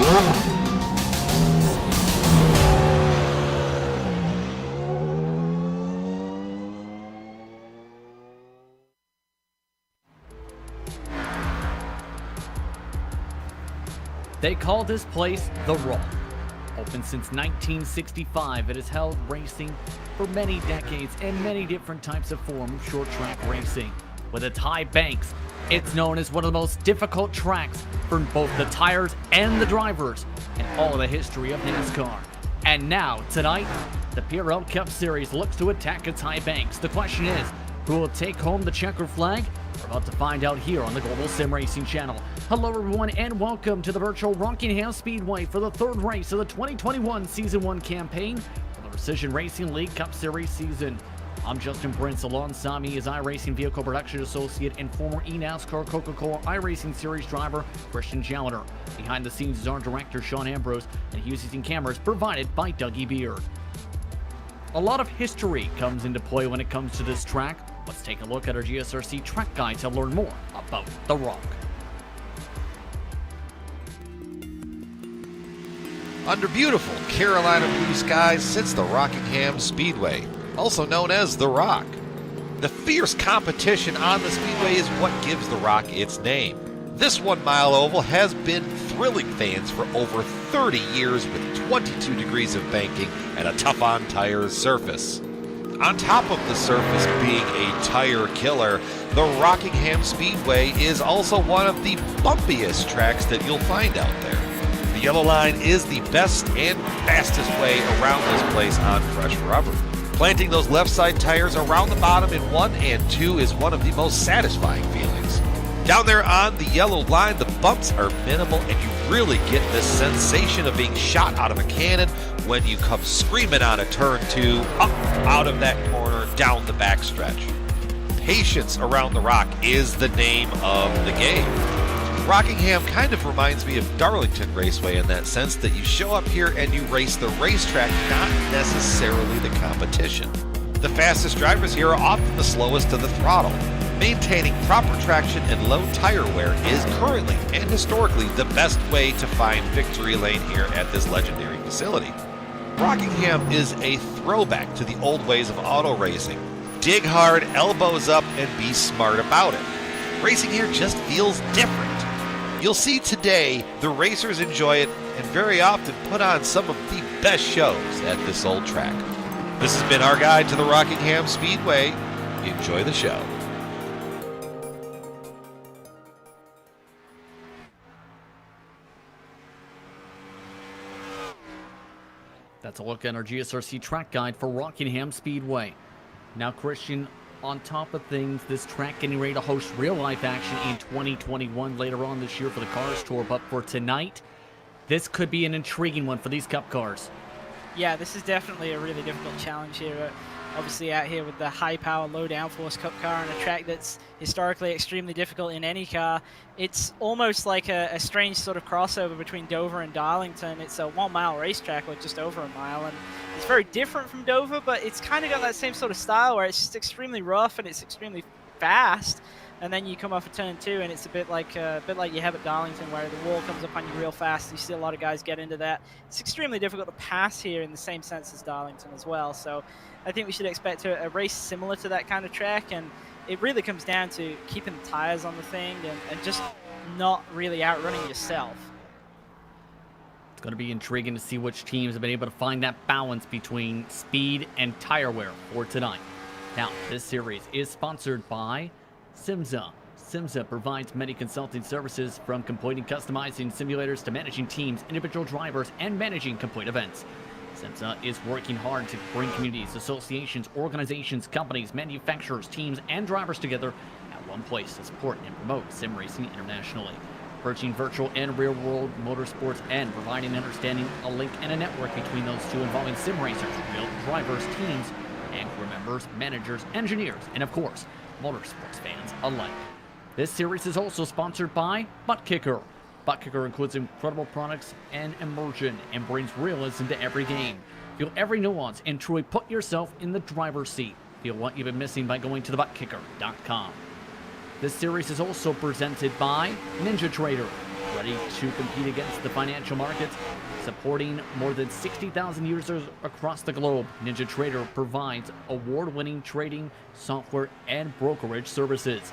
They call this place The Rock. Open since 1965, it has held racing for many decades and many different types of form of short track racing. With its high banks, it's known as one of the most difficult tracks for both the tires and the drivers in all of the history of NASCAR. And now, tonight, the PRL Cup Series looks to attack its high banks. The question is, who will take home the checker flag? We're about to find out here on the Global Sim Racing channel. Hello everyone and welcome to the virtual Rockingham Speedway for the third race of the 2021 Season 1 campaign for the Precision Racing League Cup Series season. I'm Justin Prince. Alongside me is iRacing Vehicle Production Associate and former NASCAR Coca-Cola iRacing Series driver Christian Jalliner. Behind the scenes is our director Sean Ambrose, and he's using cameras provided by Dougie Beard. A lot of history comes into play when it comes to this track. Let's take a look at our GSRC track guide to learn more about The Rock. Under beautiful Carolina blue skies sits the Rockingham Speedway, also known as The Rock. The fierce competition on the Speedway is what gives The Rock its name. This 1 mile oval has been thrilling fans for over 30 years with 22 degrees of banking and a tough-on tires surface. On top of the surface being a tire killer, the Rockingham Speedway is also one of the bumpiest tracks that you'll find out there. The yellow line is the best and fastest way around this place on fresh rubber. Planting those left side tires around the bottom in 1 and 2 is one of the most satisfying feelings. Down there on the yellow line, the bumps are minimal and you really get this sensation of being shot out of a cannon when you come screaming on a turn 2, up out of that corner, down the backstretch. Patience around the Rock is the name of the game. Rockingham kind of reminds me of Darlington Raceway in that sense that you show up here and you race the racetrack, not necessarily the competition. The fastest drivers here are often the slowest to the throttle. Maintaining proper traction and low tire wear is currently and historically the best way to find victory lane here at this legendary facility. Rockingham is a throwback to the old ways of auto racing. Dig hard, elbows up, and be smart about it. Racing here just feels different. You'll see today the racers enjoy it and very often put on some of the best shows at this old track. This has been our guide to the Rockingham Speedway. Enjoy the show. That's a look at our GSRC track guide for Rockingham Speedway. Now, Christian, on top of things, this track getting ready to host real-life action in 2021 later on this year for the Cars Tour. But for tonight, this could be an intriguing one for these Cup cars. Yeah, this is definitely a really difficult challenge here. Obviously out here with the high-power, low-downforce Cup car on a track that's historically extremely difficult in any car. It's almost like a strange sort of crossover between Dover and Darlington. It's a 1 mile racetrack with just over a mile, and it's very different from Dover, but it's kind of got that same sort of style where it's just extremely rough and it's extremely fast. And then you come off a turn 2, and it's a bit like you have at Darlington, where the wall comes up on you real fast. You see a lot of guys get into that. It's extremely difficult to pass here in the same sense as Darlington as well. So I think we should expect a race similar to that kind of track, and it really comes down to keeping the tires on the thing and just not really outrunning yourself. It's going to be intriguing to see which teams have been able to find that balance between speed and tire wear for tonight. Now, this series is sponsored by SimMSA. SimMSA provides many consulting services, from completing customizing simulators to managing teams, individual drivers, and managing complete events. SimMSA is working hard to bring communities, associations, organizations, companies, manufacturers, teams, and drivers together at one place to support and promote sim racing internationally. Bridging virtual and real-world motorsports and providing understanding, a link, and a network between those two involving sim racers, real drivers, teams, and crew members, managers, engineers, and of course, motorsports fans alike. This series is also sponsored by Butt Kicker. Butt Kicker includes incredible products and immersion and brings realism to every game. Feel every nuance and truly put yourself in the driver's seat. Feel what you've been missing by going to thebuttkicker.com. This series is also presented by NinjaTrader. ready to compete against the financial markets. Supporting more than 60,000 users across the globe, NinjaTrader provides award-winning trading, software, and brokerage services.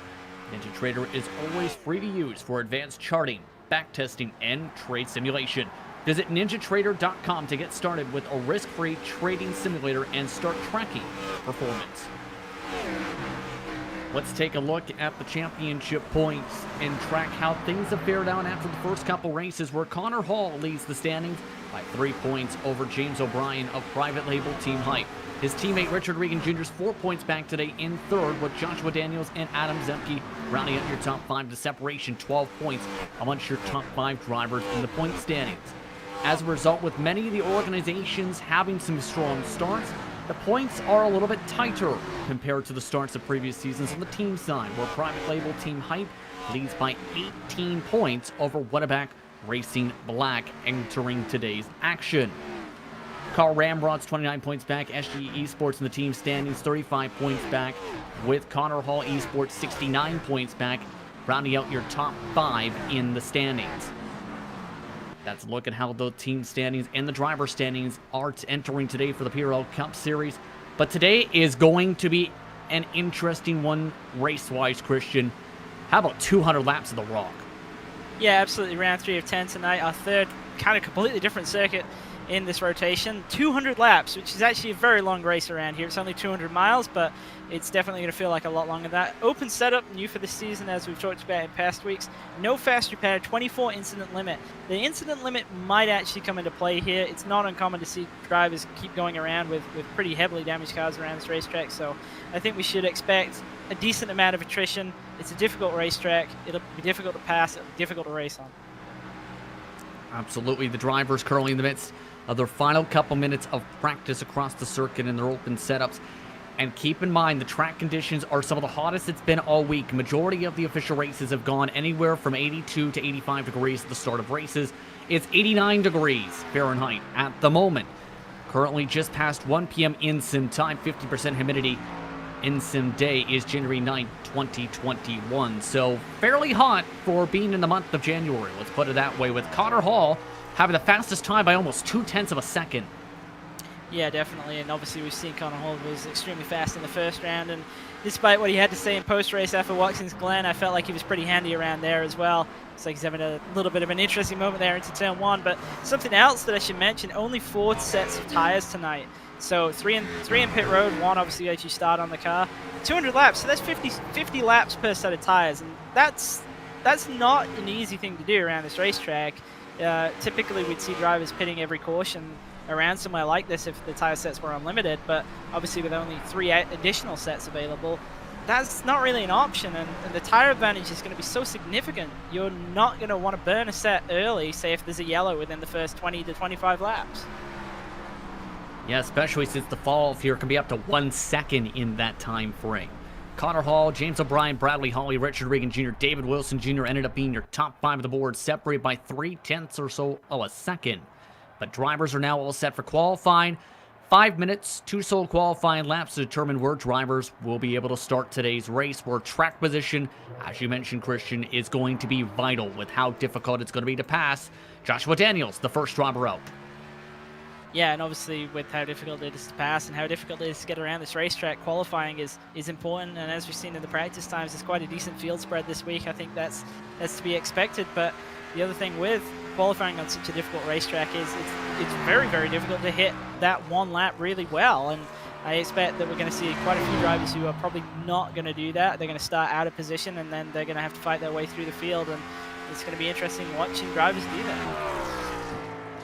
NinjaTrader is always free to use for advanced charting, backtesting, and trade simulation. Visit NinjaTrader.com to get started with a risk-free trading simulator and start tracking performance. Let's take a look at the championship points and track how things have fared out after the first couple races, where Connor Hall leads the standings by 3 points over James O'Brien of private label Team Hype. His teammate Richard Regan Jr. is 4 points back today in third, with Joshua Daniels and Adam Zemke rounding out your top 5 to separation 12 points amongst your top 5 drivers in the point standings. As a result, with many of the organizations having some strong starts, the points are a little bit tighter compared to the starts of previous seasons on the team side, where private label Team Hype leads by 18 points over Winnebago Racing Black entering today's action. Carl Ramrod's 29 points back, SG eSports in the team standings 35 points back, with Connor Hall eSports 69 points back, rounding out your top 5 in the standings. That's a look at how the team standings and the driver standings are entering today for the PRL Cup Series. But today is going to be an interesting one race-wise, Christian. How about 200 laps of the Rock? Yeah, absolutely. Round 3 of 10 tonight. Our third kind of completely different circuit in this rotation. 200 laps, which is actually a very long race around here. It's only 200 miles, but it's definitely going to feel like a lot longer than that. Open setup, new for this season, as we've talked about in past weeks. No fast repair, 24 incident limit. The incident limit might actually come into play here. It's not uncommon to see drivers keep going around with pretty heavily damaged cars around this racetrack, so I think we should expect a decent amount of attrition. It's a difficult racetrack. It'll be difficult to pass. It'll be difficult to race on. Absolutely. The drivers currently in the midst of their final couple minutes of practice across the circuit in their open setups. And keep in mind, the track conditions are some of the hottest it's been all week. Majority of the official races have gone anywhere from 82 to 85 degrees at the start of races. It's 89 degrees Fahrenheit at the moment. Currently just past 1 p.m. in sim time, 50% humidity. In sim day is January 9th, 2021. So fairly hot for being in the month of January. Let's put it that way, with Connor Hall having the fastest time by almost 0.2 of a second. Yeah, definitely, and obviously we've seen Connor Hall was extremely fast in the first round, and despite what he had to say in post-race after Watkins Glen, I felt like he was pretty handy around there as well. It's like he's having a little bit of an interesting moment there into turn 1, but something else that I should mention, only 4 sets of tires tonight. So 3 in pit road, 1 obviously as you start on the car. 200 laps, so that's 50 laps per set of tires, and that's not an easy thing to do around this racetrack. Typically we'd see drivers pitting every caution around somewhere like this if the tire sets were unlimited, but obviously with only 3 additional sets available, that's not really an option, and the tire advantage is going to be so significant. You're not going to want to burn a set early, say if there's a yellow within the first 20 to 25 laps. Yeah, especially since the fall off here can be up to 1 second in that time frame. Connor Hall, James O'Brien, Bradley Hawley, Richard Regan Jr., David Wilson Jr. ended up being your top 5 of the board, separated by 0.3 or so of a second. But drivers are now all set for qualifying. 5 minutes, 2 sole qualifying laps to determine where drivers will be able to start today's race, where track position, as you mentioned, Christian, is going to be vital with how difficult it's going to be to pass. Joshua Daniels, the first driver out. Yeah, and obviously with how difficult it is to pass and how difficult it is to get around this racetrack, qualifying is important, and as we've seen in the practice times, there's quite a decent field spread this week. I think that's to be expected, but the other thing with qualifying on such a difficult racetrack is it's very, very difficult to hit that 1 lap really well, and I expect that we're going to see quite a few drivers who are probably not going to do that. They're going to start out of position, and then they're going to have to fight their way through the field, and it's going to be interesting watching drivers do that.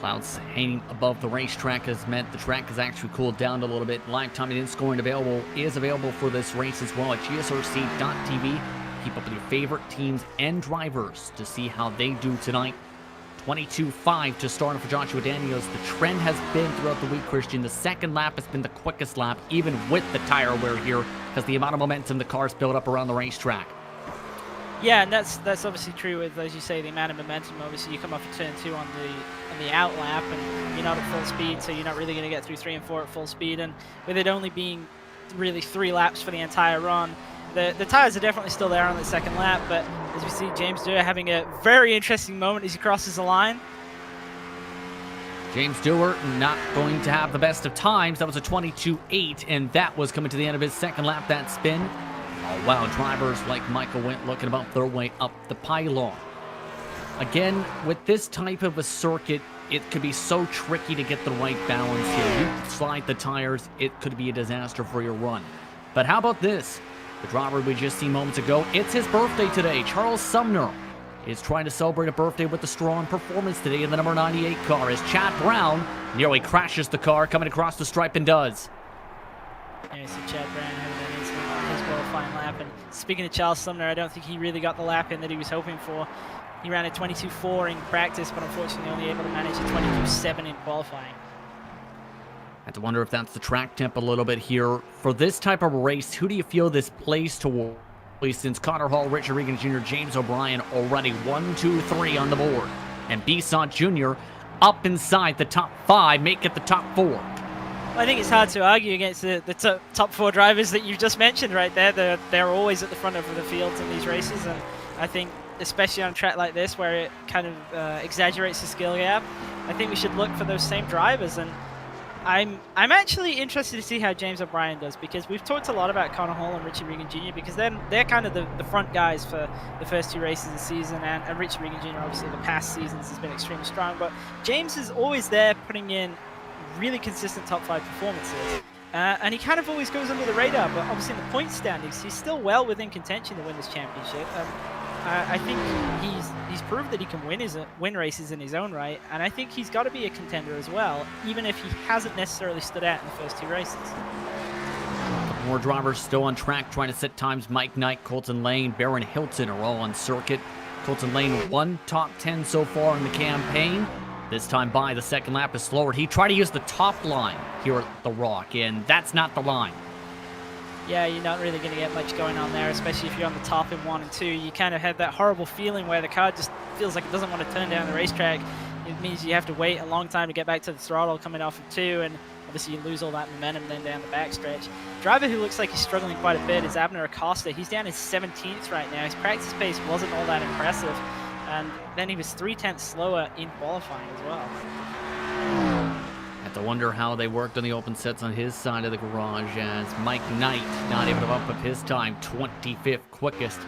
Clouds hanging above the racetrack has meant the track has actually cooled down a little bit. Live time and scoring is available for this race as well at gsrc.tv. Keep up with your favorite teams and drivers to see how they do tonight. 22.5 to start for Joshua Daniels. The trend has been throughout the week, Christian. The second lap has been the quickest lap, even with the tire wear here, because the amount of momentum the cars build up around the racetrack. Yeah, and that's obviously true with, as you say, the amount of momentum. Obviously, you come off of turn 2 on the out lap, and you're not at full speed, so you're not really going to get through 3 and 4 at full speed. And with it only being really 3 laps for the entire run, The tires are definitely still there on the second lap, but as we see James Dewar having a very interesting moment as he crosses the line. James Dewar not going to have the best of times. That was a 22.8, and that was coming to the end of his second lap, that spin. Oh, wow, drivers like Michael Wint looking to bump their way up the pylon. Again, with this type of a circuit, it could be so tricky to get the right balance here. You slide the tires, it could be a disaster for your run. But how about this? The driver we just seen moments ago, it's his birthday today. Charles Sumner is trying to celebrate a birthday with a strong performance today in the number 98 car as Chad Brown nearly crashes the car coming across the stripe and does. Yeah, you see Chad Brown having an incident on his qualifying lap. And speaking of Charles Sumner, I don't think he really got the lap in that he was hoping for. He ran a 22.4 in practice, but unfortunately only able to manage a 22.7 in qualifying. I have to wonder if that's the track temp a little bit here. For this type of race, who do you feel this plays toward? Since Connor Hall, Richard Regan Jr., James O'Brien already 1, 2, 3 on the board. And Bisson Jr. up inside the top 5, make it the top 4. Well, I think it's hard to argue against the top 4 drivers that you've just mentioned right there. They're always at the front of the fields in these races, and I think especially on a track like this where it kind of exaggerates the skill gap, I think we should look for those same drivers. And I'm actually interested to see how James O'Brien does, because we've talked a lot about Connor Hall and Richard Regan Jr. because they're kind of the front guys for the first 2 races of the season, and Richard Regan Jr. obviously the past seasons has been extremely strong, but James is always there putting in really consistent top 5 performances. And he kind of always goes under the radar, but obviously in the point standings, he's still well within contention to win this championship. I think he's proved that he can win races in his own right, and I think he's got to be a contender as well, even if he hasn't necessarily stood out in the first 2 races. More drivers still on track trying to set times. Mike Knight, Colton Lane, Baron Hilton are all on circuit. Colton Lane 1 top 10 so far in the campaign. This time by the second lap is slower. He tried to use the top line here at the Rock, and that's not the line. Yeah, you're not really going to get much going on there, especially if you're on the top in 1 and 2. You kind of have that horrible feeling where the car just feels like it doesn't want to turn down the racetrack. It means you have to wait a long time to get back to the throttle coming off of 2, and obviously you lose all that momentum then down the backstretch. Driver who looks like he's struggling quite a bit is Abner Acosta. He's down in 17th right now. His practice pace wasn't all that impressive, and then he was 0.3 slower in qualifying as well. Have to wonder how they worked on the open sets on his side of the garage, as Mike Knight not able to bump up his time, 25th quickest.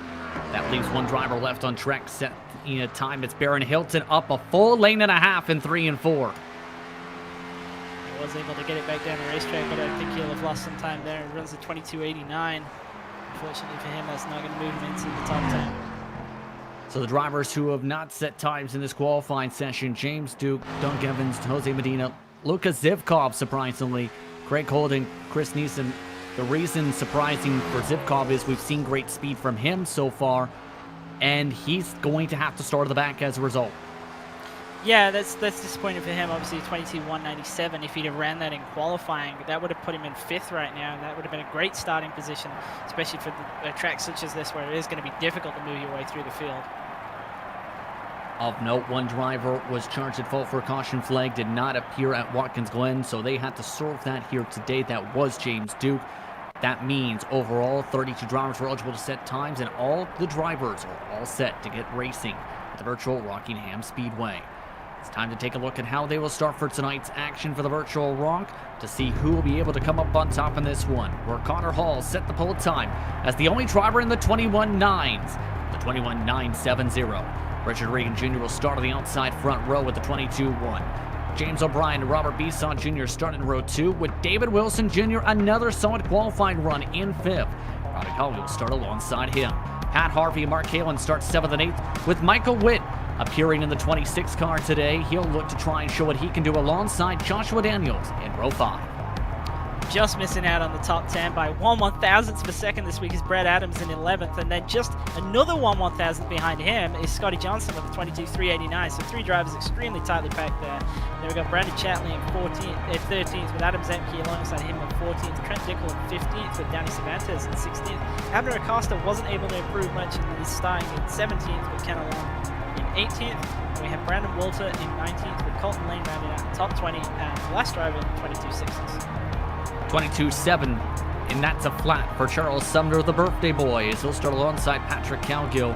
That leaves 1 driver left on track, set in a time. It's Baron Hilton up a full lane and a half in 3 and 4. He was able to get it back down the racetrack, but I think he'll have lost some time there. He runs a 22.89. Unfortunately for him, that's not going to move him into the top 10. So the drivers who have not set times in this qualifying session: James Duke, Doug Evans, Jose Medina, Luka Zivkov, surprisingly, Craig Holden, Chris Neeson. The reason surprising for Zivkov is we've seen great speed from him so far, and he's going to have to start at the back as a result. Yeah, that's disappointing for him. Obviously, 22.197. If he'd have ran that in qualifying, that would have put him in 5th right now, and that would have been a great starting position, especially for a track such as this where it is going to be difficult to move your way through the field. Of note, 1 driver was charged at fault for a caution flag, did not appear at Watkins Glen, so they had to serve that here today. That was James Duke. That means overall 32 drivers were eligible to set times, and all the drivers are all set to get racing at the virtual Rockingham Speedway. It's time to take a look at how they will start for tonight's action for the virtual Rock to see who will be able to come up on top in this one, where Connor Hall set the pole time as the only driver in the 21.9s, the 21.970. Richard Regan Jr. will start on the outside front row with the 22.1. James O'Brien and Robert Bisson Jr. start in row 2, with David Wilson Jr. another solid qualifying run in 5th. Roddick Holly will start alongside him. Pat Harvey and Mark Halen start 7th and 8th, with Michael Witt appearing in the 26 car today. He'll look to try and show what he can do alongside Joshua Daniels in row 5. Just missing out on the top 10 by 1/1000th of a second this week is Brad Adams in 11th, and then just another 1/1000th behind him is Scotty Johnson with a 22.389. So 3 drivers extremely tightly packed there. Then we've got Brandon Chatley in 13th with Adam Zemke alongside him in 14th, Trent Dinkle in 15th with Danny Cervantes in 16th. Abner Acosta wasn't able to improve much in his starting in 17th with Ken Alon in 18th. And we have Brandon Walter in 19th with Colton Lane rounding out the top 20, and the last driver in the 22.6s. 22.7 and that's a flat for Charles Sumner, the birthday boy, as he'll start alongside Patrick Calgill.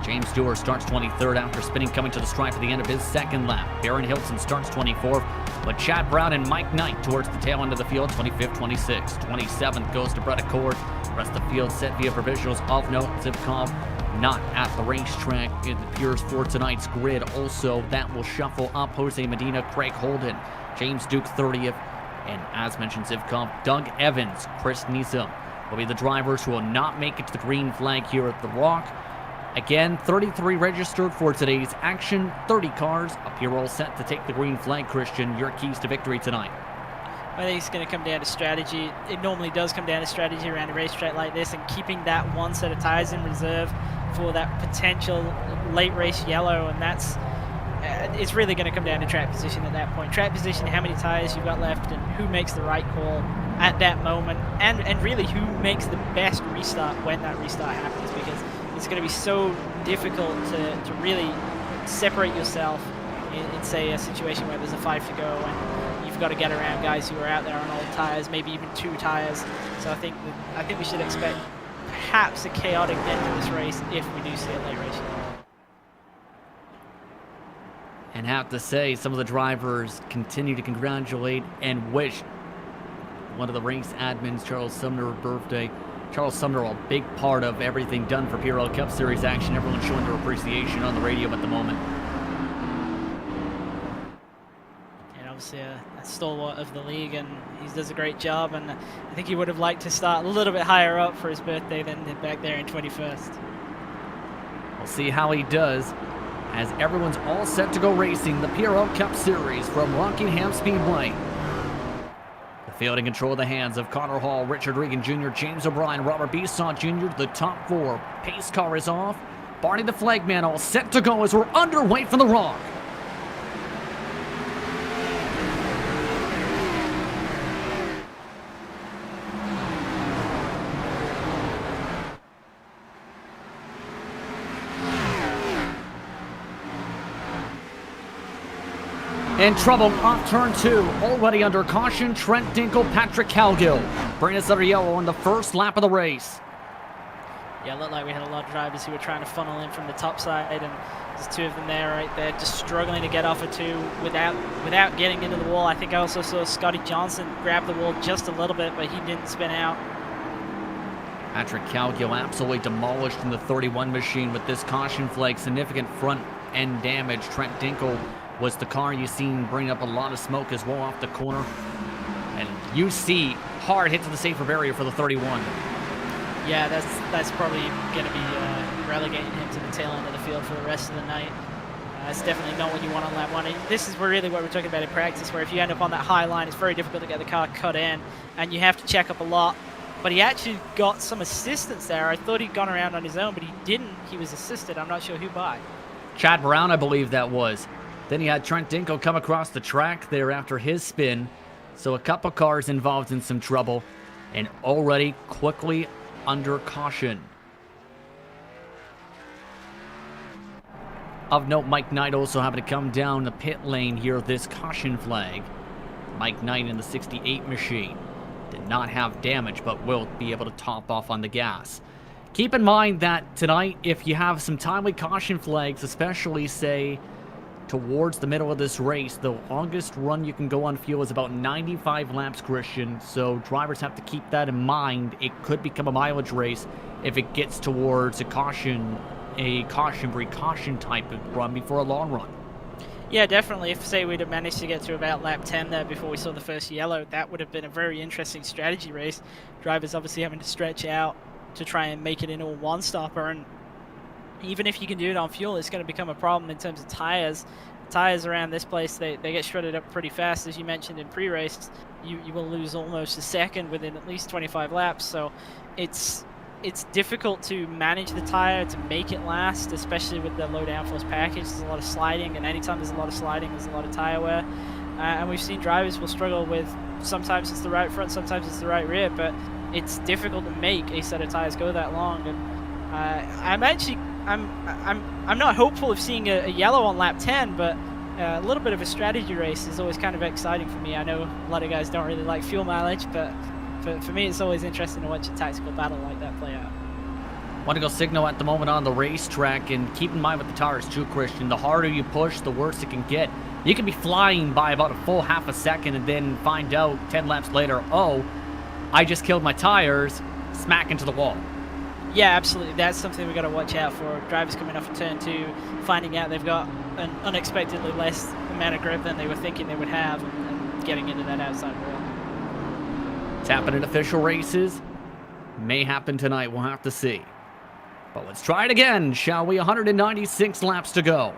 James Dewar starts 23rd after spinning, coming to the stripe at the end of his second lap. Baron Hilton starts 24th, but Chad Brown and Mike Knight towards the tail end of the field, 25th, 26th. 27th goes to Brett Accord. The rest of the field set via provisionals. Of note, Zivkov not at the racetrack. It appears for tonight's grid. Also, that will shuffle up Jose Medina, Craig Holden, James Duke 30th, and as mentioned, Zivkov, Doug Evans, Chris Nisa will be the drivers who will not make it to the green flag here at the Rock. Again, 33 registered for today's action, 30 cars appear all set to take the green flag. Christian, your keys to victory tonight. I think it's going to come down to strategy. It normally does come down to strategy around a racetrack like this, and keeping that one set of tires in reserve for that potential late race yellow, and that's it's really going to come down to track position at that point. Track position, how many tires you've got left, and who makes the right call at that moment, and really who makes the best restart when that restart happens, because it's going to be so difficult to really separate yourself in, say, a situation where there's a 5 to go and you've got to get around guys who are out there on old tires, maybe even 2 tires. So I think we should expect perhaps a chaotic end to this race if we do see a late race. And have to say, some of the drivers continue to congratulate and wish one of the race admins, Charles Sumner, birthday. Charles Sumner, a big part of everything done for PRL Cup Series action. Everyone's showing their appreciation on the radio at the moment. And obviously a stalwart of the league, and he does a great job, and I think he would have liked to start a little bit higher up for his birthday than back there in 21st. We'll see how he does as everyone's all set to go racing the PRL Cup Series from Rockingham Speedway. Fielding control of the hands of Connor Hall, Richard Regan Jr., James O'Brien, Robert Bisson Jr., the top 4. Pace car is off. Barney the flagman all set to go as we're underway for the Rock. In trouble off turn 2, already under caution, Trent Dinkle, Patrick Calgill. Bring us under yellow on the first lap of the race. Yeah, it looked like we had a lot of drivers who were trying to funnel in from the top side, and there's 2 of them there right there, just struggling to get off of 2 without getting into the wall. I think I also saw Scotty Johnson grab the wall just a little bit, but he didn't spin out. Patrick Calgill absolutely demolished in the 31 machine with this caution flag. Significant front end damage. Trent Dinkle was the car you seen bring up a lot of smoke as well off the corner. And you see hard hit to the safer barrier for the 31. Yeah, that's probably going to be relegating him to the tail end of the field for the rest of the night. It's definitely not what you want on lap 1. And this is really what we're talking about in practice, where if you end up on that high line, it's very difficult to get the car cut in, and you have to check up a lot. But he actually got some assistance there. I thought he'd gone around on his own, but he didn't. He was assisted. I'm not sure who by. Chad Brown, I believe that was. Then he had Trent Dinkle come across the track there after his spin. So a couple cars involved in some trouble and already quickly under caution. Of note, Mike Knight also happened to come down the pit lane here with this caution flag. Mike Knight in the 68 machine did not have damage, but will be able to top off on the gas. Keep in mind that tonight, if you have some timely caution flags, especially, say, towards the middle of this race, the longest run you can go on fuel is about 95 laps, Christian. So drivers have to keep that in mind. It could become a mileage race if it gets towards a caution-free caution type of run before a long run. Yeah, definitely. If, say, we'd have managed to get to about lap 10 there before we saw the first yellow, that would have been a very interesting strategy race. Drivers obviously having to stretch out to try and make it into a one-stopper, and even if you can do it on fuel, it's going to become a problem in terms of tires. Tires around this place, they get shredded up pretty fast. As you mentioned in pre-race, you will lose almost a second within at least 25 laps. So it's difficult to manage the tire, to make it last, especially with the low downforce package. There's a lot of sliding, and anytime there's a lot of sliding, there's a lot of tire wear. And we've seen drivers will struggle with, sometimes it's the right front, sometimes it's the right rear, but it's difficult to make a set of tires go that long. And I'm not hopeful of seeing a yellow on lap 10, but a little bit of a strategy race is always kind of exciting for me. I know a lot of guys don't really like fuel mileage, but for me, it's always interesting to watch a tactical battle like that play out. Want to go signal at the moment on the racetrack, and keep in mind with the tires too, Christian, the harder you push, the worse it can get. You can be flying by about a full half a second and then find out 10 laps later, oh, I just killed my tires, smack into the wall. Yeah, absolutely. That's something we've got to watch out for. Drivers coming off of turn 2, finding out they've got an unexpectedly less amount of grip than they were thinking they would have, and getting into that outside wall. It's happened in official races. May happen tonight, we'll have to see. But let's try it again, shall we? 196 laps to go.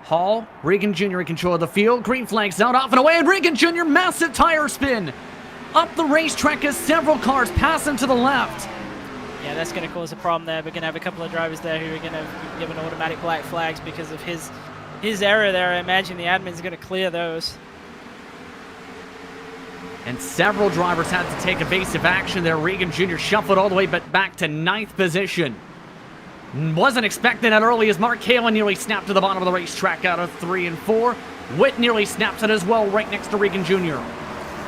Hall, Regan Jr. in control of the field. Green flags out, off and away, and Regan Jr. massive tire spin. Up the racetrack as several cars pass him to the left. Yeah, that's going to cause a problem there. We're going to have a couple of drivers there who are going to be given automatic black flags because of his error there. I imagine the admin's going to clear those. And several drivers had to take evasive action there. Regan Jr. shuffled all the way back to 9th position. Wasn't expecting that early as Mark Halen nearly snapped to the bottom of the racetrack out of 3 and 4. Witt nearly snaps it as well right next to Regan Jr.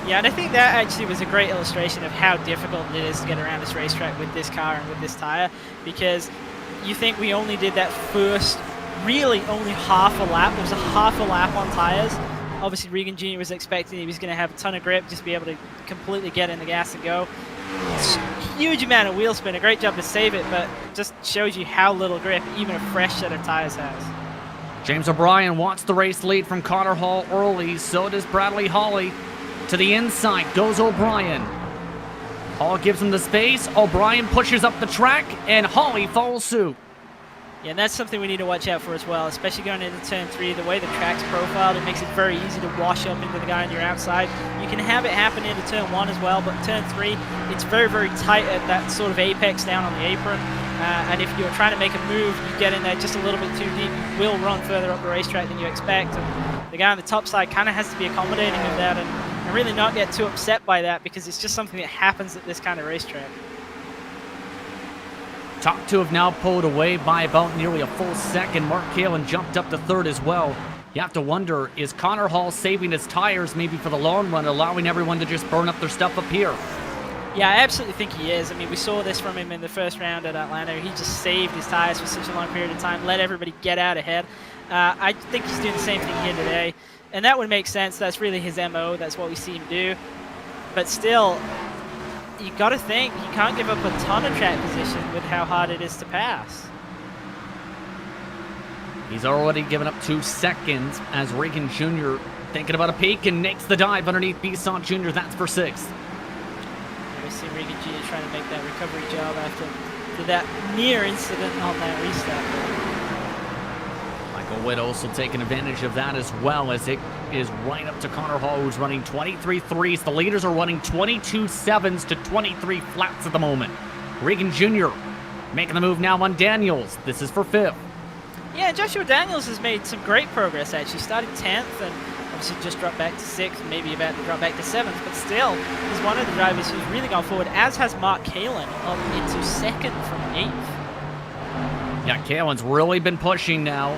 Yeah, and I think that actually was a great illustration of how difficult it is to get around this racetrack with this car and with this tire, because you think we only did that first, really only half a lap. There was a half a lap on tires. Obviously, Regan Jr. was expecting he was going to have a ton of grip, just be able to completely get in the gas and go. Huge amount of wheel spin, a great job to save it, but just shows you how little grip even a fresh set of tires has. James O'Brien wants the race lead from Connor Hall early, so does Bradley Hawley. To the inside goes O'Brien. Hall gives him the space, O'Brien pushes up the track, and Hawley follows suit. Yeah, and that's something we need to watch out for as well, especially going into turn 3. The way the track's profiled, it makes it very easy to wash up into the guy on your outside. You can have it happen into turn 1 as well, but turn 3, it's very, very tight at that sort of apex down on the apron. And if you're trying to make a move, you get in there just a little bit too deep, you will run further up the racetrack than you expect. And the guy on the top side kind of has to be accommodating of that and really not get too upset by that, because it's just something that happens at this kind of racetrack. Top 2 have now pulled away by about nearly a full second. Mark Halen jumped up to 3rd as well. You have to wonder, is Connor Hall saving his tires maybe for the long run, allowing everyone to just burn up their stuff up here? Yeah, I absolutely think he is. I mean, we saw this from him in the first round at Atlanta. He just saved his tires for such a long period of time, let everybody get out ahead. I think he's doing the same thing here today, and that would make sense. That's really his MO. That's what we see him do. But still, you got to think, you can't give up a ton of track position with how hard it is to pass. He's already given up 2 seconds as Regan Jr. thinking about a peak and makes the dive underneath Bisson Jr. That's for 6th. We see Regan Jr. trying to make that recovery job after that near incident on that restart. Michael Witt also taking advantage of that as well, as it is right up to Connor Hall, who's running 23 threes. The leaders are running 22 sevens to 23 flats at the moment. Regan Jr. making the move now on Daniels. This is for 5th. Yeah, Joshua Daniels has made some great progress, actually. Started 10th and obviously just dropped back to 6th, maybe about to drop back to 7th, but still, he's one of the drivers who's really gone forward, as has Mark Halen, up into 2nd from 8th. Yeah, Kalen's really been pushing now,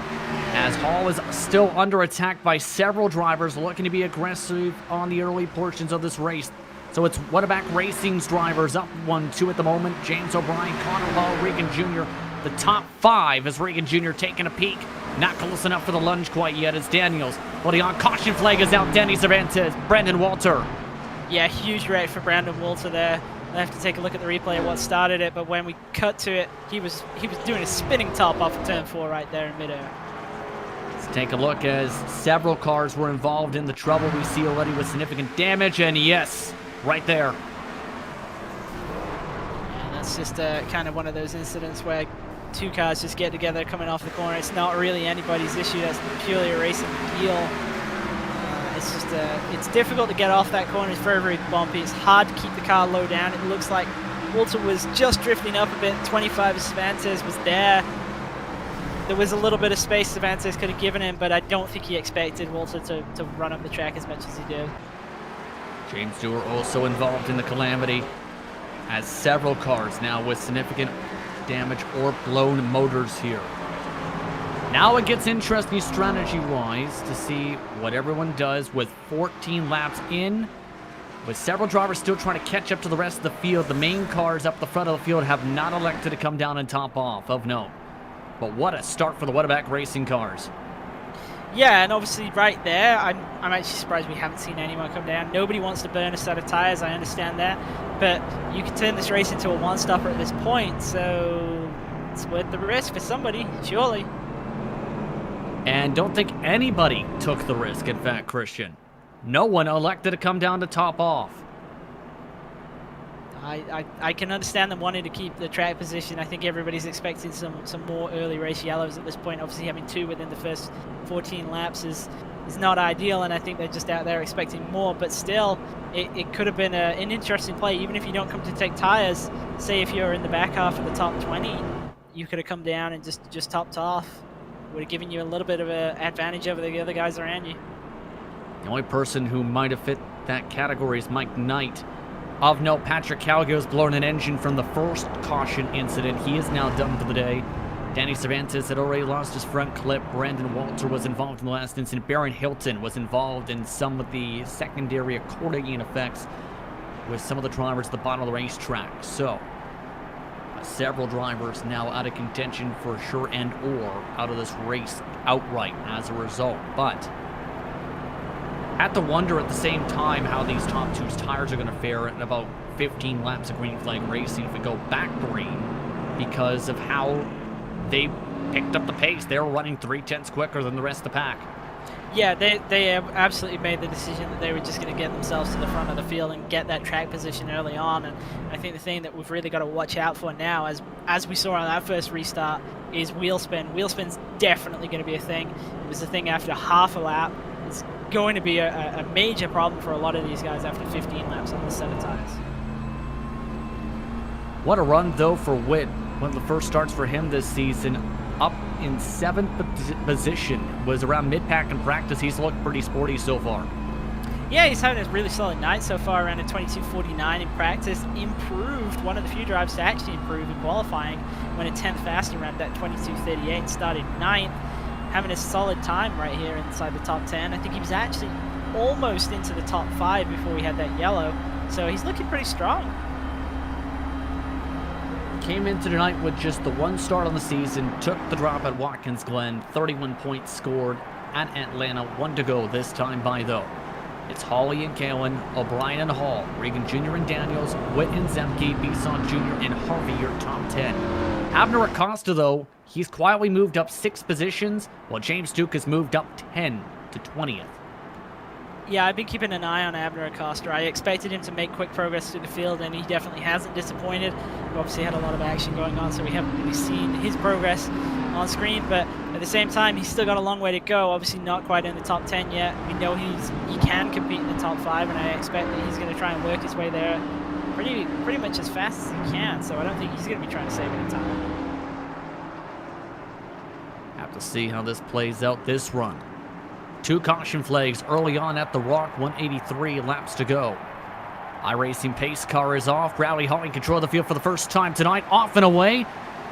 as Hall is still under attack by several drivers looking to be aggressive on the early portions of this race. So it's Whataback Racing's drivers up 1-2 at the moment. James O'Brien, Connor Hall, Regan Jr. The top 5 as Regan Jr. taking a peek. Not close enough for the lunge quite yet as Daniels. Holding on, caution flag is out. Danny Cervantes, Brandon Walter. Yeah, huge wreck for Brandon Walter there. I have to take a look at the replay of what started it, but when we cut to it, he was doing a spinning top off of turn 4 right there in midair. Let's take a look as several cars were involved in the trouble we see already with significant damage, and yes, right there. Yeah, that's just kind of one of those incidents where 2 cars just get together coming off the corner. It's not really anybody's issue. That's purely a racing deal. It's just it's difficult to get off that corner. It's very, very bumpy. It's hard to keep the car low down. It looks like Walter was just drifting up a bit. 25 of Cervantes was there. There was a little bit of space Cervantes could have given him, but I don't think he expected Walter to run up the track as much as he did. James Stewart also involved in the calamity, as several cars now with significant damage or blown motors here. Now it gets interesting strategy-wise to see what everyone does with 14 laps in With several drivers still trying to catch up to the rest of the field, the main cars up the front of the field have not elected to come down and top off, of note. But what a start for the Weatherback Racing cars. Yeah, and obviously right there, I'm actually surprised we haven't seen anyone come down. Nobody wants to burn a set of tires, I understand that. But you can turn this race into a one-stopper at this point, so it's worth the risk for somebody, surely. And don't think anybody took the risk, in fact, Christian. No one elected to come down to top off. I can understand them wanting to keep the track position. I think everybody's expecting some more early race yellows at this point. Obviously, having 2 within the first 14 laps is not ideal, and I think they're just out there expecting more. But still, it could have been an interesting play. Even if you don't come to take tires, say if you're in the back half of the top 20, you could have come down and just topped off. Would have given you a little bit of an advantage over the other guys around you. The only person who might have fit that category is Mike Knight. Of note, Patrick Calgo's blown an engine from the first caution incident. He is now done for the day. Danny Cervantes had already lost his front clip. Brandon Walter was involved in the last incident. Baron Hilton was involved in some of the secondary accordion effects with some of the drivers at the bottom of the racetrack. So, several drivers now out of contention for sure and or out of this race outright as a result. But have to wonder at the same time how these top 2's tires are going to fare in about 15 laps of green flag racing if we go back green, because of how they picked up the pace. They were running 3/10 quicker than the rest of the pack. Yeah, they absolutely made the decision that they were just going to get themselves to the front of the field and get that track position early on. And I think the thing that we've really got to watch out for now, as we saw on that first restart, is wheel spin. Wheel spin's definitely going to be a thing. It was a thing after half a lap. It's going to be a major problem for a lot of these guys after 15 laps on this set of tires. What a run, though, for Witt. One of the first starts for him this season. Up in 7th position. Was around mid-pack in practice. He's looked pretty sporty so far. Yeah, he's having a really solid night so far, around a 22.49 in practice. Improved, one of the few drivers to actually improve in qualifying. Went a 10th faster around that 22.38, started 9th. Having a solid time right here inside the top 10. I think he was actually almost into the top 5 before we had that yellow. So he's looking pretty strong. Came into tonight with just the 1 start on the season, took the drop at Watkins Glen, 31 points scored at Atlanta, 1 to go this time by though. It's Hawley and Kalen, O'Brien and Hall, Regan Jr. and Daniels, Witt and Zemke, Bisson Jr. and Harvey your top 10. Abner Acosta though, he's quietly moved up 6 positions, while James Duke has moved up 10 to 20th. Yeah, I've been keeping an eye on Abner Acosta. I expected him to make quick progress through the field, and he definitely hasn't disappointed. We've obviously had a lot of action going on, so we haven't really seen his progress on screen, but at the same time, he's still got a long way to go. Obviously not quite in the top 10 yet. We know he can compete in the top 5, and I expect that he's going to try and work his way there pretty much as fast as he can, so I don't think he's going to be trying to save any time. Have to see how this plays out this run. 2 caution flags early on at the Rock, 183 laps to go. iRacing pace car is off. Bradley Hall in control of the field for the first time tonight, off and away.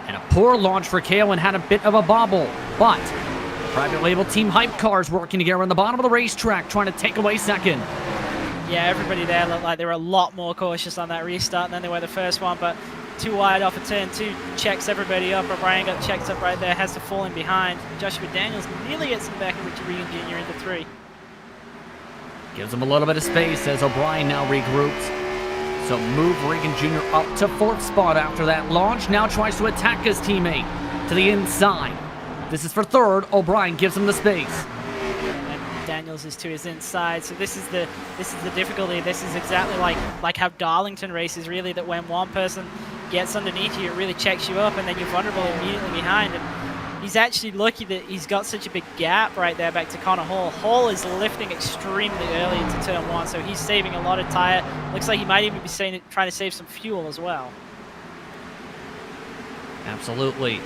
And a poor launch for Kalen, had a bit of a bobble. But the private label Team Hype cars working together on the bottom of the racetrack, trying to take away second. Yeah, everybody there looked like they were a lot more cautious on that restart than they were the first one, but too wide off of turn 2, checks everybody up. O'Brien got checked up right there, has to fall in behind. Joshua Daniels nearly gets him back, and Richard Regan Jr. into 3. Gives him a little bit of space as O'Brien now regroups. So move Regan Jr. up to 4th spot after that launch. Now tries to attack his teammate to the inside. This is for 3rd. O'Brien gives him the space. And Daniels is to his inside. So this is the difficulty. This is exactly like how Darlington races, really, that when one person gets underneath you, it really checks you up, and then you're vulnerable immediately behind. And he's actually lucky that he's got such a big gap right there back to Connor Hall. Hall is lifting extremely early into turn 1, so he's saving a lot of tire. Looks like he might even be trying to save some fuel as well. Absolutely.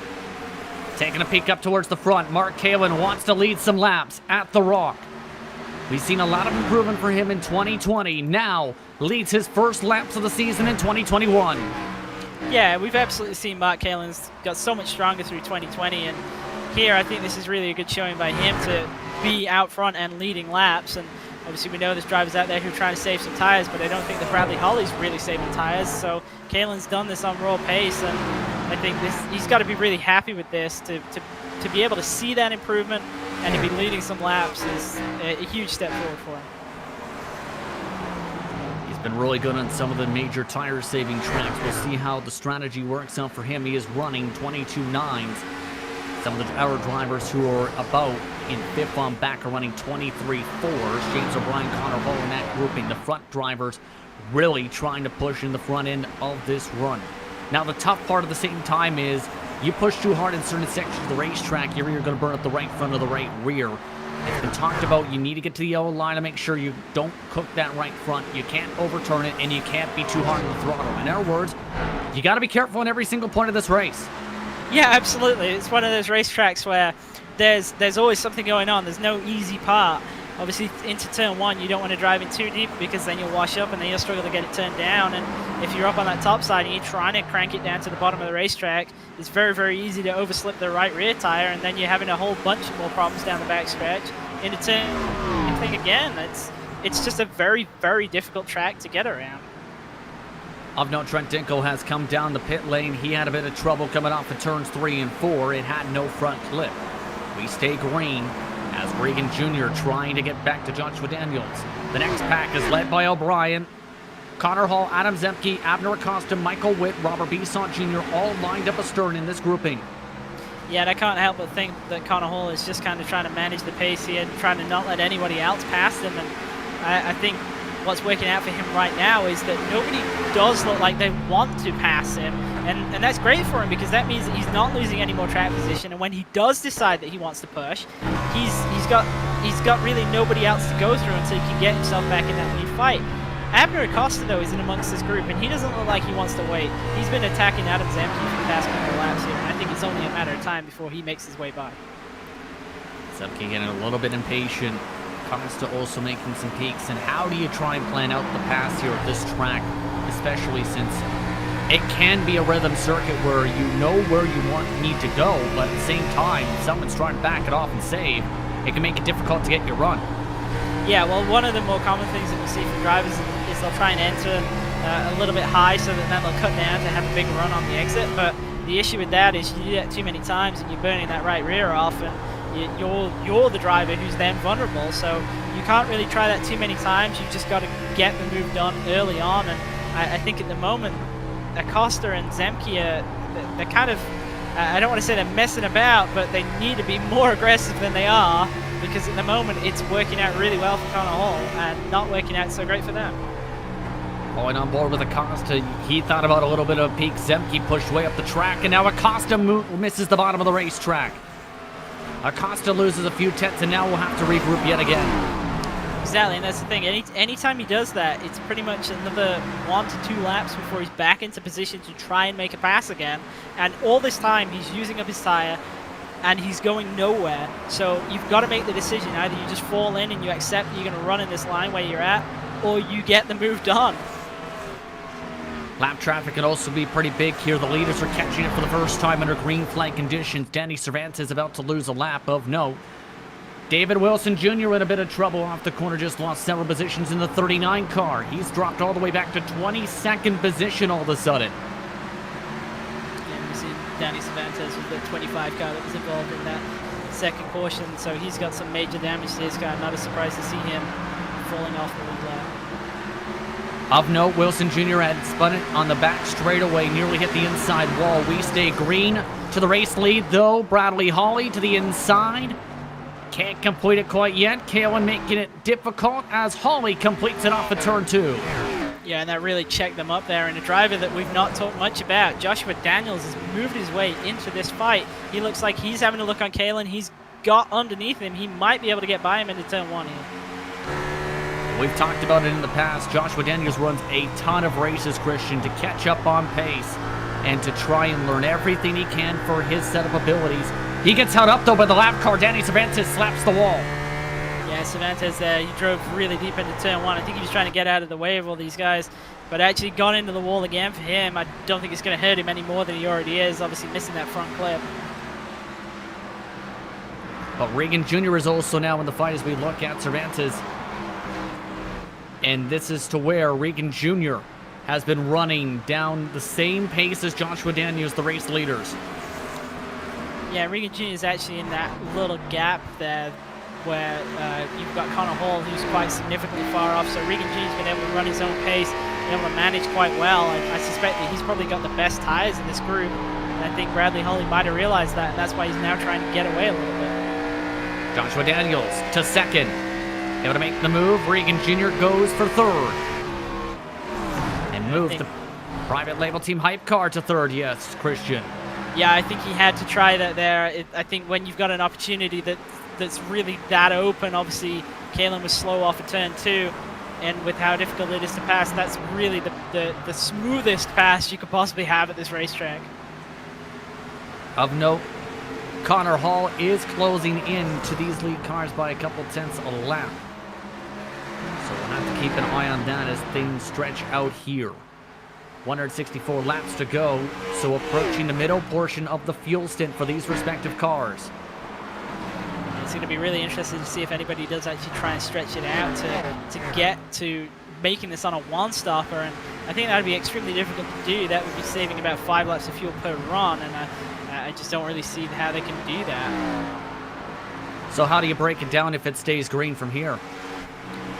Taking a peek up towards the front, Mark Kalen wants to lead some laps at the Rock. We've seen a lot of improvement for him in 2020. Now leads his first laps of the season in 2021. Yeah, we've absolutely seen Mark Kalen's got so much stronger through 2020, and here I think this is really a good showing by him to be out front and leading laps. And Obviously, we know there's drivers out there who are trying to save some tires, but I don't think that Bradley Holly's really saving tires. So Kalen's done this on raw pace, and I think he's got to be really happy with this to be able to see that improvement and to be leading some laps is a huge step forward for him. He's been really good on some of the major tire-saving tracks. We'll see how the strategy works out for him. He is running 22.9s. Some of our drivers who are about in fifth on back are running 23.4s. James O'Brien, Connor Hall in that grouping. The front drivers really trying to push in the front end of this run. Now, the tough part at the same time is you push too hard in certain sections of the racetrack, you're going to burn up the right front or the right rear. It's been talked about, you need to get to the yellow line to make sure you don't cook that right front. You can't overturn it, and you can't be too hard on the throttle. In other words, you got to be careful in every single point of this race. Yeah, absolutely. It's one of those racetracks where there's always something going on. There's no easy part. Obviously, into turn one, you don't want to drive in too deep because then you'll wash up and then you'll struggle to get it turned down. And if you're up on that top side and you're trying to crank it down to the bottom of the racetrack, it's very, very easy to overslip the right rear tire, and then you're having a whole bunch more problems down the back stretch. Into turn, I think again, it's just a very, very difficult track to get around. Of note, Trent Dinkle has come down the pit lane. He had a bit of trouble coming off of turns 3 and 4. It had no front clip. We stay green as Regan Jr. trying to get back to Joshua Daniels. The next pack is led by O'Brien, Connor Hall, Adam Zemke, Abner Acosta, Michael Witt, Robert Bisson Jr. all lined up astern in this grouping. Yeah, and I can't help but think that Connor Hall is just kind of trying to manage the pace here and trying to not let anybody else pass him. And I think what's working out for him right now is that nobody does look like they want to pass him. And that's great for him because that means that he's not losing any more track position. And when he does decide that he wants to push, he's got really nobody else to go through until he can get himself back in that lead fight. Abner Acosta, though, is in amongst this group, and he doesn't look like he wants to wait. He's been attacking Adam Zemke for the past couple of laps here, and I think it's only a matter of time before he makes his way by. Zemke getting a little bit impatient. Acosta also making some peaks. And how do you try and plan out the pass here at this track, especially since it can be a rhythm circuit where you know where you need to go, but at the same time, if someone's trying to back it off and save, it can make it difficult to get your run. Yeah, well, one of the more common things that we see from drivers is they'll try and enter a little bit high so that then they'll cut down to have a big run on the exit. But the issue with that is you do that too many times and you're burning that right rear off, and you're the driver who's then vulnerable. So you can't really try that too many times. You've just got to get the move done early on. And I think at the moment, Acosta and Zemke they're kind of, I don't want to say they're messing about, but they need to be more aggressive than they are, because at the moment it's working out really well for Connor Hall and not working out so great for them. Going on board with Acosta, he thought about a little bit of a peak. Zemke pushed way up the track, and now Acosta misses the bottom of the racetrack. Acosta loses a few tenths, and now we'll have to regroup yet again. Exactly, and that's the thing. Anytime he does that, it's pretty much another 1 to 2 laps before he's back into position to try and make a pass again. And all this time, he's using up his tire, and he's going nowhere. So you've got to make the decision. Either you just fall in and you accept that you're going to run in this line where you're at, or you get the move done. Lap traffic can also be pretty big here. The leaders are catching it for the first time under green flag conditions. Danny Cervantes is about to lose a lap of note. David Wilson Jr. in a bit of trouble off the corner, just lost several positions in the 39 car. He's dropped all the way back to 22nd position all of a sudden. Yeah, we see Danny Cervantes with the 25 car that was involved in that second caution, so he's got some major damage to his car. Not a surprise to see him falling off the lead lap. Of note, Wilson Jr. had spun it on the back straightaway, nearly hit the inside wall. We stay green to the race lead, though. Bradley Hawley to the inside. Can't complete it quite yet. Kalen making it difficult as Hawley completes it off of turn 2. Yeah, and that really checked them up there. And a driver that we've not talked much about, Joshua Daniels, has moved his way into this fight. He looks like he's having a look on Kalen. He's got underneath him. He might be able to get by him into turn 1 here. We've talked about it in the past. Joshua Daniels runs a ton of races, Christian, to catch up on pace and to try and learn everything he can for his set of abilities. He gets held up, though, by the lap car. Danny Cervantes slaps the wall. Yeah, Cervantes there, he drove really deep into turn 1. I think he was trying to get out of the way of all these guys, but actually gone into the wall again for him. I don't think it's going to hurt him any more than he already is, obviously missing that front clip. But Regan Jr. is also now in the fight as we look at Cervantes. And this is to where Regan Jr. has been running down the same pace as Joshua Daniels, the race leaders. Yeah, Regan Jr. is actually in that little gap there where you've got Connor Hall, who's quite significantly far off. So Regan Jr. has been able to run his own pace, been able to manage quite well. I suspect that he's probably got the best tires in this group. And I think Bradley Holly might have realized that, and that's why he's now trying to get away a little bit. Joshua Daniels to second. Able to make the move. Regan Jr. goes for third. And moves the private label team hype car to third. Yes, Christian. Yeah, I think he had to try that there. I think when you've got an opportunity that's really that open, obviously Kalen was slow off of turn 2, and with how difficult it is to pass, that's really the smoothest pass you could possibly have at this racetrack. Of note, Connor Hall is closing in to these lead cars by a couple tenths a lap. So we'll have to keep an eye on that as things stretch out here. 164 laps to go, so approaching the middle portion of the fuel stint for these respective cars. It's going to be really interesting to see if anybody does actually try and stretch it out to get to making this on a one-stopper, and I think that would be extremely difficult to do. That would be saving about 5 laps of fuel per run, and I just don't really see how they can do that. So how do you break it down if it stays green from here?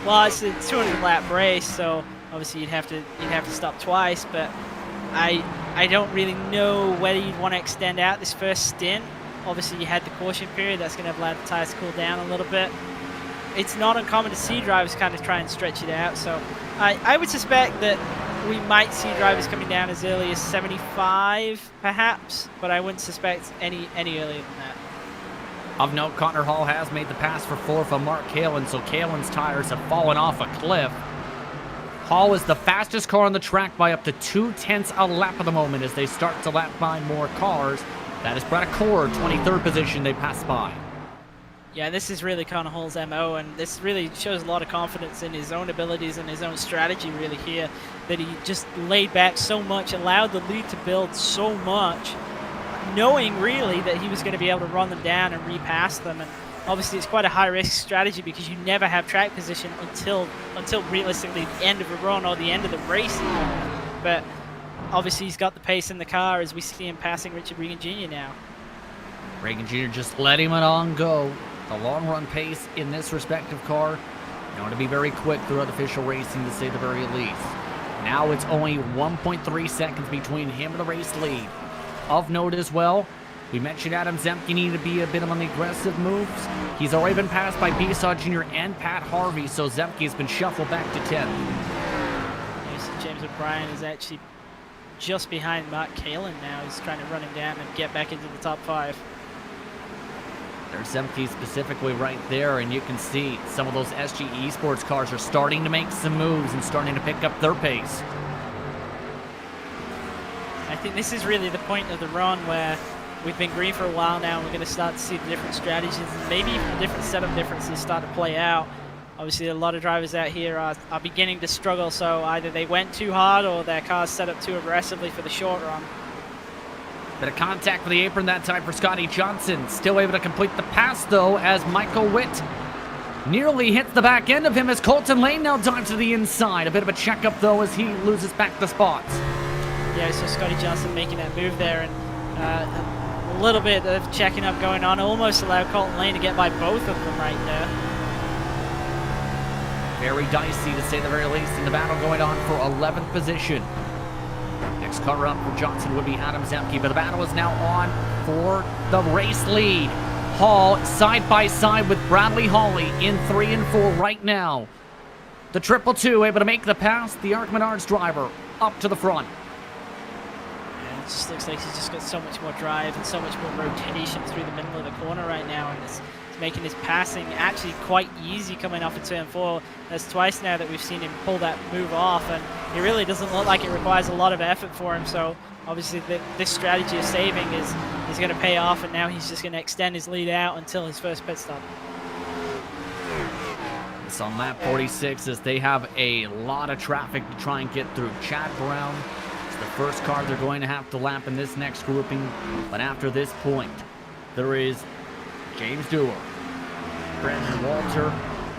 Well, it's a 200-lap race, so obviously you'd have to stop twice, but I don't really know whether you'd want to extend out this first stint. Obviously you had the caution period, that's going to allow the tires to cool down a little bit. It's not uncommon to see drivers kind of try and stretch it out, so I would suspect that we might see drivers coming down as early as 75 perhaps, but I wouldn't suspect any earlier than that. Of note, Connor Hall has made the pass for fourth from Mark Kalen, so Kalen's tires have fallen off a cliff. Hall is the fastest car on the track by up to 2/10 a lap at the moment as they start to lap by more cars. That is Brad Accord, 23rd position they pass by. Yeah, this is really Connor Hall's MO, and this really shows a lot of confidence in his own abilities and his own strategy really here, that he just laid back so much, allowed the lead to build so much, knowing really that he was going to be able to run them down and repass them. And obviously it's quite a high-risk strategy because you never have track position until realistically the end of a run or the end of the race. But obviously he's got the pace in the car as we see him passing Richard Regan Jr. now. Regan Jr. just letting it on go. The long-run pace in this respective car, going to be very quick throughout official racing to say the very least. Now it's only 1.3 seconds between him and the race lead. Of note as well, we mentioned Adam Zemke needed to be a bit on the aggressive moves. He's already been passed by Besaw Jr. and Pat Harvey, so Zemke has been shuffled back to 10th. James O'Brien is actually just behind Mark Kalen now. He's trying to run him down and get back into the top 5. There's Zemke specifically right there, and you can see some of those SG eSports cars are starting to make some moves and starting to pick up their pace. I think this is really the point of the run where we've been green for a while now, and we're going to start to see the different strategies and maybe even the different setup differences start to play out. Obviously, a lot of drivers out here are beginning to struggle, so either they went too hard or their cars set up too aggressively for the short run. Bit of contact with the apron that time for Scotty Johnson. Still able to complete the pass, though, as Michael Witt nearly hits the back end of him as Colton Lane now dives to the inside. A bit of a checkup, though, as he loses back the spots. Yeah, so Scotty Johnson making that move there, and a little bit of checking up going on. Almost allowed Colton Lane to get by both of them right there. Very dicey, to say the very least, in the battle going on for 11th position. Next car up for Johnson would be Adam Zemke, but the battle is now on for the race lead. Hall side by side with Bradley Hawley in 3 and 4 right now. The 222 able to make the pass. The Arc Menards driver up to the front. And it just looks like he's just got so much more drive and so much more rotation through the middle of the corner right now, and it's making his passing actually quite easy coming off of turn 4. That's twice now that we've seen him pull that move off, and it really doesn't look like it requires a lot of effort for him. So obviously this strategy of saving is going to pay off, and now he's just going to extend his lead out until his first pit stop. It's on lap 46 as they have a lot of traffic to try and get through. Chad Brown is the first car they're going to have to lap in this next grouping, but after this point there is James Dewar, Brandon Walter,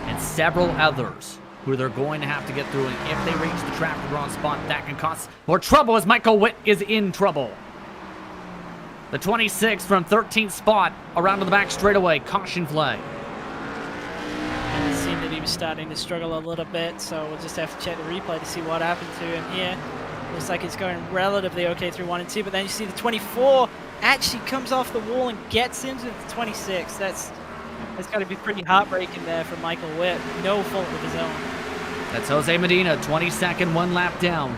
and several others who they're going to have to get through. And if they reach the traffic wrong spot, that can cause more trouble as Michael Witt is in trouble. The 26 from 13th spot around to the back straightaway. Caution flag. And it seemed that he was starting to struggle a little bit, so we'll just have to check the replay to see what happened to him here. Looks like it's going relatively okay through 1 and 2, but then you see the 24 actually comes off the wall and gets into the 26. That's got to be pretty heartbreaking there for Michael Witt. No fault of his own. That's Jose Medina, 22nd, 1 lap down.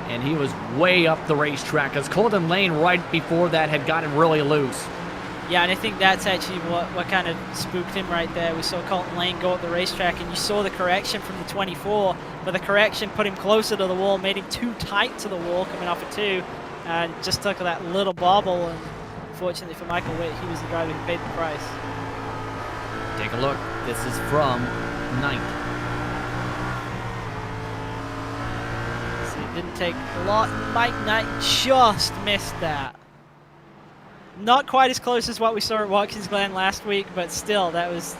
And he was way up the racetrack as Colton Lane right before that had gotten really loose. Yeah, and I think that's actually what kind of spooked him right there. We saw Colton Lane go up the racetrack, and you saw the correction from the 24, but the correction put him closer to the wall, made him too tight to the wall coming off a 2, and just took that little bobble, and fortunately for Michael Witt, he was the driver who paid the price. Take a look. This is from 9th. So it didn't take a lot. Mike Knight just missed that. Not quite as close as what we saw at Watkins Glen last week, but still, that was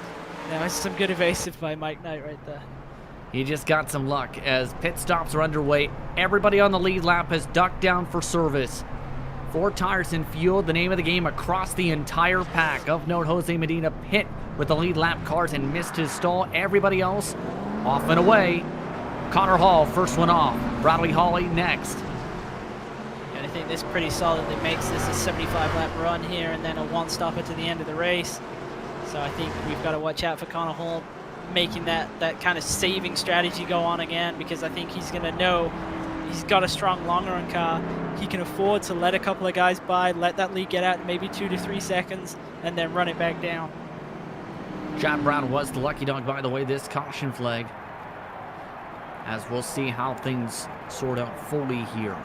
some good evasive by Mike Knight right there. He just got some luck as pit stops are underway. Everybody on the lead lap has ducked down for service. 4 tires and fuel, the name of the game across the entire pack. Of note, Jose Medina pit with the lead lap cars and missed his stall. Everybody else off and away. Connor Hall, first one off. Bradley Hawley next. And I think this pretty solidly makes this a 75-lap run here and then a one-stopper to the end of the race. So I think we've got to watch out for Connor Hall making that kind of saving strategy go on again, because I think he's going to know he's got a strong long run car. He can afford to let a couple of guys by, let that lead get out to maybe 2 to 3 seconds, and then run it back down. Chad Brown was the lucky dog, by the way, this caution flag, as we'll see how things sort out fully here.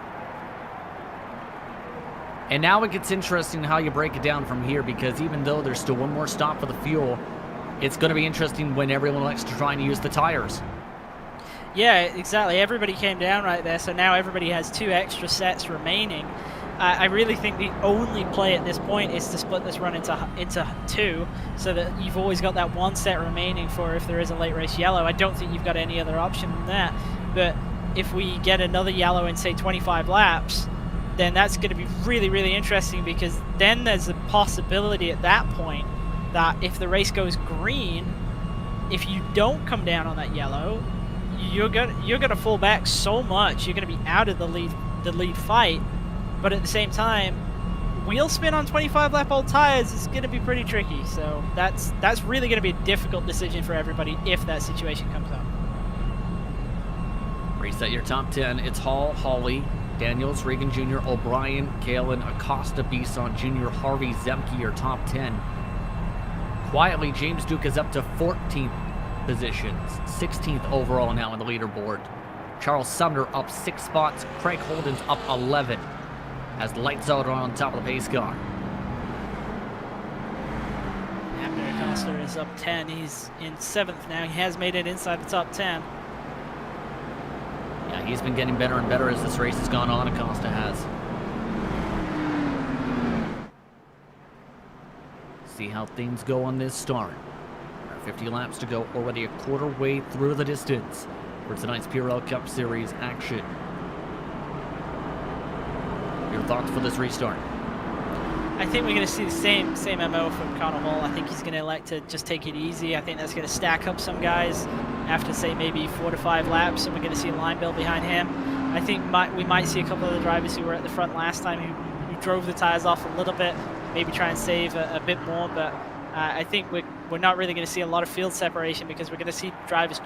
And now it gets interesting how you break it down from here, because even though there's still one more stop for the fuel, it's going to be interesting when everyone likes to try and use the tires. Yeah, exactly. Everybody came down right there, so now everybody has 2 extra sets remaining. I really think the only play at this point is to split this run into 2, so that you've always got that 1 set remaining for if there is a late race yellow. I don't think you've got any other option than that. But if we get another yellow in, say, 25 laps, then that's going to be really, really interesting, because then there's a possibility at that point that if the race goes green, if you don't come down on that yellow, you're gonna fall back so much. You're gonna be out of the lead fight. But at the same time, wheel spin on 25-lap old tires is gonna be pretty tricky. So that's really gonna be a difficult decision for everybody if that situation comes up. Reset your top 10. It's Hall, Hawley, Daniels, Regan Jr., O'Brien, Kalen, Acosta, Bisson Jr., Harvey, Zemke, your top 10. Quietly, James Duke is up to 14th positions, 16th overall now on the leaderboard. Charles Sumner up 6 spots. Craig Holden's up 11 as lights out on top of the pace car. Abner Acosta is up 10. He's in 7th now. He has made it inside the top 10. Yeah, he's been getting better and better as this race has gone on. Acosta has. See how things go on this start. 50 laps to go, already a quarter way through the distance for tonight's PRL Cup Series action. Your thoughts for this restart? I think we're going to see the same MO from Connor Hall. I think he's going to elect to just take it easy. I think that's going to stack up some guys after, say, maybe 4 to 5 laps, and we're going to see a line build behind him. I think we might see a couple of the drivers who were at the front last time who drove the tires off a little bit, maybe try and save a bit more, but I think we're not really going to see a lot of field separation, because we're going to see drivers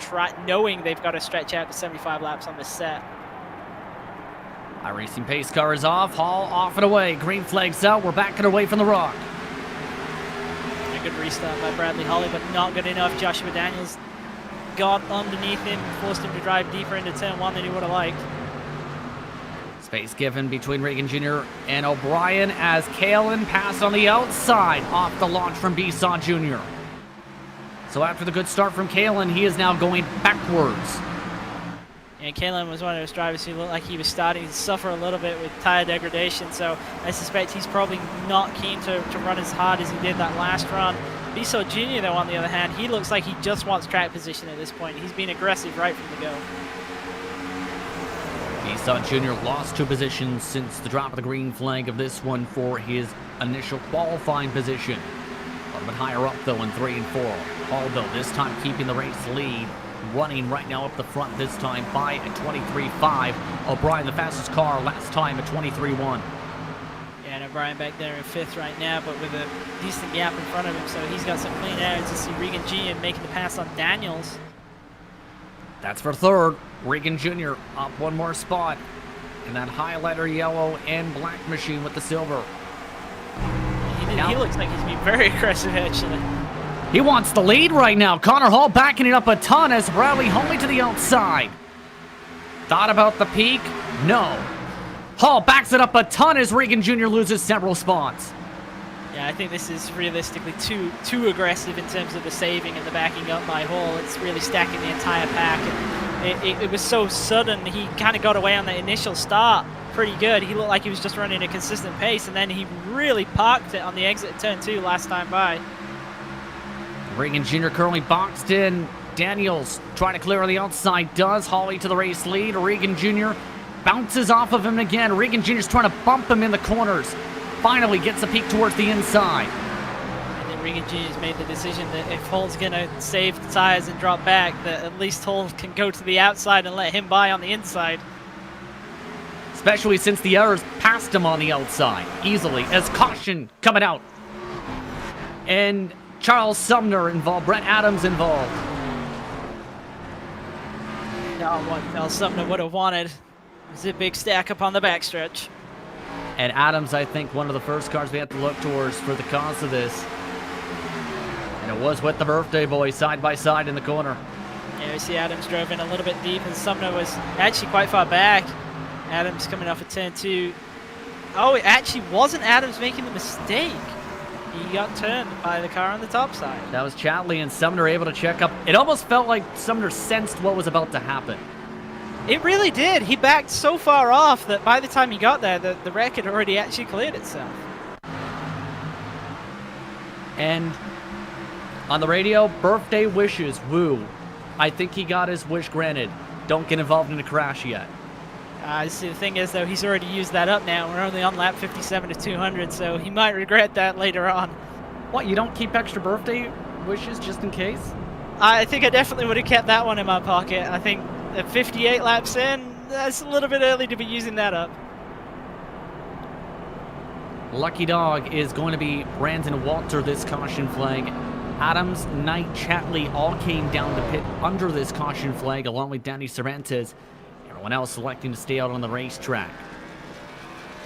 knowing they've got to stretch out to 75 laps on this set. iRacing pace car is off. Hall off and away. Green flags out. We're backing away from the rock. A good restart by Bradley Hawley, but not good enough. Joshua Daniels got underneath him, forced him to drive deeper into turn 1 than he would have liked. Space given between Regan Jr. and O'Brien as Kalen passed on the outside off the launch from Bisson Jr. So after the good start from Kalen, he is now going backwards. And Kalen was one of those drivers who looked like he was starting to suffer a little bit with tire degradation, so I suspect he's probably not keen to run as hard as he did that last run. Bissell Jr., though, on the other hand, he looks like he just wants track position at this point. He's been aggressive right from the go. Bissell Jr. lost 2 positions since the drop of the green flag of this one for his initial qualifying position. A little bit higher up, though, in 3 and 4. Hall, though, this time keeping the race lead. Running right now up the front this time by a 23.5. O'Brien, the fastest car, last time a 23.1. Yeah, and O'Brien back there in 5th right now, but with a decent gap in front of him, so he's got some clean air to see Regan Jr. making the pass on Daniels. That's for 3rd. Regan Jr. up 1 more spot in that highlighter yellow and black machine with the silver. He looks like he's being very aggressive, actually. He wants the lead right now. Connor Hall backing it up a ton as Bradley Holly to the outside. Thought about the peak? No. Hall backs it up a ton as Regan Jr. loses several spots. Yeah, I think this is realistically too aggressive in terms of the saving and the backing up by Hall. It's really stacking the entire pack. And it was so sudden. He kind of got away on the initial start pretty good. He looked like he was just running a consistent pace, and then he really parked it on the exit of turn 2 last time by. Regan Jr. currently boxed in. Daniels trying to clear on the outside, does. Hawley to the race lead. Regan Jr. bounces off of him again. Regan Jr. is trying to bump him in the corners. Finally gets a peek towards the inside. And then Regan Jr. has made the decision that if Hull's going to save the tires and drop back, that at least Hull can go to the outside and let him by on the inside. Especially since the others passed him on the outside easily as caution coming out. And Charles Sumner involved, Brett Adams involved. Not what Phil Sumner would have wanted. It was a big stack up on the backstretch. And Adams, I think, one of the first cars we have to look towards for the cause of this. And it was with the birthday boy side by side in the corner. Yeah, we see Adams drove in a little bit deep, and Sumner was actually quite far back. Adams coming off a turn 2. Oh, it actually wasn't Adams making the mistake. He got turned by the car on the top side. That was Chatley and Sumner able to check up. It almost felt like Sumner sensed what was about to happen. It really did. He backed so far off that by the time he got there, the wreck had already actually cleared itself. And on the radio, birthday wishes, woo. I think he got his wish granted. Don't get involved in a crash yet. See, the thing is, though, he's already used that up now. We're only on lap 57 to 200, so he might regret that later on. What, you don't keep extra birthday wishes just in case? I think I definitely would have kept that one in my pocket. I think at 58 laps in, that's a little bit early to be using that up. Lucky dog is going to be Brandon Walter, this caution flag. Adams, Knight, Chatley all came down to pit under this caution flag, along with Danny Cervantes. Everyone else selecting to stay out on the racetrack.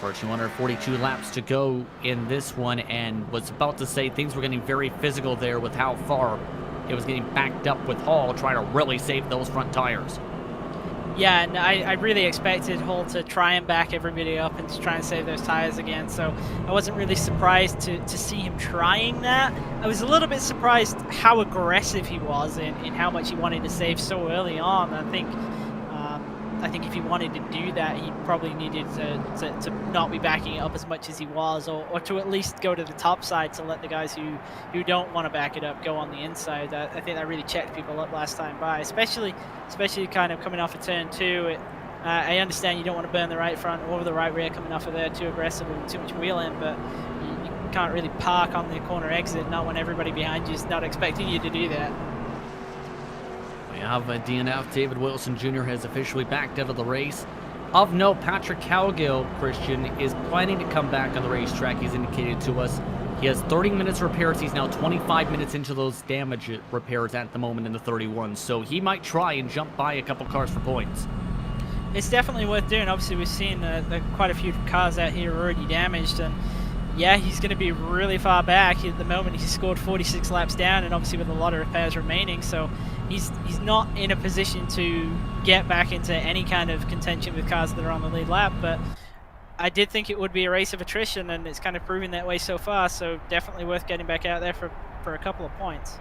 For 242 laps to go in this one, and was about to say things were getting very physical there with how far it was getting backed up with Hall trying to really save those front tires. Yeah, and I really expected Hull to try and back everybody up and to try and save those tires again, so I wasn't really surprised to see him trying that. I was a little bit surprised how aggressive he was in how much he wanted to save so early on. I think if he wanted to do that, he probably needed to not be backing it up as much as he was, or to at least go to the top side to let the guys who don't want to back it up go on the inside. I think that really checked people up last time by, especially kind of coming off of turn 2. I understand you don't want to burn the right front or the right rear coming off of there too aggressively with too much wheeling, but you can't really park on the corner exit, not when everybody behind you is not expecting you to do that. We have a DNF. David Wilson Jr. has officially backed out of the race. Of note, Patrick Cowgill, Christian, is planning to come back on the racetrack. He's indicated to us he has 30 minutes repairs. He's now 25 minutes into those damage repairs at the moment in the 31. So he might try and jump by a couple cars for points. It's definitely worth doing. Obviously, we've seen quite a few cars out here already damaged, and yeah, he's going to be really far back. At the moment, he's scored 46 laps down, and obviously with a lot of repairs remaining, so he's not in a position to get back into any kind of contention with cars that are on the lead lap, but I did think it would be a race of attrition, and it's kind of proving that way so far, so definitely worth getting back out there for a couple of points.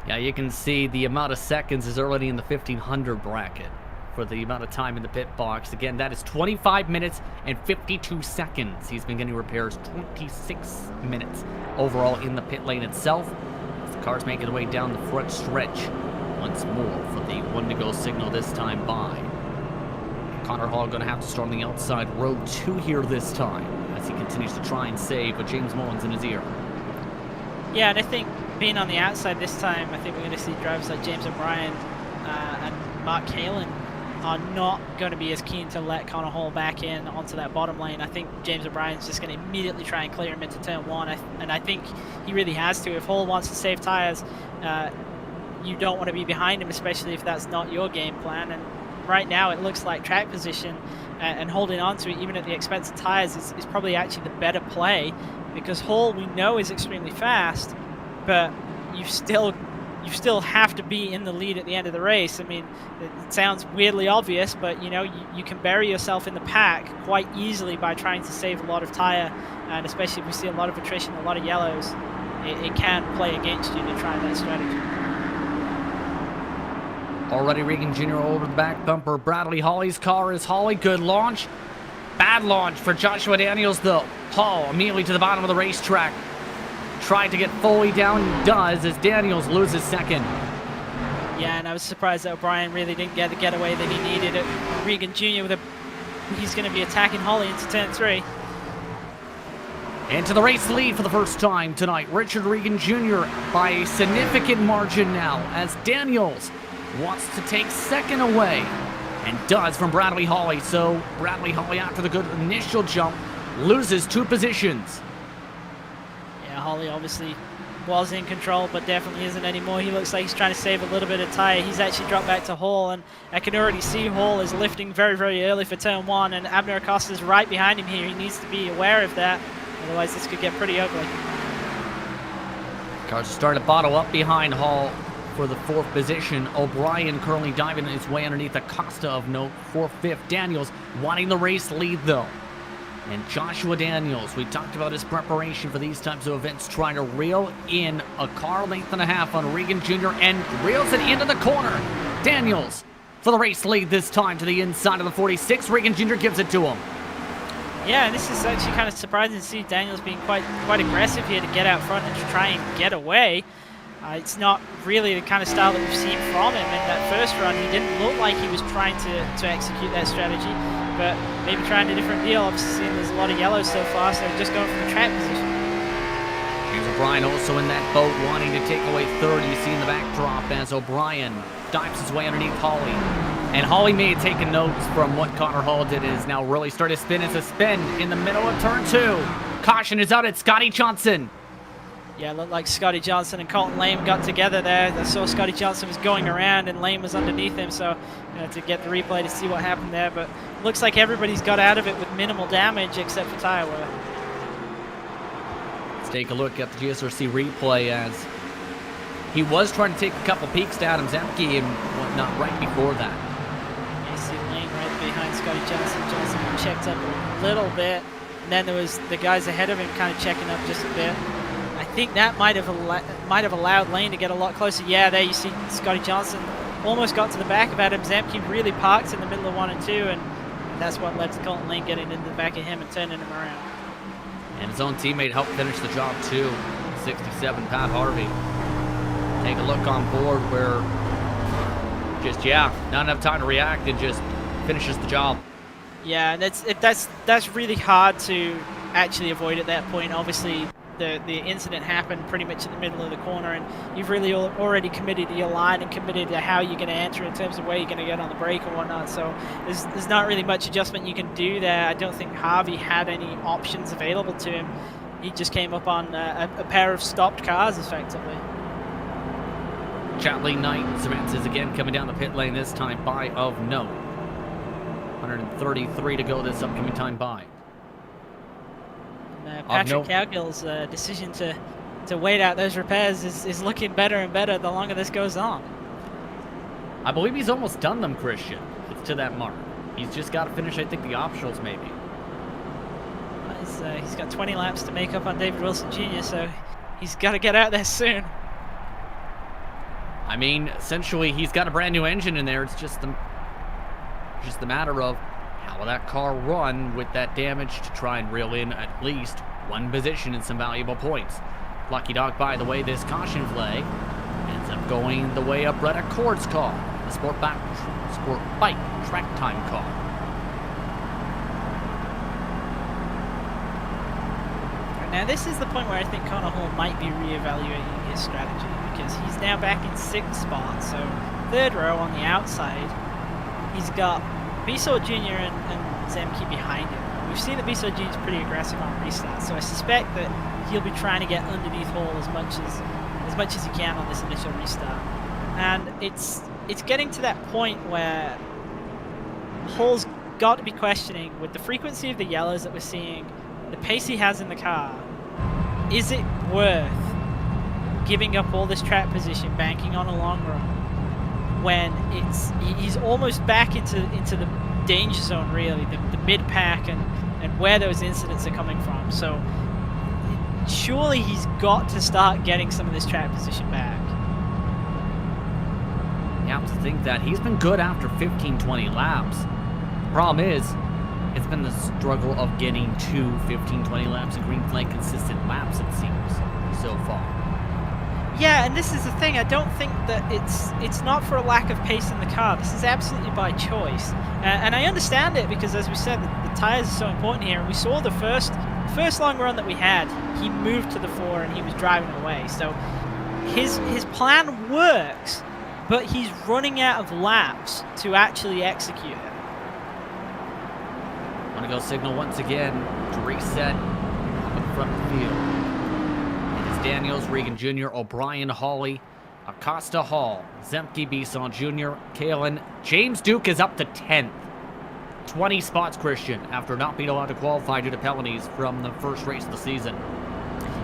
Yeah, you can see the amount of seconds is already in the 1500 bracket for the amount of time in the pit box. Again, that is 25 minutes and 52 seconds. He's been getting repairs 26 minutes overall in the pit lane itself. As the car's making their way down the front stretch once more for the 1 to go signal this time by. Connor Hall going to have to start on the outside row 2 here this time as he continues to try and save with James Mullins in his ear. Yeah, and I think being on the outside this time, I think we're going to see drivers like James O'Brien and Mark Kalin are not going to be as keen to let Connor Hall back in onto that bottom lane. I think James O'Brien's just going to immediately try and clear him into turn 1, and I think he really has to. If Hall wants to save tyres, you don't want to be behind him, especially if that's not your game plan. And right now it looks like track position and holding on to it even at the expense of tyres is probably actually the better play, because Hall we know is extremely fast, but you still have to be in the lead at the end of the race. I mean, it sounds weirdly obvious, but you know, you can bury yourself in the pack quite easily by trying to save a lot of tyre, and especially if we see a lot of attrition, a lot of yellows, it can play against you to try that strategy. Already Regan Jr. over the back bumper. Bradley Hawley's car is Hawley. Good launch. Bad launch for Joshua Daniels, though. Hall immediately to the bottom of the racetrack. Tried to get fully down. He does as Daniels loses second. Yeah, and I was surprised that O'Brien really didn't get the getaway that he needed. Regan Jr. he's going to be attacking Hawley into turn 3. Into the race lead for the first time tonight. Richard Regan Jr. by a significant margin now as Daniels wants to take second away, and does from Bradley Hawley. So Bradley Hawley, after the good initial jump, loses 2 positions. Yeah, Hawley obviously was in control, but definitely isn't anymore. He looks like he's trying to save a little bit of tyre. He's actually dropped back to Hall, and I can already see Hall is lifting very, very early for turn 1, and Abner Acosta's right behind him here. He needs to be aware of that, otherwise this could get pretty ugly. Cars starting to bottle up behind Hall for the 4th position. O'Brien currently diving his way underneath Acosta of note for 5th. Daniels wanting the race lead though. And Joshua Daniels, we talked about his preparation for these types of events, trying to reel in a car length and a half on Regan Jr. and reels it into the corner. Daniels for the race lead this time to the inside of the 46. Regan Jr. gives it to him. Yeah, and this is actually kind of surprising to see Daniels being quite aggressive here to get out front and to try and get away. It's not really the kind of style that we've seen from him in that first run. He didn't look like he was trying to execute that strategy, but maybe trying a different deal. Obviously, there's a lot of yellows so far, so just going from the track position. Here's O'Brien also in that boat, wanting to take away 3rd. You see in the backdrop as O'Brien dives his way underneath Hawley. And Hawley may have taken notes from what Connor Hall did, is now really started to spin. It's a spin in the middle of turn 2. Caution is out at Scotty Johnson. Yeah, it looked like Scotty Johnson and Colton Lane got together there. I saw Scotty Johnson was going around and Lane was underneath him, so to get the replay to see what happened there. But looks like everybody's got out of it with minimal damage except for tire wear. Let's take a look at the GSRC replay as he was trying to take a couple peeks to Adam Zemke and whatnot right before that. You see Lane right behind Scotty Johnson. Johnson checked up a little bit, and then there was the guys ahead of him kind of checking up just a bit. I think that might have allowed Lane to get a lot closer. Yeah, there you see Scotty Johnson almost got to the back of Adam Zemke, really parked in the middle of 1 and 2, and that's what led to Colton Lane getting into the back of him and turning him around. And his own teammate helped finish the job too. 67, Pat Harvey. Take a look on board where not enough time to react and just finishes the job. Yeah, and that's really hard to actually avoid at that point. Obviously, the incident happened pretty much in the middle of the corner, and you've really already committed to your line and committed to how you're going to enter in terms of where you're going to get on the brake and whatnot. So there's not really much adjustment you can do there. I don't think Harvey had any options available to him. He just came up on a pair of stopped cars, effectively. Chatley Knight, SimRacers again coming down the pit lane, this time by of note. 133 to go this upcoming time by. Patrick Cowgill's decision to wait out those repairs is looking better and better the longer this goes on. I believe he's almost done them, Christian. It's to that mark. He's just got to finish, I think, the optionals maybe. He's got 20 laps to make up on David Wilson Jr., so he's got to get out there soon. I mean, essentially, he's got a brand new engine in there. It's just Just a matter of how will that car run with that damage to try and reel in at least one position and some valuable points. Lucky Dog, by the way, this caution flag ends up going the way of Brett Accord's car, the Sport Bike track time car. Now this is the point where I think Connor Hall might be reevaluating his strategy, because he's now back in 6th spot, so 3rd row on the outside. He's got Bissau Jr. and Zemke behind him. We've seen that Bissau Jr. is pretty aggressive on restarts, so I suspect that he'll be trying to get underneath Hall as much as he can on this initial restart. And it's getting to that point where Hall's got to be questioning, with the frequency of the yellows that we're seeing, the pace he has in the car, is it worth giving up all this track position, banking on a long run, when he's almost back into the danger zone, really, the mid-pack and where those incidents are coming from. So surely he's got to start getting some of this track position back. You have to think that he's been good after 15-20 laps. Problem is, it's been the struggle of getting to 15-20 laps and green flag consistent laps, it seems, so far. Yeah, and this is the thing. I don't think that it's not for a lack of pace in the car. This is absolutely by choice. And I understand it, because, as we said, the tires are so important here. And we saw the first long run that we had, he moved to the 4 and he was driving away. So his plan works, but he's running out of laps to actually execute it. Want to go signal once again to reset up in front of the field. It is Daniels, Regan Jr., O'Brien, Hawley, Acosta, Hall, Zemke, Bisson Jr., Kalen. James Duke is up to 10th. 20 spots, Christian, after not being allowed to qualify due to penalties from the first race of the season.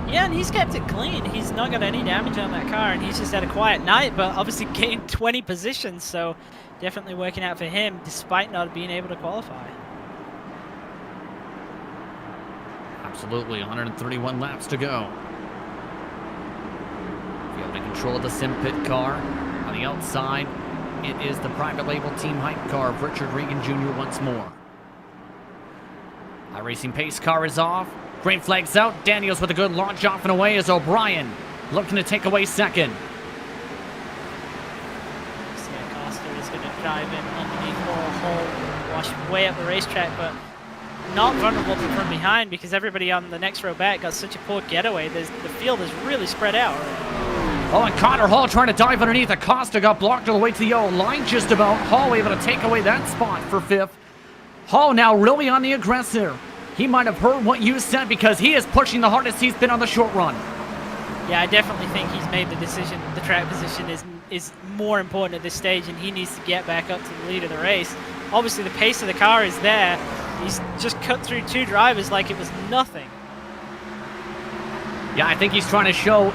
Yeah, and he's kept it clean. He's not got any damage on that car, and he's just had a quiet night, but obviously gained 20 positions, so definitely working out for him, despite not being able to qualify. Absolutely, 131 laps to go. Field in control of the Sim Pit car. On the outside, it is the private label team hype car of Richard Regan Jr. once more. iRacing pace car is off. Green flag's out. Daniels with a good launch off and away as O'Brien looking to take away second. Acosta is going to drive in underneath Hall, wash way up the racetrack, but not vulnerable from behind, because everybody on the next row back got such a poor getaway. The field is really spread out. Oh, and Connor Hall trying to dive underneath. Acosta got blocked all the way to the yellow line just about. Hall able to take away that spot for 5th. Hall now really on the aggressor. He might have heard what you said, because he is pushing the hardest he's been on the short run. Yeah, I definitely think he's made the decision. The track position is more important at this stage, and he needs to get back up to the lead of the race. Obviously, the pace of the car is there. He's just cut through 2 drivers like it was nothing. Yeah, I think he's trying to show,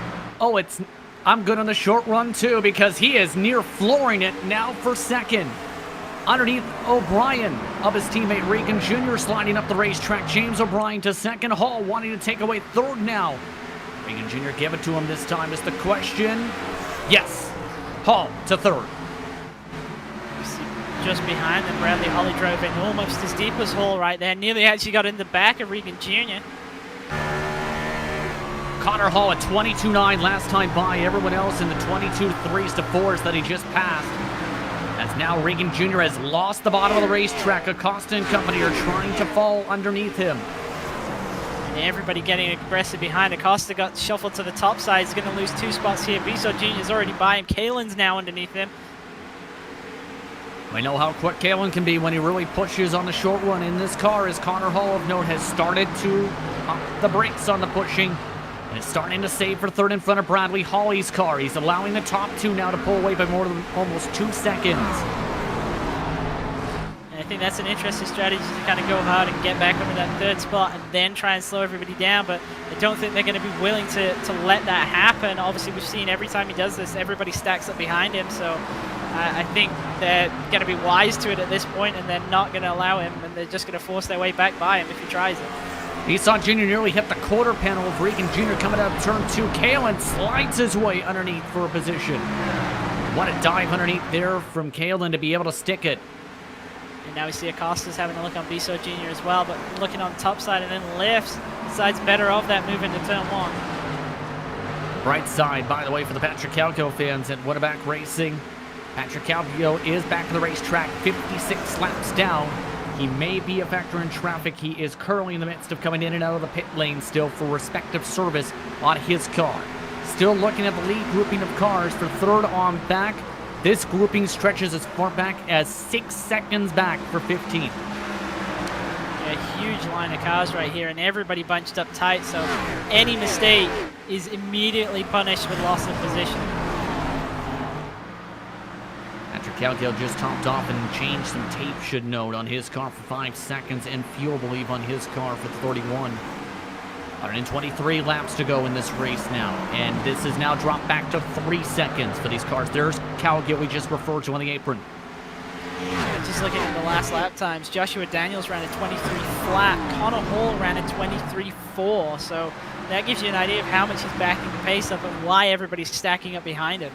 I'm good on the short run too, because he is near flooring it now for second. Underneath O'Brien of his teammate Regan Jr. sliding up the racetrack. James O'Brien to second. Hall wanting to take away 3rd now. Regan Jr. give it to him this time is the question. Yes, Hall to 3rd. Just behind them, Bradley Holly drove in almost as deep as Hall right there. Nearly actually got in the back of Regan Jr. Connor Hall at 22.9 last time by. Everyone else in the 22 3s to 4s that he just passed. As now Regan Jr. has lost the bottom of the racetrack. Acosta and company are trying to fall underneath him. And everybody getting aggressive behind. Acosta got shuffled to the top side. He's going to lose 2 spots here. Bissau Jr. is already by him. Kalen's now underneath him. We know how quick Kalen can be when he really pushes on the short run in this car, as Connor Hall of note has started to pump the brakes on the pushing. And is starting to save for 3rd in front of Bradley Holly's car. He's allowing the top 2 now to pull away by more than almost 2 seconds. And I think that's an interesting strategy, to kind of go hard and get back over that 3rd spot and then try and slow everybody down. But I don't think they're going to be willing to let that happen. Obviously, we've seen every time he does this, everybody stacks up behind him. So I think they're going to be wise to it at this point, and they're not going to allow him, and they're just going to force their way back by him if he tries it. Bisson Jr. nearly hit the quarter panel of Regan Jr. coming out of turn 2. Kalen slides his way underneath for a position. What a dive underneath there from Kalen to be able to stick it. And now we see Acosta's having a look on Biso Jr. as well, but looking on the top side and then lifts. Decides better off that move into turn 1. Right side, by the way, for the Patrick Calco fans at Whataback Racing. Patrick Calco is back to the racetrack, 56 laps down. He may be a factor in traffic. He is currently in the midst of coming in and out of the pit lane still for respective service on his car. Still looking at the lead grouping of cars for third on back. This grouping stretches as far back as 6 seconds back for 15th. A huge line of cars right here, and everybody bunched up tight, so any mistake is immediately punished with loss of position. Patrick Calco just topped off and changed some tape, should note, on his car for 5 seconds, and fuel, I believe, on his car for 31. 123 laps to go in this race now, and this is now dropped back to 3 seconds for these cars. There's Calco we just referred to on the apron. Just looking at the last lap times, Joshua Daniels ran a 23 flat, Connor Hall ran a 23.4, so that gives you an idea of how much he's backing the pace up and why everybody's stacking up behind him.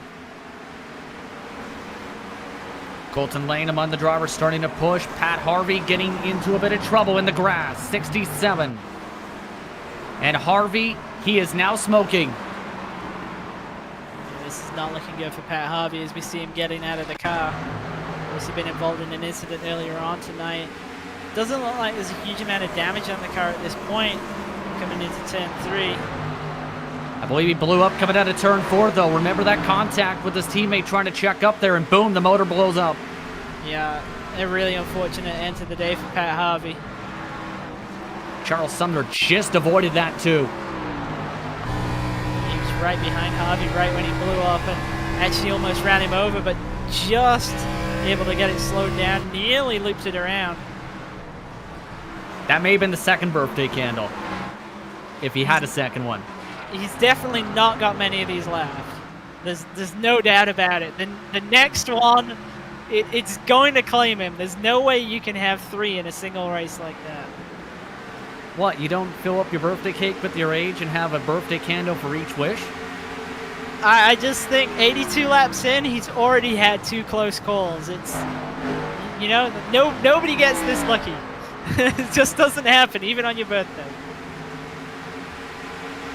Colton Lane among the drivers starting to push. Pat Harvey getting into a bit of trouble in the grass, 67. And Harvey, he is now smoking. Yeah, this is not looking good for Pat Harvey as we see him getting out of the car. Also been involved in an incident earlier on tonight. Doesn't look like there's a huge amount of damage on the car at this point coming into turn 3. I believe he blew up coming out of turn 4, though. Remember that contact with his teammate trying to check up there, and boom, the motor blows up. Yeah, a really unfortunate end to the day for Pat Harvey. Charles Sumner just avoided that, too. He was right behind Harvey right when he blew up and actually almost ran him over, but just able to get it slowed down, nearly looped it around. That may have been the second birthday candle, if he had a second one. He's definitely not got many of these left. There's no doubt about it. The next one, it's going to claim him. There's no way you can have 3 in a single race like that. What, you don't fill up your birthday cake with your age and have a birthday candle for each wish? I just think 82 laps in, he's already had 2 close calls. It's, you know, nobody gets this lucky. It just doesn't happen, even on your birthday.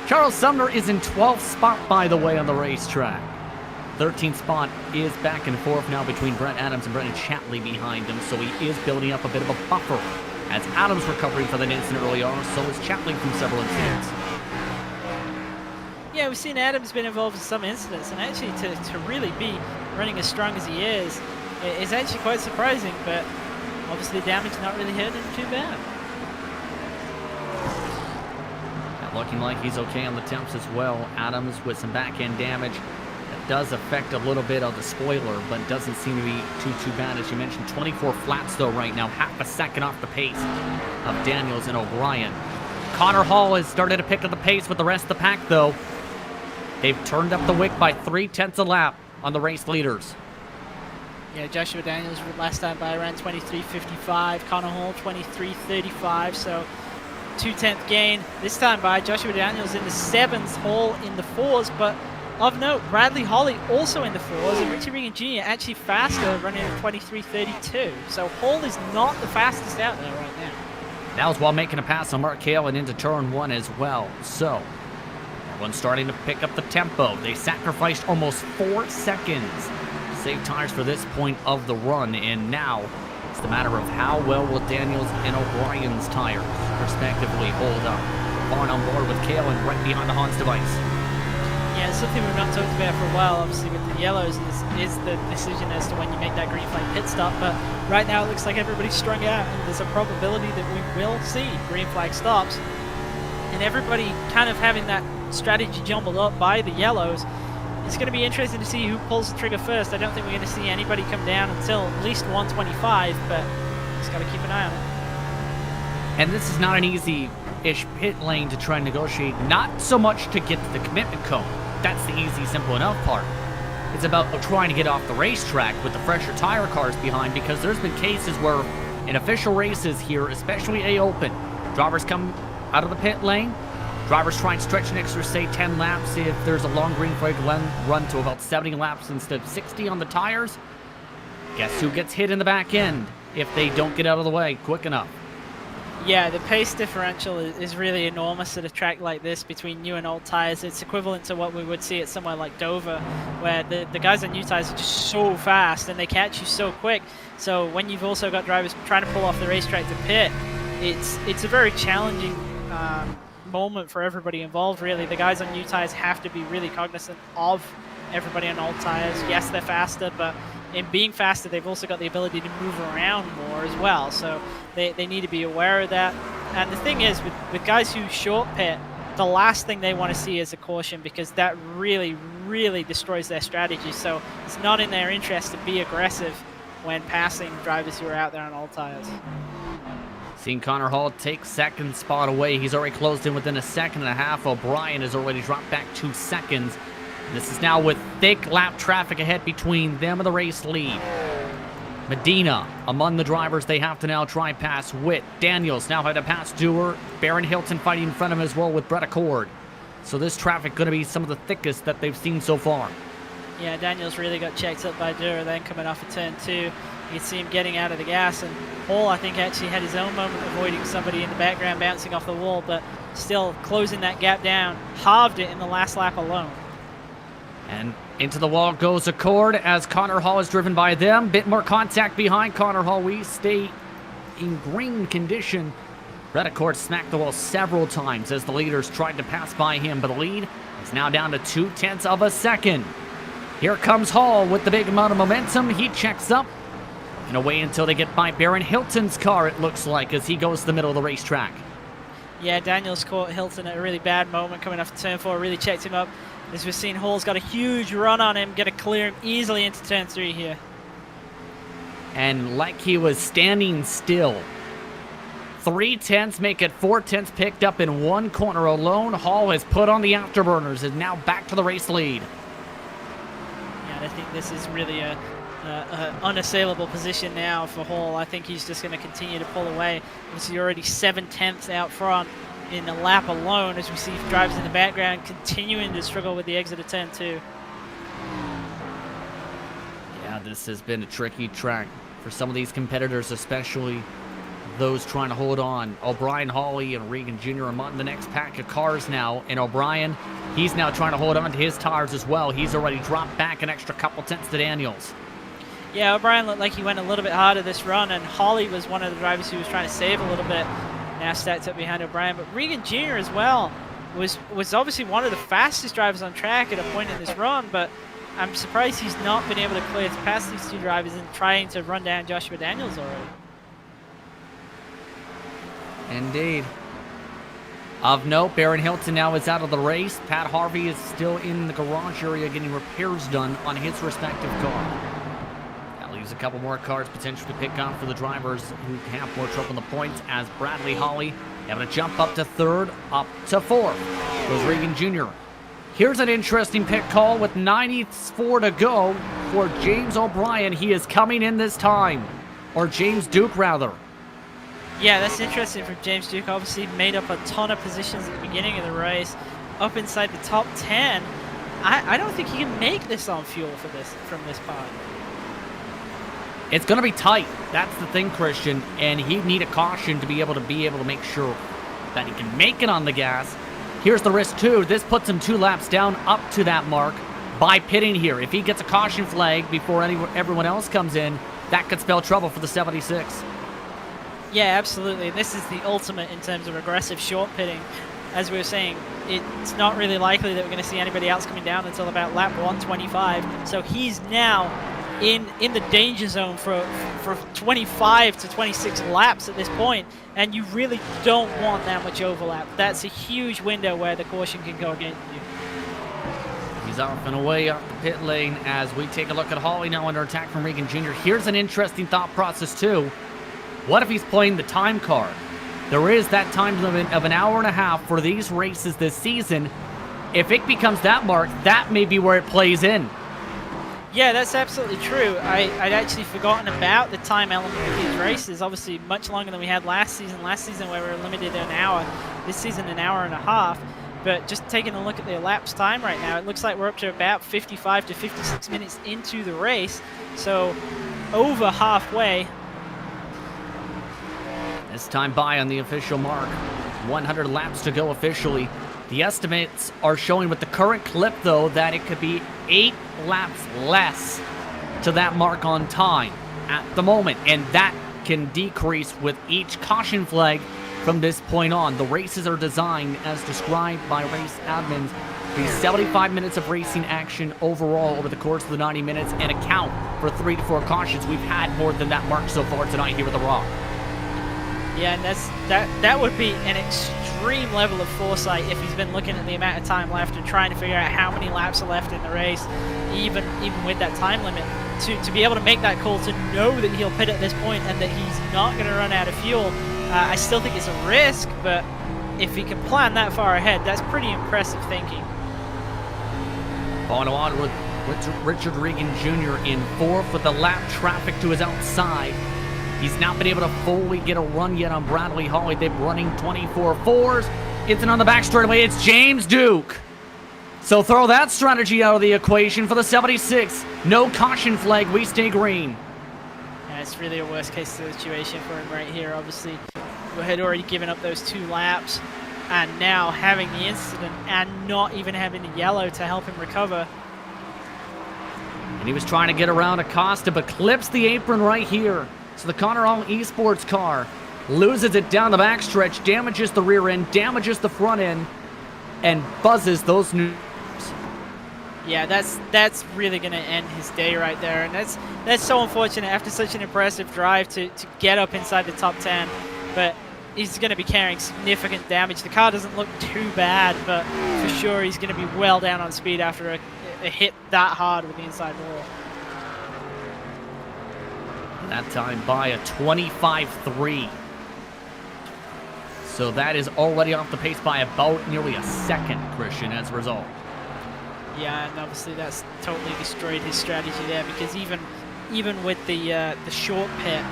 Charles Sumner is in 12th spot, by the way, on the racetrack. 13th spot is back and forth now between Brent Adams and Brendan Chatley behind him, so he is building up a bit of a buffer. As Adams recovering from that incident early on, so is Chatley from several incidents. Yeah, we've seen Adams been involved in some incidents, and actually to really be running as strong as he is actually quite surprising, but obviously the damage not really hurting him too bad. Looking like he's okay on the temps as well. Adams with some back-end damage. That does affect a little bit of the spoiler, but doesn't seem to be too bad. As you mentioned, 24 flats though right now, half a second off the pace of Daniels and O'Brien. Connor Hall has started to pick up the pace with the rest of the pack though. They've turned up the wick by 0.3 a lap on the race leaders. Yeah, Joshua Daniels last time by ran 23.55, Connor Hall 23.35, so 2/10 gain. This time by Joshua Daniels in the 7th, Hall in the 4s, but of note, Bradley Holly also in the 4s, and Richie Regan Jr. actually faster, running at 23.32. So Hall is not the fastest out there right now. That was while making a pass on Mark Hale and into turn 1 as well. So, everyone's starting to pick up the tempo. They sacrificed almost 4 seconds to save tires for this point of the run, and now it's the matter of how well will Daniels and O'Brien's tires respectively hold up. Barn on board with Kale and right behind the Hans device. Yeah, it's something we've not talked about for a while, obviously, with the yellows, is the decision as to when you make that green flag pit stop, but right now it looks like everybody's strung out, and there's a probability that we will see green flag stops, and everybody kind of having that strategy jumbled up by the yellows. It's going to be interesting to see who pulls the trigger first. I don't think we're going to see anybody come down until at least 125, but just got to keep an eye on it. And this is not an easy-ish pit lane to try and negotiate. Not so much to get to the commitment cone. That's the easy, simple enough part. It's about trying to get off the racetrack with the fresher tire cars behind, because there's been cases where in official races here, especially A Open, drivers come out of the pit lane, drivers try and stretch an extra, say, 10 laps if there's a long green flag run to about 70 laps instead of 60 on the tires. Guess who gets hit in the back end? if they don't get out of the way quick enough. Yeah, the pace differential is really enormous at a track like this between new and old tires. It's equivalent to what we would see at somewhere like Dover, where the guys on new tires are just so fast and they catch you so quick. So when you've also got drivers trying to pull off the racetrack to pit, it's a very challenging moment for everybody involved, really. The guys on new tires have to be really cognizant of everybody on old tires. Yes, they're faster, but in being faster, they've also got the ability to move around more as well. So they need to be aware of that. And the thing is, with guys who short pit, the last thing they want to see is a caution, because that really, really destroys their strategy. So it's not in their interest to be aggressive when passing drivers who are out there on old tires. Seeing Connor Hall take second spot away. He's already closed in within a second and a half. O'Brien has already dropped back 2 seconds. This is now with thick lap traffic ahead between them and the race lead. Medina among the drivers they have to now try pass. Witt, Daniels now had to pass Dewar. Baron Hilton fighting in front of him as well with Brett Accord. So this traffic going to be some of the thickest that they've seen so far. Yeah, Daniels really got checked up by Dewar then coming off of turn 2. You can see him getting out of the gas, and Hall, I think, actually had his own moment avoiding somebody in the background bouncing off the wall, but still closing that gap down, halved it in the last lap alone. And into the wall goes Accord as Connor Hall is driven by them. Bit more contact behind Connor Hall. We stay in green condition. Brett Accord smacked the wall several times as the leaders tried to pass by him, but the lead is now down to 0.2 of a second. Here comes Hall with the big amount of momentum. He checks up and away until they get by Baron Hilton's car, it looks like, as he goes to the middle of the racetrack. Yeah, Daniels caught Hilton at a really bad moment coming off turn 4, really checked him up. As we've seen, Hall's got a huge run on him, going to clear him easily into turn 3 here. And like he was standing still. 0.3 make it 0.4 picked up in one corner alone. Hall has put on the afterburners and now back to the race lead. Yeah, and I think this is really a unassailable position now for Hall. I think he's just going to continue to pull away. He's already 0.7 out front in the lap alone, as we see drivers in the background continuing to struggle with the exit of turn 2. Yeah, this has been a tricky track for some of these competitors, especially those trying to hold on. O'Brien, Hawley, and Regan Jr. among the next pack of cars now. And O'Brien, he's now trying to hold on to his tires as well. He's already dropped back an extra couple tenths to Daniels. Yeah, O'Brien looked like he went a little bit harder this run, and Hawley was one of the drivers who was trying to save a little bit. Now stacked up behind O'Brien, but Regan Jr. as well was obviously one of the fastest drivers on track at a point in this run, but I'm surprised he's not been able to clear past these two drivers and trying to run down Joshua Daniels already. Indeed. Of note, Baron Hilton now is out of the race. Pat Harvey is still in the garage area getting repairs done on his respective car. That leaves a couple more cars potentially to pick up for the drivers who have more trouble in the points, as Bradley Hawley having to jump up to third, up to fourth. Goes Regan Jr. Here's an interesting pit call with 94 to go for James O'Brien. He is coming in this time. Or James Duke, rather. Yeah, that's interesting for James Duke. Obviously made up a ton of positions at the beginning of the race, up inside the top 10. I don't think he can make this on fuel for this from this part. It's going to be tight. That's the thing, Christian. And he'd need a caution to be able to make sure that he can make it on the gas. Here's the risk, too. This puts him 2 laps down up to that mark by pitting here. If he gets a caution flag before everyone else comes in, that could spell trouble for the 76. Yeah, absolutely. This is the ultimate in terms of aggressive short pitting. As we were saying, it's not really likely that we're going to see anybody else coming down until about lap 125. So he's now in the danger zone for 25 to 26 laps at this point, and you really don't want that much overlap. That's a huge window where the caution can go against you. He's off and away up the pit lane as we take a look at Hawley now under attack from Regan Jr. Here's an interesting thought process, too. What if he's playing the time card? There is that time limit of an hour and a half for these races this season. If it becomes that mark, that may be where it plays in. Yeah, that's absolutely true. I'd actually forgotten about the time element of these races. Obviously, much longer than we had last season. Last season, where we were limited to an hour. This season, an hour and a half. But just taking a look at the elapsed time right now, it looks like we're up to about 55 to 56 minutes into the race. So over halfway. This time by on the official mark. 100 laps to go officially. The estimates are showing with the current clip, though, that it could be 8 laps less to that mark on time at the moment. And that can decrease with each caution flag from this point on. The races are designed, as described by race admins, to be 75 minutes of racing action overall over the course of the 90 minutes and account for 3 to 4 cautions. We've had more than that mark so far tonight here at The Rock. Yeah, and that would be an extreme level of foresight if he's been looking at the amount of time left and trying to figure out how many laps are left in the race, even with that time limit. To be able to make that call, to know that he'll pit at this point and that he's not going to run out of fuel, I still think it's a risk, but if he can plan that far ahead, that's pretty impressive thinking. Following on with Richard Regan Jr. in 4th with the lap traffic to his outside. He's not been able to fully get a run yet on Bradley Hawley. They're running 24.4s. Gets it on the back straightaway. It's James Duke. So throw that strategy out of the equation for the 76. No caution flag. We stay green. Yeah, it's really a worst case situation for him right here. Obviously, we had already given up those 2 laps, and now having the incident and not even having the yellow to help him recover. And he was trying to get around Acosta, but clips the apron right here. So the Connor Hall eSports car loses it down the backstretch, damages the rear end, damages the front end, and buzzes those new. Yeah, that's really going to end his day right there, and that's so unfortunate after such an impressive drive to get up inside the top 10, but he's going to be carrying significant damage. The car doesn't look too bad, but for sure he's going to be well down on speed after a hit that hard with the inside wall. That time by a 25.3. So that is already off the pace by about nearly a second, Christian, as a result. Yeah, and obviously that's totally destroyed his strategy there, because even with the short pit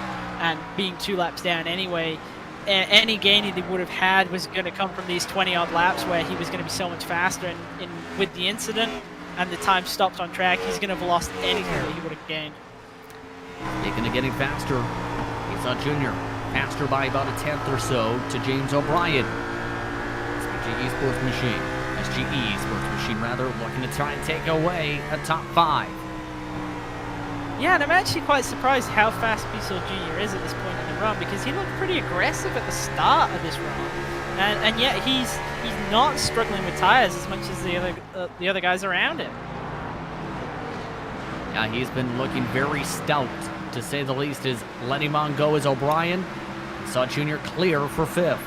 and being 2 laps down anyway, any gain he would have had was going to come from these 20-odd laps where he was going to be so much faster, and with the incident and the time stopped on track, he's going to have lost anything that he would have gained. Speaking of getting faster, Esau Jr. faster by about a 10th or so to James O'Brien. SGE Sports Machine. SGE Sports Machine, rather, looking to try and take away a top 5. Yeah, and I'm actually quite surprised how fast Bissell Jr. is at this point in the run, because he looked pretty aggressive at the start of this run. And yet he's not struggling with tires as much as the other guys around him. Yeah, he's been looking very stout, to say the least. Is letting him on go as O'Brien. Saw Jr. clear for 5th.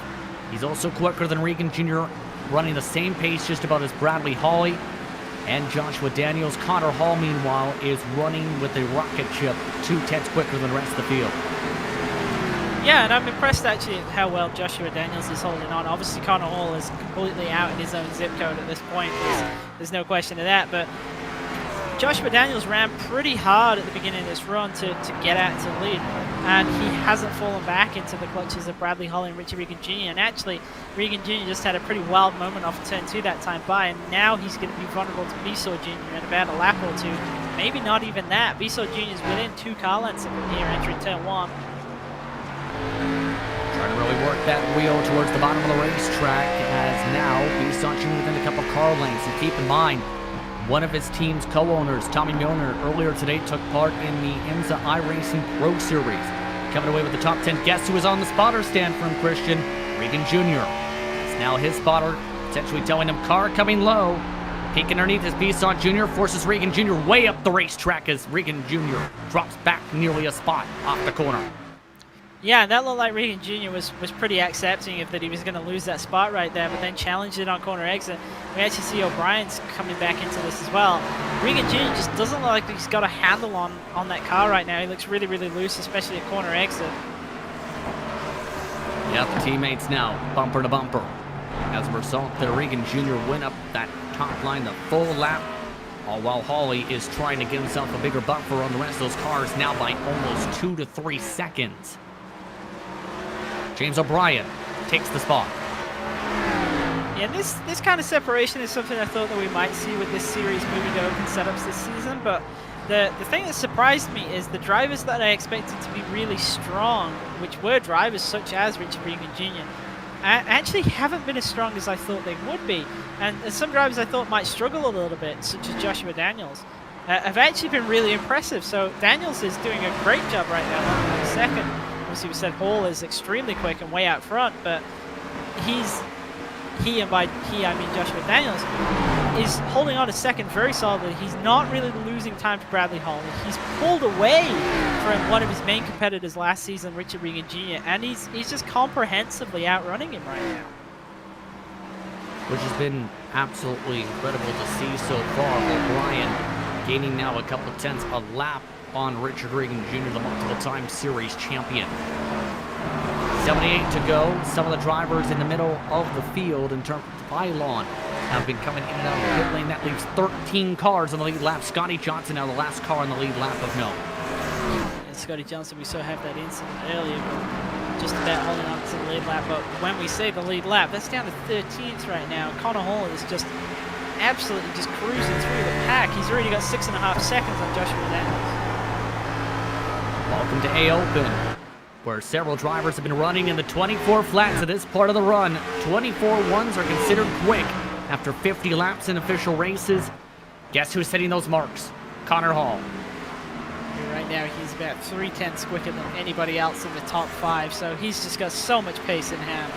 He's also quicker than Regan Jr., running the same pace just about as Bradley Hawley and Joshua Daniels. Connor Hall, meanwhile, is running with a rocket ship 2/10 quicker than the rest of the field. Yeah, and I'm impressed actually at how well Joshua Daniels is holding on. Obviously, Connor Hall is completely out in his own zip code at this point. There's no question of that, but Joshua Daniels ran pretty hard at the beginning of this run to get out to lead, and he hasn't fallen back into the clutches of Bradley Hawley and Richard Regan Jr. And actually, Regan Jr. just had a pretty wild moment off of turn 2 that time by, and now he's going to be vulnerable to Bissell Jr. in about a lap or 2. Maybe not even that. Bissell Jr. is within 2 car lengths of him here entering turn 1. Trying to really work that wheel towards the bottom of the racetrack, as now Bissell Jr. within a couple car lengths. And keep in mind, one of his team's co-owners, Tommy Milner, earlier today took part in the SIMMSA iRacing Pro Series. Coming away with the top 10. Guess who was on the spotter stand for him, Christian? Regan Jr. It's now his spotter, potentially telling him car coming low. Peeking underneath as Bissell Jr. forces Regan Jr. way up the racetrack as Regan Jr. drops back nearly a spot off the corner. Yeah, and that looked like Regan Jr. was pretty accepting of that he was going to lose that spot right there, but then challenged it on corner exit. We actually see O'Brien's coming back into this as well. Regan Jr. just doesn't look like he's got a handle on that car right now. He looks really, really loose, especially at corner exit. Yeah, the teammates now, bumper to bumper. As a result, the Regan Jr. went up that top line the full lap, all while Hawley is trying to get himself a bigger buffer on the rest of those cars, now by almost 2 to 3 seconds. James O'Brien takes the spot. Yeah, this kind of separation is something I thought that we might see with this series moving to open setups this season, but The thing that surprised me is the drivers that I expected to be really strong, which were drivers such as Richard Regan Jr., actually haven't been as strong as I thought they would be. And some drivers I thought might struggle a little bit, such as Joshua Daniels, have actually been really impressive. So Daniels is doing a great job right now, on second. Obviously we said Hall is extremely quick and way out front, but he, and by he I mean Joshua Daniels, is holding on a second very solidly. He's not really losing time to Bradley Holly. He's pulled away from one of his main competitors last season, Richard Regan Jr., and he's just comprehensively outrunning him right now. Which has been absolutely incredible to see so far. O'Brien gaining now a couple of tenths a lap on Richard Regan Jr., the multiple-time series champion. 78 to go. Some of the drivers in the middle of the field in terms of the pylon have been coming in and out of the pit lane. That leaves 13 cars on the lead lap. Scotty Johnson now the last car on the lead lap of note. And Scotty Johnson, we saw have that incident earlier, but just about holding on to the lead lap. But when we say the lead lap, that's down to 13th right now. Connor Hall is just absolutely just cruising through the pack. He's already got 6.5 seconds on Joshua Daniels. Welcome to A Open, where several drivers have been running in the 24 flats of this part of the run. 24 ones are considered quick after 50 laps in official races. Guess who's setting those marks? Connor Hall. Right now he's about 3/10 quicker than anybody else in the top 5, so he's just got so much pace in hand.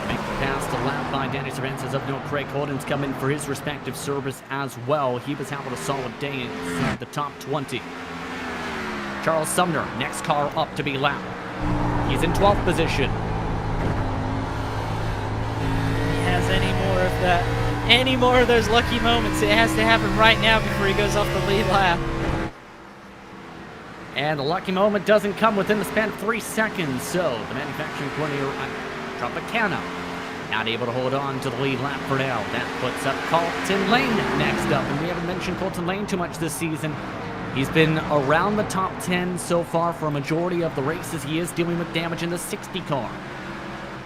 Make the pass to lap by Danny Cervantes of note. Craig Holden's come in for his respective service as well. He was having a solid day inside the top 20. Charles Sumner, next car up to be lapped. He's in 12th position. Any more of those lucky moments, it has to happen right now before he goes off the lead lap. And the lucky moment doesn't come within the span of 3 seconds, so the manufacturing coordinator Tropicana not able to hold on to the lead lap for now. That puts up Colton Lane next up, and we haven't mentioned Colton Lane too much this season. He's been around the top 10 so far for a majority of the races. He is dealing with damage in the 60 car.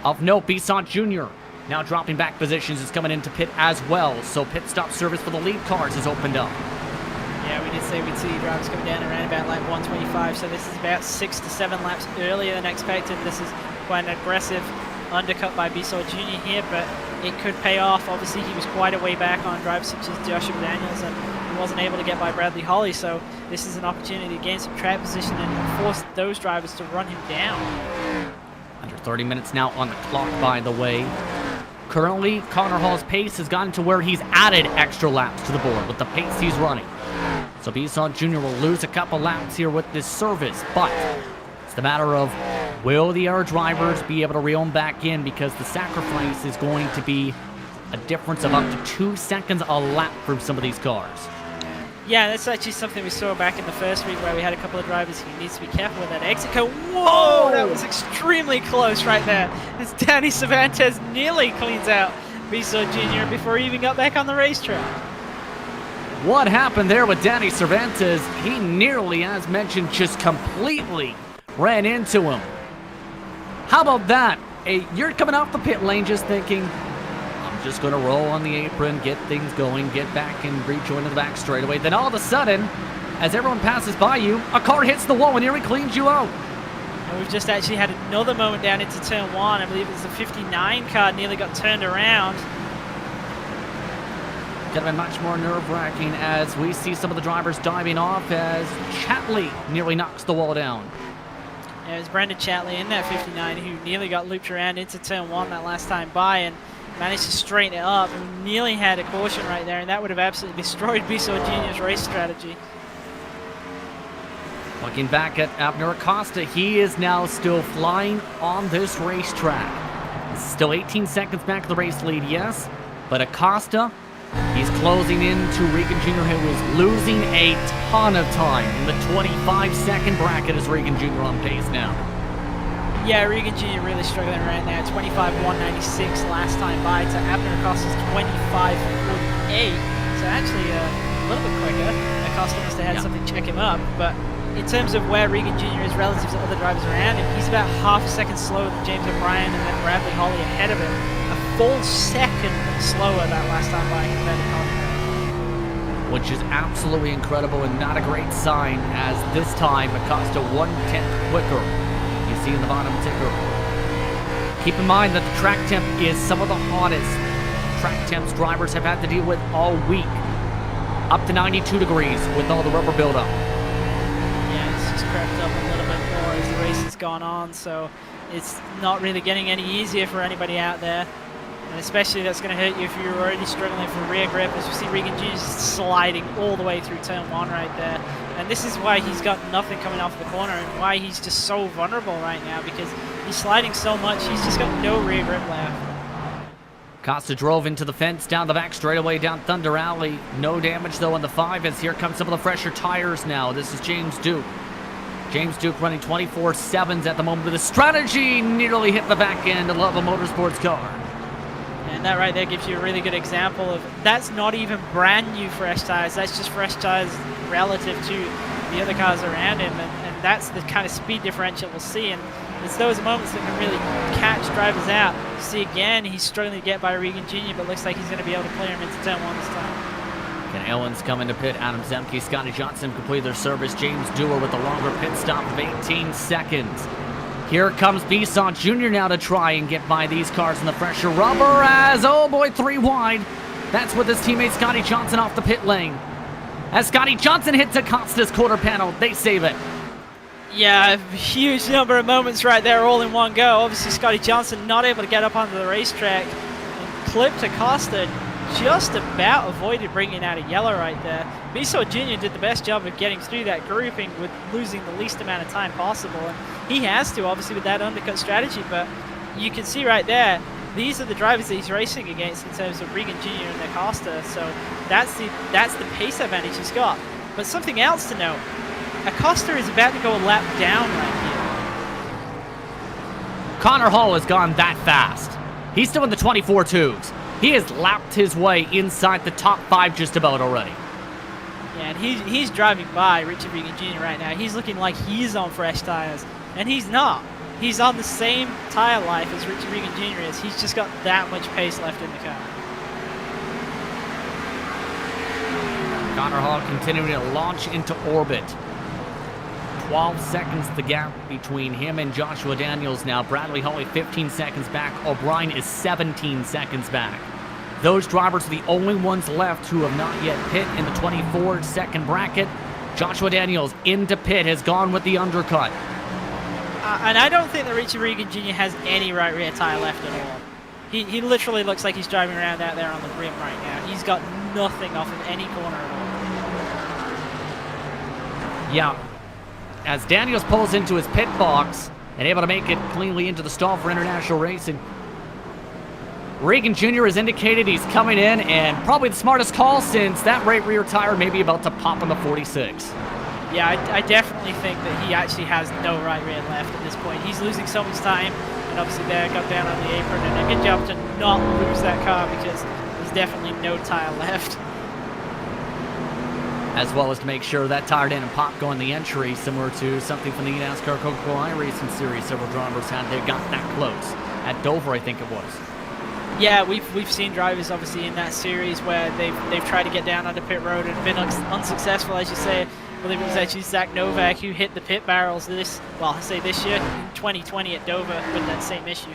Of note, Bisson Jr. now dropping back positions, is coming into pit as well. So pit stop service for the lead cars has opened up. Yeah, we did say we'd see drivers coming down around about lap 125. So this is about 6 to 7 laps earlier than expected. This is quite an aggressive undercut by Bisson Jr. here, but it could pay off. Obviously, he was quite a way back on drivers such as Joshua Daniels, and he wasn't able to get by Bradley Holly. So this is an opportunity to gain some track position and force those drivers to run him down. Under 30 minutes now on the clock, by the way. Currently, Connor Hall's pace has gotten to where he's added extra laps to the board with the pace he's running. So Bisson Jr. will lose a couple laps here with this service, but it's the matter of will the other drivers be able to reel him back in, because the sacrifice is going to be a difference of up to 2 seconds a lap from some of these cars. Yeah, that's actually something we saw back in the first week where we had a couple of drivers who needs to be careful with that exit code. Whoa, that was extremely close right there. As Danny Cervantes nearly cleans out Bisson Jr. before he even got back on the racetrack. What happened there with Danny Cervantes? He nearly, as mentioned, just completely ran into him. How about that? You're coming off the pit lane just thinking, I'm just going to roll on the apron, get things going, get back and rejoin to the back straightaway. Then all of a sudden, as everyone passes by you, a car hits the wall and nearly cleans you out. And we've just actually had another moment down into turn 1. I believe it's the 59 car nearly got turned around. Could have been much more nerve-wracking as we see some of the drivers diving off as Chatley nearly knocks the wall down. Yeah, it was Brendan Chatley in that 59 who nearly got looped around into turn 1 that last time by and managed to straighten it up and nearly had a caution right there, and that would have absolutely destroyed Bisson Jr.'s race strategy. Looking back at Abner Acosta, he is now still flying on this racetrack. Still 18 seconds back of the race lead, yes, but Acosta, he's closing into Regan Jr., who is losing a ton of time in the 25-second bracket as Regan Jr. on pace now. Yeah, Regan Jr. really struggling right now. 25.196 last time by to Abner Acosta's 25.48. So actually a little bit quicker. Acosta must have had something check him up, but in terms of where Regan Jr. is relative to other drivers around him, he's about half a second slower than James O'Brien and then Bradley Holly ahead of him. A full second slower that last time by compared to Colton. which is absolutely incredible and not a great sign, as this time Acosta 1/10 quicker. You see in the bottom ticker. Keep in mind that the track temp is some of the hottest track temps drivers have had to deal with all week. Up to 92 degrees with all the rubber buildup. Yeah, it's just crept up a little bit more as the race has gone on, so it's not really getting any easier for anybody out there. And especially that's going to hurt you if you're already struggling for rear grip. As you see, Regan Jr. sliding all the way through turn 1 right there. And this is why he's got nothing coming off the corner and why he's just so vulnerable right now, because he's sliding so much, he's just got no rear grip left. Costa drove into the fence down the back straightaway down Thunder Alley. No damage though on the 5, as here come some of the fresher tires now. This is James Duke. James Duke running 24/7s at the moment with a strategy. Nearly hit the back end of a MotorSports car. And that right there gives you a really good example of that's not even brand new fresh tires. That's just fresh tires relative to the other cars around him. And that's the kind of speed differential we'll see. And it's those moments that can really catch drivers out. You see again, he's struggling to get by Regan Jr., but looks like he's going to be able to clear him into turn 1 this time. Ken Owens coming to pit. Adam Zemke, Scotty Johnson complete their service. James Dewar with a longer pit stop of 18 seconds. Here comes Bisson Jr. now to try and get by these cars in the fresher rubber as, oh boy, 3 wide. That's with his teammate Scotty Johnson off the pit lane. As Scotty Johnson hits Acosta's quarter panel, they save it. Yeah, a huge number of moments right there all in one go. Obviously, Scotty Johnson not able to get up onto the racetrack and clipped Acosta. Just about avoided bringing out a yellow right there. Bisson Jr. did the best job of getting through that grouping with losing the least amount of time possible. And he has to, obviously, with that undercut strategy. But you can see right there, these are the drivers that he's racing against in terms of Regan Jr. and Acosta. So that's the pace advantage he's got. But something else to note, Acosta is about to go a lap down right here. Connor Hall has gone that fast. He's still in the 24.2s. He has lapped his way inside the top 5 just about already. Yeah, and he's driving by Richard Regan Jr. right now. He's looking like he's on fresh tires, and he's not. He's on the same tire life as Richard Regan Jr. is. He's just got that much pace left in the car. Connor Hall continuing to launch into orbit. 12 seconds the gap between him and Joshua Daniels now. Bradley Hawley 15 seconds back. O'Brien is 17 seconds back. Those drivers are the only ones left who have not yet pit in the 24-second bracket. Joshua Daniels into pit, has gone with the undercut. And I don't think that Richard Regan Jr. has any right rear tire left at all. He literally looks like he's driving around out there on the rim right now. He's got nothing off of any corner at all. Yeah. As Daniels pulls into his pit box and able to make it cleanly into the stall for international racing, Regan Jr. has indicated he's coming in, and probably the smartest call since that right rear tire may be about to pop on the 46. Yeah, I definitely think that he actually has no right rear left at this point. He's losing so much time, and obviously there got down on the apron, and a good job to not lose that car because there's definitely no tire left. As well as to make sure that tire didn't pop going the entry, similar to something from the NASCAR Coca-Cola iRacing series. Several drivers had they got that close. At Dover, I think it was. Yeah, we've seen drivers obviously in that series where they've tried to get down onto pit road and been unsuccessful, as you say. I believe it was actually Zach Novak who hit the pit barrels this year, in 2020 at Dover with that same issue.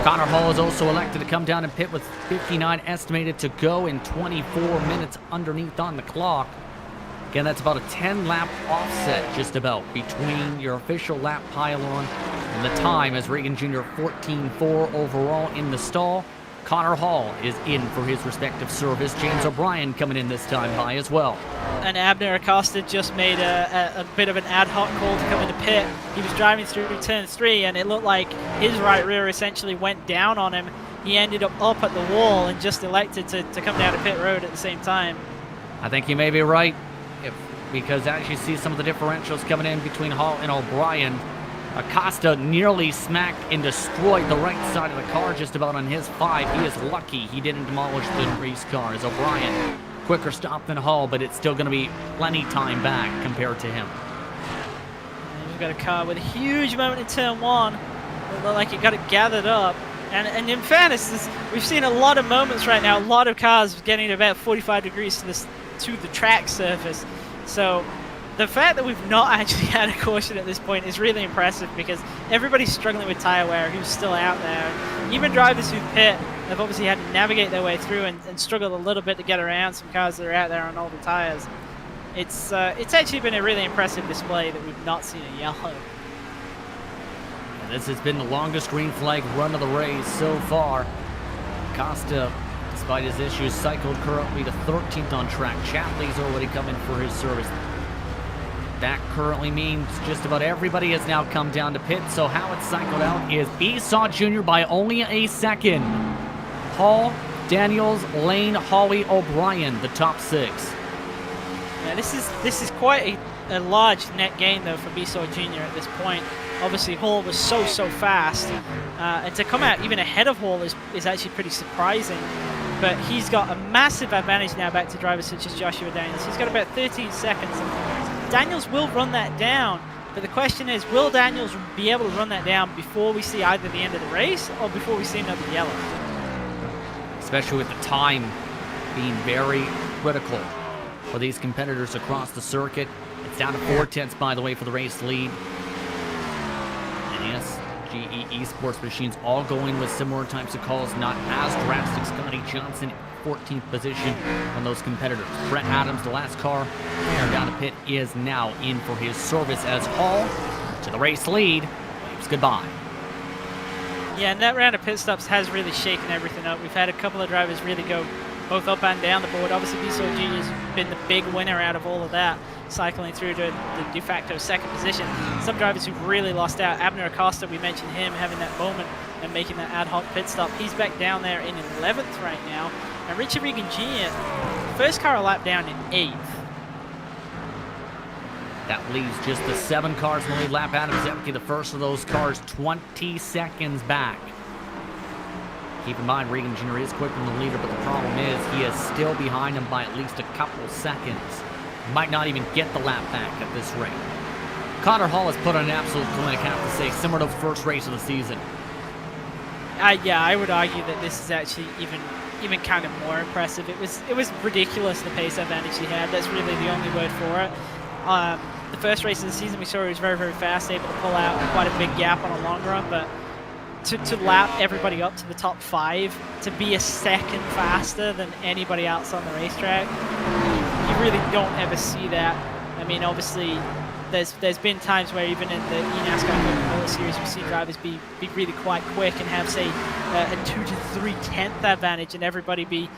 Connor Hall is also elected to come down and pit with 59 estimated to go in 24 minutes underneath on the clock. Again, that's about a 10-lap offset just about between your official lap pylon and the time, as Regan Jr. 14.4 overall in the stall. Connor Hall is in for his respective service. James O'Brien coming in this time high as well. And Abner Acosta just made a bit of an ad hoc call to come into pit. He was driving through turn 3, and it looked like his right rear essentially went down on him. He ended up at the wall and just elected to come down to pit road at the same time. I think you may be right, because as you see some of the differentials coming in between Hall and O'Brien, Acosta nearly smacked and destroyed the right side of the car just about on his 5. He is lucky he didn't demolish the race car, as O'Brien quicker stop than Hall, but it's still going to be plenty time back compared to him. And we've got a car with a huge moment in turn 1. It looked like it got it gathered up. And in fairness, we've seen a lot of moments right now, a lot of cars getting about 45 degrees to to the track surface. So the fact that we've not actually had a caution at this point is really impressive, because everybody's struggling with tire wear who's still out there. Even drivers who pit have obviously had to navigate their way through and struggled a little bit to get around some cars that are out there on older tires. It's actually been a really impressive display that we've not seen a yellow. And this has been the longest green flag run of the race so far. Costa, despite his issues, cycled currently to 13th on track. Chapley's already coming for his service. That currently means just about everybody has now come down to pit. So how it's cycled out is Esau Jr. by only a second. Hall, Daniels, Lane, Hawley, O'Brien, the top 6. Yeah, this is quite a large net gain though for Esau Jr. at this point. Obviously Hall was so fast, and to come out even ahead of Hall is actually pretty surprising. But he's got a massive advantage now back to drivers such as Joshua Daniels. He's got about 13 seconds. Daniels will run that down, but the question is, will Daniels be able to run that down before we see either the end of the race or before we see another yellow? Especially with the time being very critical for these competitors across the circuit. It's down to 4/10, by the way, for the race lead. And yes, GE eSports machines all going with similar types of calls, not as drastic. Scotty Johnson, 14th position on those competitors. Brett Adams, the last car down to pit, is now in for his service as Hall, to the race lead, waves goodbye. Yeah, and that round of pit stops has really shaken everything up. We've had a couple of drivers really go both up and down the board. Obviously, Esau Jr. has been the big winner out of all of that, cycling through to the de facto second position. Some drivers who've really lost out. Abner Acosta, we mentioned him having that moment and making that ad hoc pit stop. He's back down there in 11th right now. And Richard Regan Jr., first car a lap down in 8th. That leaves just the 7 cars in the lead lap. Adam Zemke, the first of those cars, 20 seconds back. Keep in mind, Regan Jr. is quicker than the leader, but the problem is he is still behind him by at least a couple seconds. Might not even get the lap back at this rate. Connor Hall has put on an absolute clinic, I have to say, similar to the first race of the season. Yeah, I would argue that this is actually even kind of more impressive. It was ridiculous, the pace advantage he had. That's really the only word for it. The first race of the season, we saw he was very fast, able to pull out quite a big gap on a long run, but to lap everybody up to the top 5, to be a second faster than anybody else on the racetrack, you really don't ever see that. I mean, obviously, there's been times where even in the NASCAR Coca-Cola Series, we see drivers be really quite quick and have, say, a 2 to 3/10 advantage, and everybody be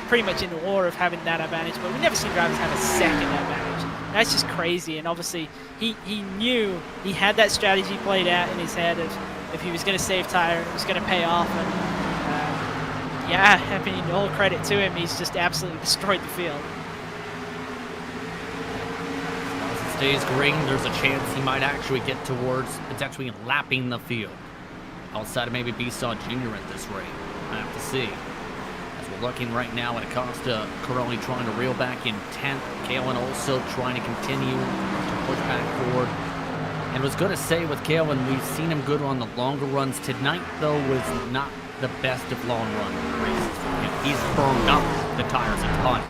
pretty much in awe of having that advantage. But we never see drivers have a second advantage. That's just crazy. And obviously, he knew he had that strategy played out in his head of if he was going to save tire, it was going to pay off. And yeah, I mean, all credit to him. He's just absolutely destroyed the field. As it stays green, there's a chance he might actually get towards potentially lapping the field. Outside of maybe Esau Jr. at this rate. I have to see. As we're looking right now at Acosta currently trying to reel back in 10th. Kalen also trying to continue to push back forward. And was going to say with Kalen, we've seen him good on the longer runs. Tonight, though, was not the best of long run races for him. He's burned up the tires a ton.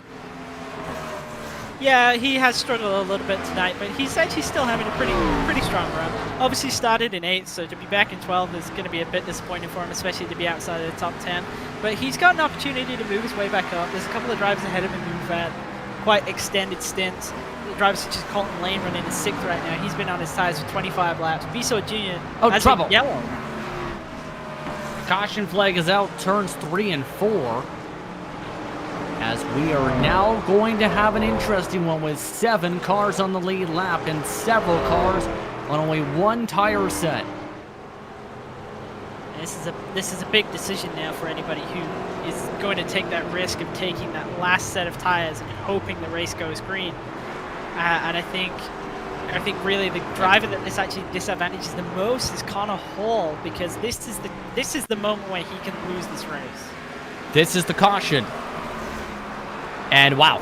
Yeah, he has struggled a little bit tonight, but he's actually still having a pretty strong run. Obviously started in 8th, so to be back in 12th is going to be a bit disappointing for him, especially to be outside of the top 10. But he's got an opportunity to move his way back up. There's a couple of drivers ahead of him who've had quite extended stints. Drivers such as Colton Lane running in 6th right now. He's been on his tires for 25 laps. Esau Jr. has trouble. Yellow. Caution flag is out, turns 3 and 4. As we are now going to have an interesting one with 7 cars on the lead lap and several cars on only 1 tire set. This is a big decision now for anybody who is going to take that risk of taking that last set of tires and hoping the race goes green. And I think really the driver that this actually disadvantages the most is Connor Hall, because this is the moment where he can lose this race. This is the caution. And wow.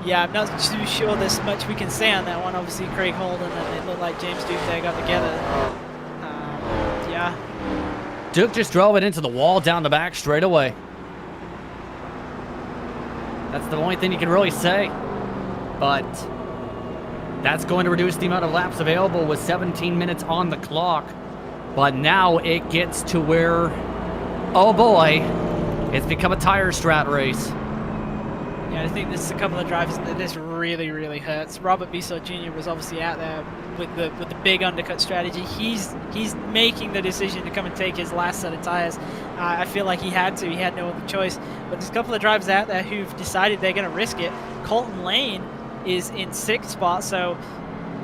Yeah, I'm not too sure there's much we can say on that one. Obviously, Craig Holden and it looked like James Duke there got together. Yeah. Duke just drove it into the wall down the back straight away. That's the only thing you can really say. But that's going to reduce the amount of laps available with 17 minutes on the clock. But now it gets to where, oh boy, it's become a tire strat race. Yeah, I think there's a couple of drivers that this really, really hurts. Robert Bissell Jr. was obviously out there with the big undercut strategy. He's making the decision to come and take his last set of tires. I feel like he had to. He had no other choice. But there's a couple of drivers out there who've decided they're going to risk it. Colton Lane is in 6th spot, so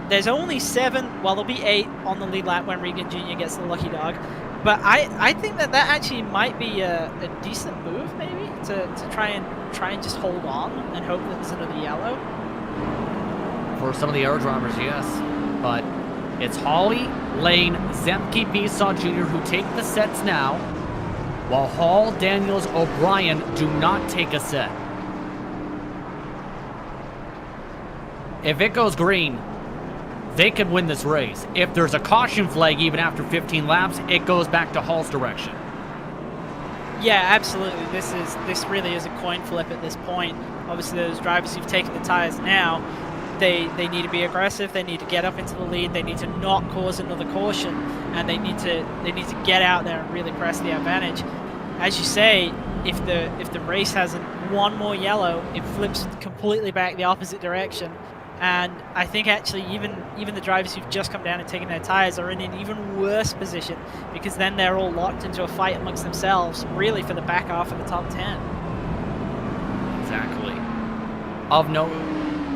there's only 7, well, there'll be 8 on the lead lap when Regan Jr. gets the lucky dog. But I think that actually might be a decent move, maybe, to try and just hold on and hope that there's another yellow. For some of the other drivers, yes. But it's Hawley, Lane, Zemke, Bissell Jr. who take the sets now, while Hall, Daniels, O'Brien do not take a set. If it goes green, they could win this race. If there's a caution flag even after 15 laps, it goes back to Hall's direction. Yeah, absolutely. This really is a coin flip at this point. Obviously, those drivers who've taken the tires now, they need to be aggressive. They need to get up into the lead. They need to not cause another caution, and they need to get out there and really press the advantage. As you say, if the race has one more yellow, it flips completely back the opposite direction. And I think actually even the drivers who've just come down and taken their tires are in an even worse position, because then they're all locked into a fight amongst themselves, really, for the back half of the top 10. Exactly. Of note,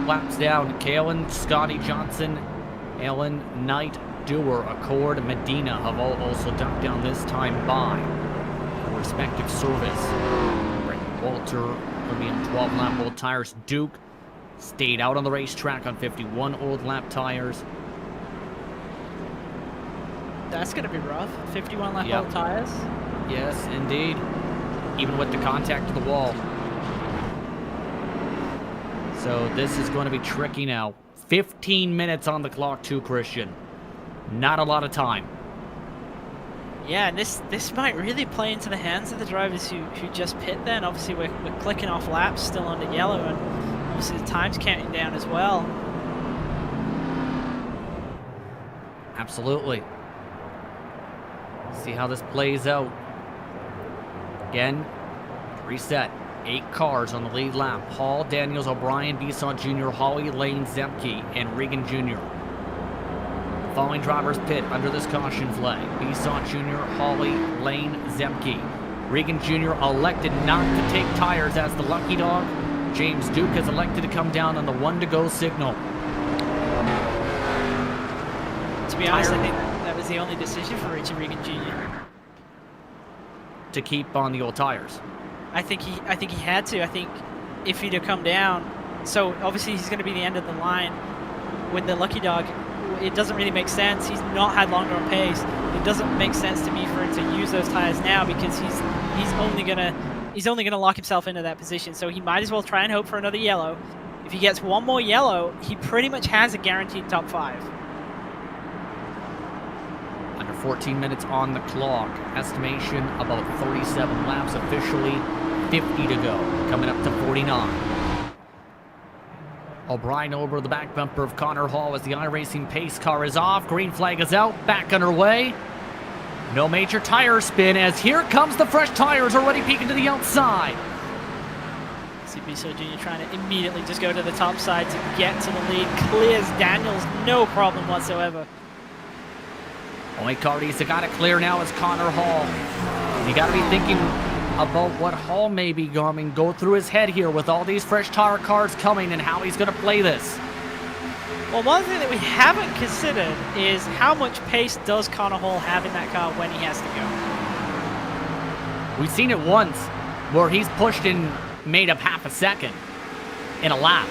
laps down, Kalen, Scotty Johnson, Ellen, Knight, Dewar, Accord, Medina have all also ducked down this time by for respective service. Brent Walter will be on 12 lap old tires. Duke stayed out on the racetrack on 51 old lap tires. That's going to be rough. 51 lap old tires. Yes, indeed. Even with the contact to the wall. So this is going to be tricky now. 15 minutes on the clock too, Christian. Not a lot of time. Yeah, and this might really play into the hands of the drivers who just pit then. Obviously, we're clicking off laps still under yellow, and obviously the time's counting down as well. Absolutely. See how this plays out. Again, reset. 8 cars on the lead lap. Hall, Daniels, O'Brien, Bissell Jr., Hawley, Lane, Zemke, and Regan Jr. Following drivers pit under this caution flag. Bissell Jr., Hawley, Lane, Zemke. Regan Jr. elected not to take tires as the lucky dog. James Duke has elected to come down on the 1 to go signal. To be honest, I think that was the only decision for Richard Regan Jr. to keep on the old tires. I think he had to. I think if he'd have come down, so obviously he's going to be the end of the line with the lucky dog. It doesn't really make sense. He's not had longer on pace. It doesn't make sense to me for him to use those tires now, because he's only gonna lock himself into that position. So he might as well try and hope for another yellow. If he gets one more yellow, he pretty much has a guaranteed top 5. Under 14 minutes on the clock. Estimation about 37 laps officially. 50 to go. Coming up to 49. O'Brien over the back bumper of Connor Hall as the iRacing pace car is off. Green flag is out. Back underway. No major tire spin as here comes the fresh tires already peeking to the outside. Bissell Jr. trying to immediately just go to the top side to get to the lead. Clears Daniels, no problem whatsoever. Only car he's got to clear now is Connor Hall. You got to be thinking about what Hall may be going go through his head here with all these fresh tire cars coming and how he's going to play this. Well, one thing that we haven't considered is how much pace does Connor Hall have in that car when he has to go. We've seen it once where he's pushed and made up half a second in a lap.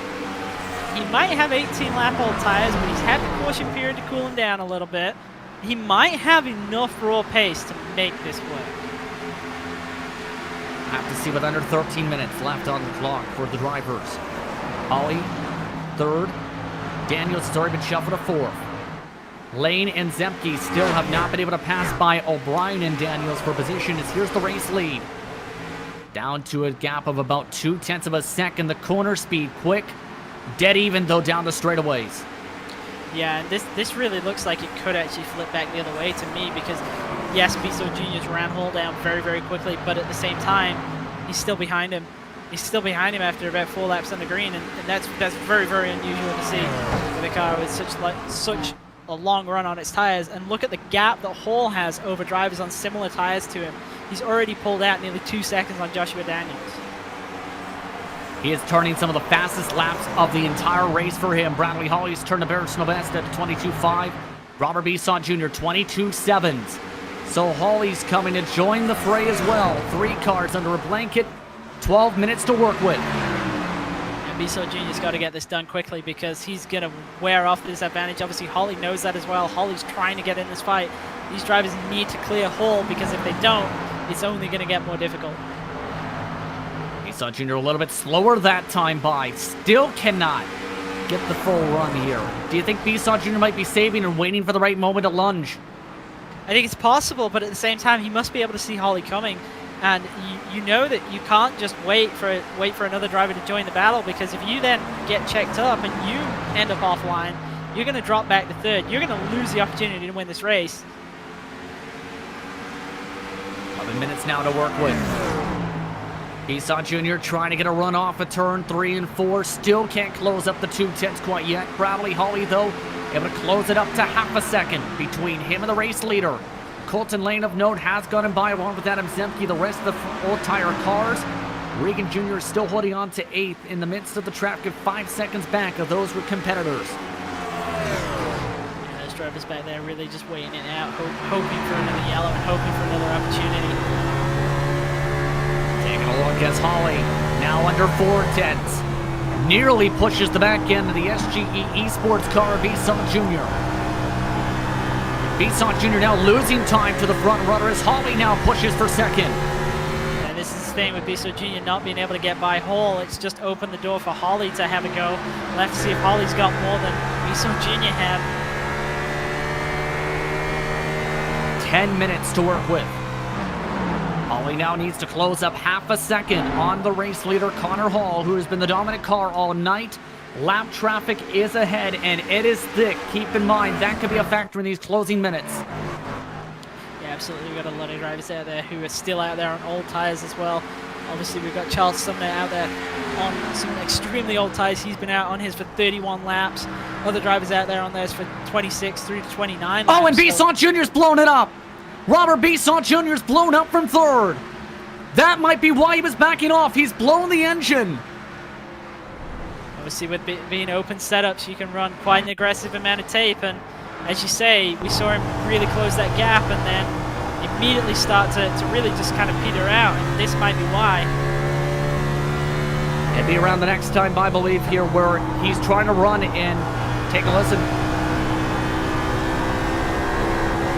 He might have 18 lap old tires, but he's had the caution period to cool him down a little bit. He might have enough raw pace to make this work. Have to see with under 13 minutes left on the clock for the drivers. Ollie, 3rd. Daniels has already been shuffled to 4th. Lane and Zemke still have not been able to pass by O'Brien and Daniels for position as here's the race lead. Down to a gap of about 0.2 of a second. The corner speed quick. Dead even, though, down the straightaways. Yeah, and this really looks like it could actually flip back the other way to me because, yes, Biso Jr.'s ran Hall down very, very quickly, but at the same time, he's still behind him. He's still behind him after about 4 laps on the green, and that's very, very unusual to see with a car with such a long run on its tires. And look at the gap that Hall has over drivers on similar tires to him. He's already pulled out nearly 2 seconds on Joshua Daniels. He is turning some of the fastest laps of the entire race for him. Bradley Hawley's turned the personal best at 22.5. Robert Bisson Jr. 22.7s. So Hawley's coming to join the fray as well. 3 cars under a blanket. 12 minutes to work with. And Biso Jr.'s got to get this done quickly because he's going to wear off this advantage. Obviously, Hawley knows that as well. Hawley's trying to get in this fight. These drivers need to clear Hall because if they don't, it's only going to get more difficult. Bisson Jr. a little bit slower that time by. Still cannot get the full run here. Do you think Bisson Jr. might be saving and waiting for the right moment to lunge? I think it's possible, but at the same time, he must be able to see Hawley coming. And you know that you can't just wait for another driver to join the battle, because if you then get checked up and you end up offline, you're going to drop back to 3rd. You're going to lose the opportunity to win this race. 11 minutes now to work with. Bisson Jr. trying to get a run off of turn 3 and 4. Still can't close up the 2.10s quite yet. Bradley Hawley, though, able to close it up to half a second between him and the race leader. Colton Lane, of note, has gotten by along with Adam Zemke. The rest of the old-tire cars. Regan Jr. is still holding on to 8th in the midst of the traffic, 5 seconds back of those with competitors. Yeah, those drivers back there really just waiting it out, hoping for another yellow and hoping for another opportunity. Taking a look as Hawley, now under 4.10s. Nearly pushes the back end of the SGE eSports car, Bisson Jr. Bisson Jr. now losing time to the front runner as Hawley now pushes for 2nd. And this is the thing with Bisson Jr. not being able to get by Hall. It's just opened the door for Hawley to have a go. We'll have to see if Hawley's got more than Bisson Jr. had. 10 minutes to work with. Hawley now needs to close up half a second on the race leader, Connor Hall, who has been the dominant car all night. Lap traffic is ahead, and it is thick. Keep in mind, that could be a factor in these closing minutes. Yeah, absolutely. We've got a lot of drivers out there who are still out there on old tires as well. Obviously, we've got Charles Sumner out there on some extremely old tires. He's been out on his for 31 laps. Other drivers out there on theirs for 26 through to 29 laps. Oh, and Bisson Jr.'s blown it up. Robert Bisson Jr.'s blown up from 3rd. That might be why he was backing off. He's blown the engine. Obviously, with being open setups, you can run quite an aggressive amount of tape. And as you say, we saw him really close that gap and then immediately start to really just kind of peter out. And this might be why. It'd be around the next time, I believe, here where he's trying to run and take a listen.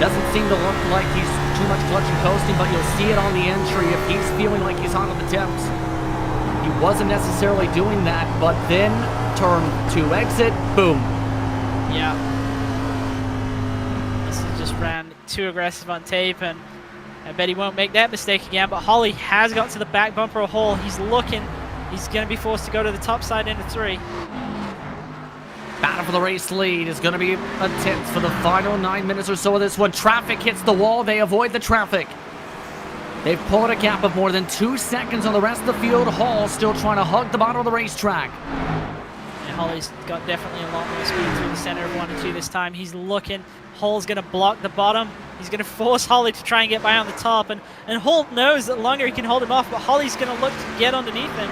Doesn't seem to look like he's too much clutch and coasting, but you'll see it on the entry if he's feeling like he's hot on the temps. He wasn't necessarily doing that, but then turn 2 exit, boom. Yeah. This is just ran too aggressive on tape, and I bet he won't make that mistake again. But Hawley has got to the back bumper of Hall. He's looking. He's going to be forced to go to the top side into 3. Battle for the race lead is going to be intense for the final 9 minutes or so of this one. Traffic hits the wall. They avoid the traffic. They've pulled a gap of more than 2 seconds on the rest of the field. Hall still trying to hug the bottom of the racetrack. And Hawley's got definitely a lot more speed through the center of 1 and 2 this time. He's looking. Hall's going to block the bottom. He's going to force Hawley to try and get by on the top. And Hall knows that longer he can hold him off, but Hawley's going to look to get underneath him.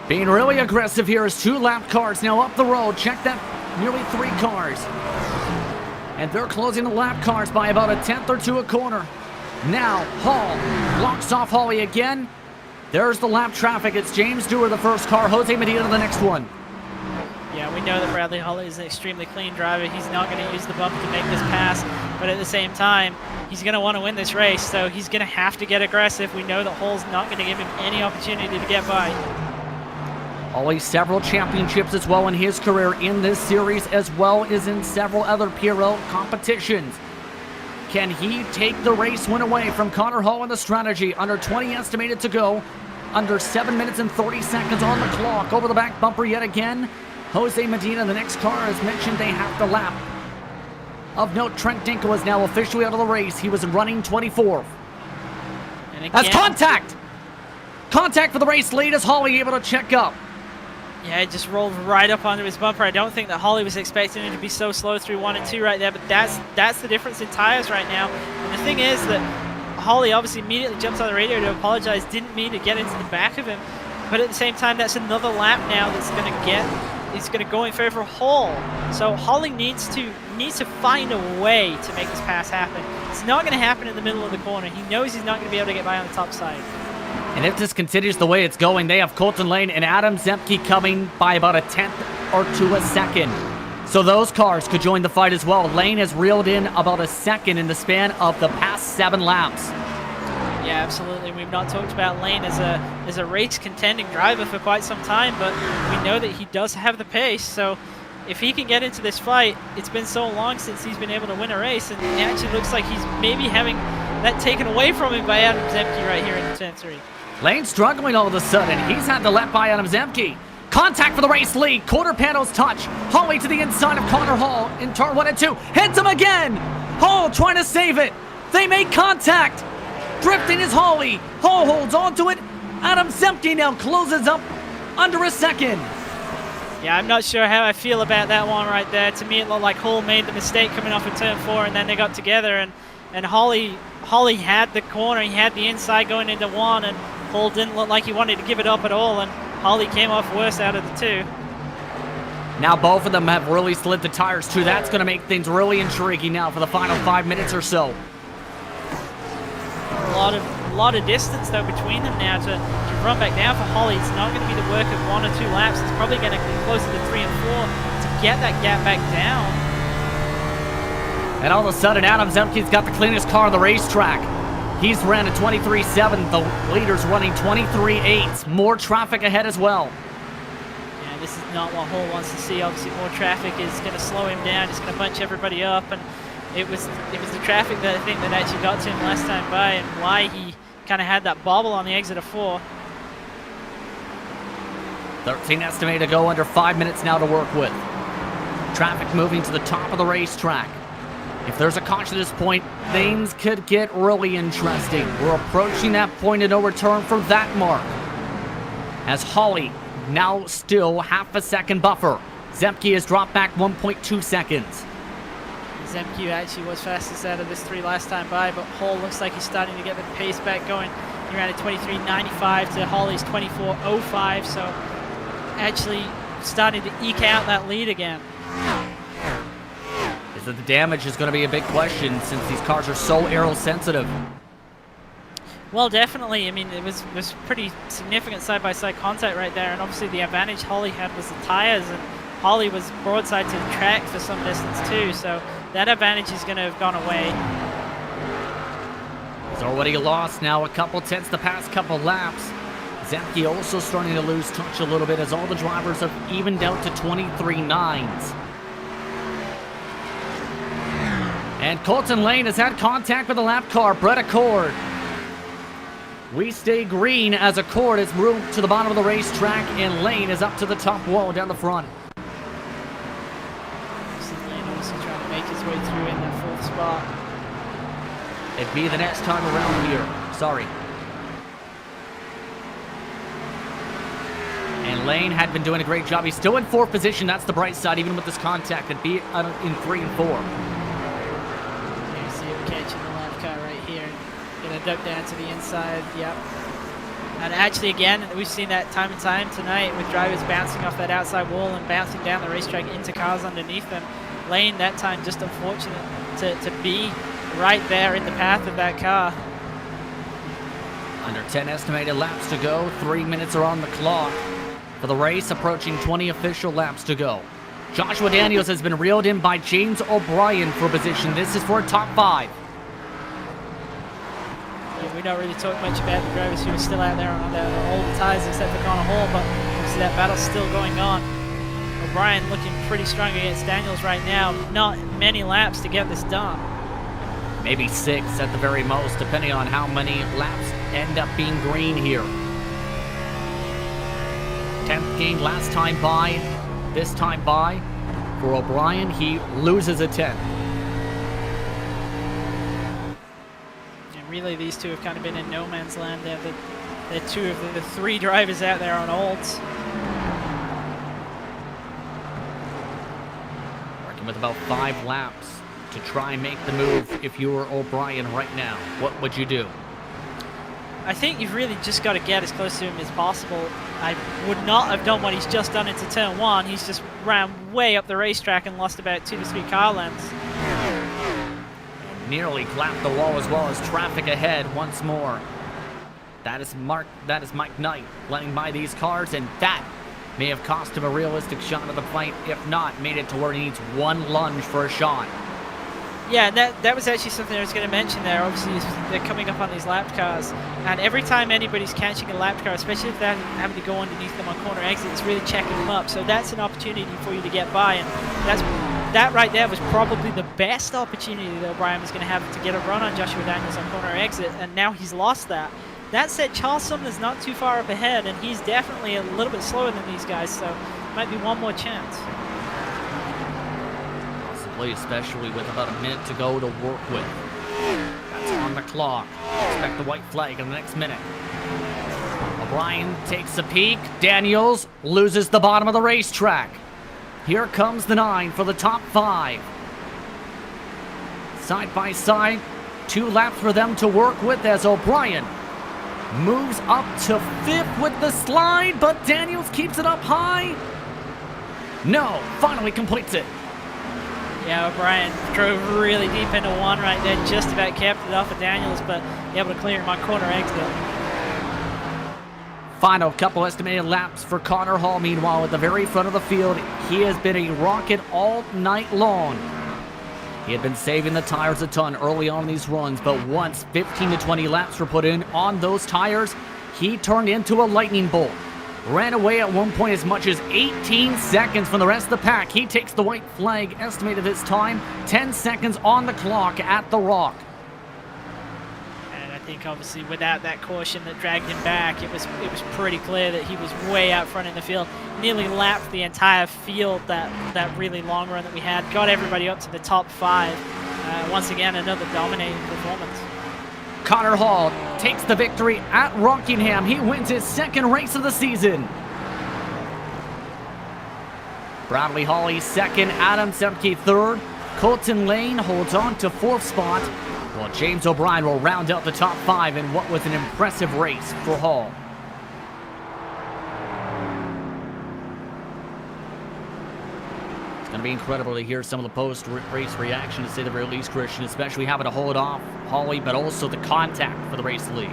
Being really aggressive here is 2 lap cars now up the road. Check that, nearly 3 cars. And they're closing the lap cars by about a 10th or 2 a corner. Now, Hall blocks off Hawley again. There's the lap traffic. It's James Dewar, the first car. Jose Medina, the next one. Yeah, we know that Bradley Hawley is an extremely clean driver. He's not going to use the bump to make this pass. But at the same time, he's going to want to win this race. So he's going to have to get aggressive. We know that Hall's not going to give him any opportunity to get by. Hawley several championships as well in his career in this series, as well as in several other PRL competitions. Can he take the race win away from Connor Hall in the strategy? Under 20 estimated to go. Under 7 minutes and 30 seconds on the clock. Over the back bumper yet again. Jose Medina, the next car, as mentioned, they have the lap. Of note, Trent Dinkle is now officially out of the race. He was running 24th. And again, that's contact! Contact for the race lead. Is Holly able to check up? Yeah, it just rolled right up onto his bumper. I don't think that Holly was expecting him to be so slow through 1 and 2 right there, but that's the difference in tires right now. And the thing is that Holly obviously immediately jumps on the radio to apologize, didn't mean to get into the back of him, but at the same time, that's another lap now that's going to go in favor of Hall. So Holly needs to find a way to make this pass happen. It's not going to happen in the middle of the corner. He knows he's not going to be able to get by on the top side. And if this continues the way it's going, they have Colton Lane and Adam Zemke coming by about a tenth or two a second. So those cars could join the fight as well. Lane has reeled in about a second in the span of the past 7 laps. Yeah, absolutely. We've not talked about Lane as a race contending driver for quite some time, but we know that he does have the pace. So if he can get into this fight, it's been so long since he's been able to win a race, and it actually looks like he's maybe having that taken away from him by Adam Zemke right here in turn 3. Lane struggling all of a sudden. He's had the lap by Adam Zemke. Contact for the race lead. Quarter panels touch. Holly to the inside of Connor Hall in turn 1 and 2. Hits him again. Hall trying to save it. They make contact. Drifting is Holly. Hall holds onto it. Adam Zemke now closes up under a second. Yeah, I'm not sure how I feel about that one right there. To me, it looked like Hall made the mistake coming off of turn 4, and then they got together, and Holly had the corner. He had the inside going into 1, and Hall didn't look like he wanted to give it up at all, and Holly came off worse out of the 2. Now both of them have really slid the tires too. That's going to make things really intriguing now for the final 5 minutes or so. A lot of distance though between them now to run back down for Holly. It's not going to be the work of 1 or 2 laps. It's probably going to be closer to 3 and 4 to get that gap back down. And all of a sudden, Adam Zemke's got the cleanest car on the racetrack. He's ran a 23.7. The leader's running 23.8. More traffic ahead as well. Yeah, this is not what Hall wants to see. Obviously, more traffic is going to slow him down. It's going to bunch everybody up, and it was the traffic that I think that actually got to him last time by, and why he kind of had that bobble on the exit of 4. 13 estimated to go, under 5 minutes now to work with. Traffic moving to the top of the racetrack. If there's a caution at this point, things could get really interesting. We're approaching that point of no return for that mark. As Holly now still half a second buffer. Zemke has dropped back 1.2 seconds. Zemke actually was fastest out of this 3 last time by, but Hall looks like he's starting to get the pace back going. He ran a 23.95 to Holly's 24.05, so actually starting to eke out that lead again. Is that the damage is going to be a big question since these cars are so aero sensitive. Well, definitely. I mean, it was pretty significant side-by-side contact right there, and obviously the advantage Holly had was the tires, and Holly was broadside to the track for some distance too, so that advantage is going to have gone away. He's already lost now a couple tenths the past couple laps. Zemke also starting to lose touch a little bit as all the drivers have evened out to 23.9s. And Colton Lane has had contact with the lap car, Brett Accord. We stay green as Accord is moved to the bottom of the racetrack, and Lane is up to the top wall down the front. Lane obviously trying to make his way through in that 4th spot. It'd be the next time around here. Sorry. And Lane had been doing a great job. He's still in 4th position. That's the bright side, even with this contact. It'd be in 3 and 4. You see him catching the lap car right here. Gonna duck down to the inside. Yep. And actually, again, we've seen that time and time tonight with drivers bouncing off that outside wall and bouncing down the racetrack into cars underneath them. Lane, that time, just unfortunate to be right there in the path of that car. Under 10 estimated laps to go. 3 minutes are on the clock for the race, approaching 20 official laps to go. Joshua Daniels has been reeled in by James O'Brien for position. This is for a top 5. Yeah, we don't really talk much about the drivers who are still out there on the old tires except for Connor Hall, but obviously that battle's still going on. O'Brien looking pretty strong against Daniels right now. Not many laps to get this done. maybe 6 at the very most, depending on how many laps end up being green here. 10th gain last time by, this time by. For O'Brien, he loses a 10th. And really, these two have kind of been in no man's land. They're two of the 3 drivers out there on olds. Working with about 5 laps to try and make the move. If you were O'Brien right now, what would you do? I think you've really just got to get as close to him as possible. I would not have done what he's just done into turn 1. He's just ran way up the racetrack and lost about 2 to 3 car lengths. Nearly clapped the wall as well as traffic ahead once more. That is Mike Knight letting by these cars, and that may have cost him a realistic shot of the fight. If not, made it to where he needs 1 lunge for a shot. Yeah, that was actually something I was going to mention there. Obviously, they're coming up on these lap cars, and every time anybody's catching a lap car, especially if they're having to go underneath them on corner exit, it's really checking them up. So that's an opportunity for you to get by, and that right there was probably the best opportunity that O'Brien was going to have to get a run on Joshua Daniels on corner exit, and now he's lost that. That said, Charles Sumner's not too far up ahead, and he's definitely a little bit slower than these guys, so might be one more chance. Especially with about a minute to go to work with. That's on the clock. Expect the white flag in the next minute. O'Brien takes a peek. Daniels loses the bottom of the racetrack. Here comes the 9 for the top 5. Side by side, 2 laps for them to work with as O'Brien moves up to 5th with the slide, but Daniels keeps it up high. No, finally completes it. Yeah, O'Brien drove really deep into 1 right there, just about kept it off of Daniels, but able to clear him on corner exit. Final couple estimated laps for Connor Hall. Meanwhile, at the very front of the field, he has been a rocket all night long. He had been saving the tires a ton early on in these runs, but once 15 to 20 laps were put in on those tires, he turned into a lightning bolt. Ran away at one point as much as 18 seconds from the rest of the pack. He takes the white flag, estimated this time, 10 seconds on the clock at the Rock. And I think obviously without that caution that dragged him back, it was pretty clear that he was way out front in the field. Nearly lapped the entire field that really long run that we had. Got everybody up to the top 5. Once again, another dominating performance. Connor Hall takes the victory at Rockingham. He wins his 2nd race of the season. Bradley Hawley 2nd, Adam Zemke 3rd. Colton Lane holds on to 4th spot, while James O'Brien will round out the top 5 in what was an impressive race for Hall. It's going to be incredible to hear some of the post-race reaction, to say the very least, Christian, especially having to hold off Hawley, but also the contact for the race lead.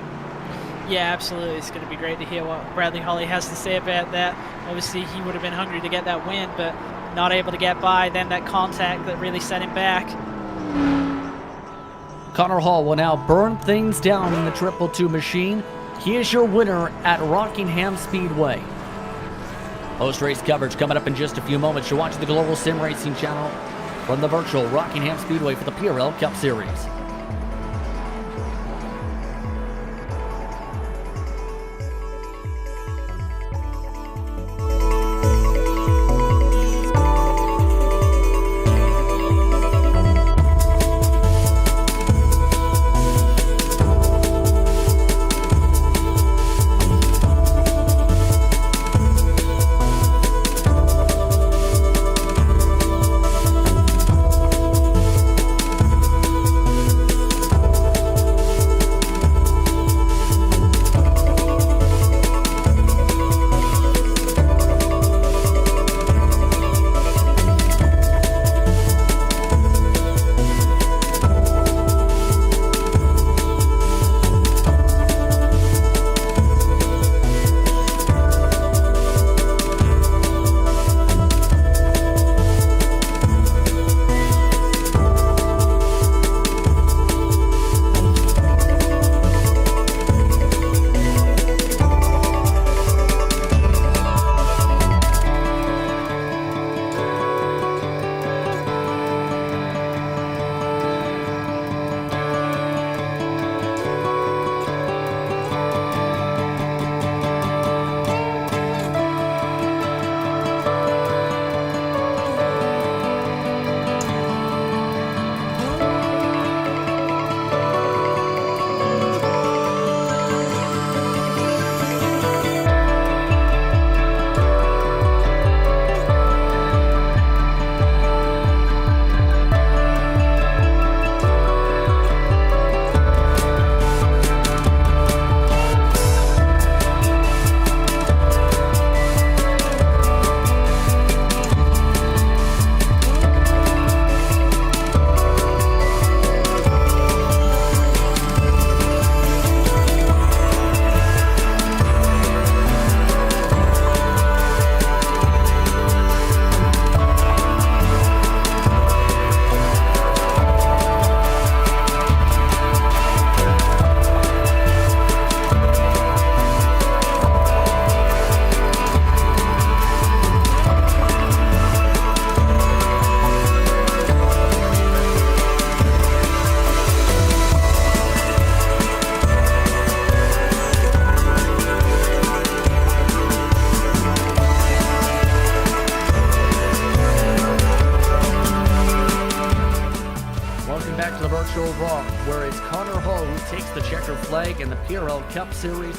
Yeah, absolutely. It's going to be great to hear what Bradley Hawley has to say about that. Obviously, he would have been hungry to get that win, but not able to get by. Then that contact that really set him back. Connor Hall will now burn things down in the 222 machine. He is your winner at Rockingham Speedway. Post-race coverage coming up in just a few moments. You're watching the Global Sim Racing channel from the virtual Rockingham Speedway for the PRL Cup Series. leg in the PRL Cup Series.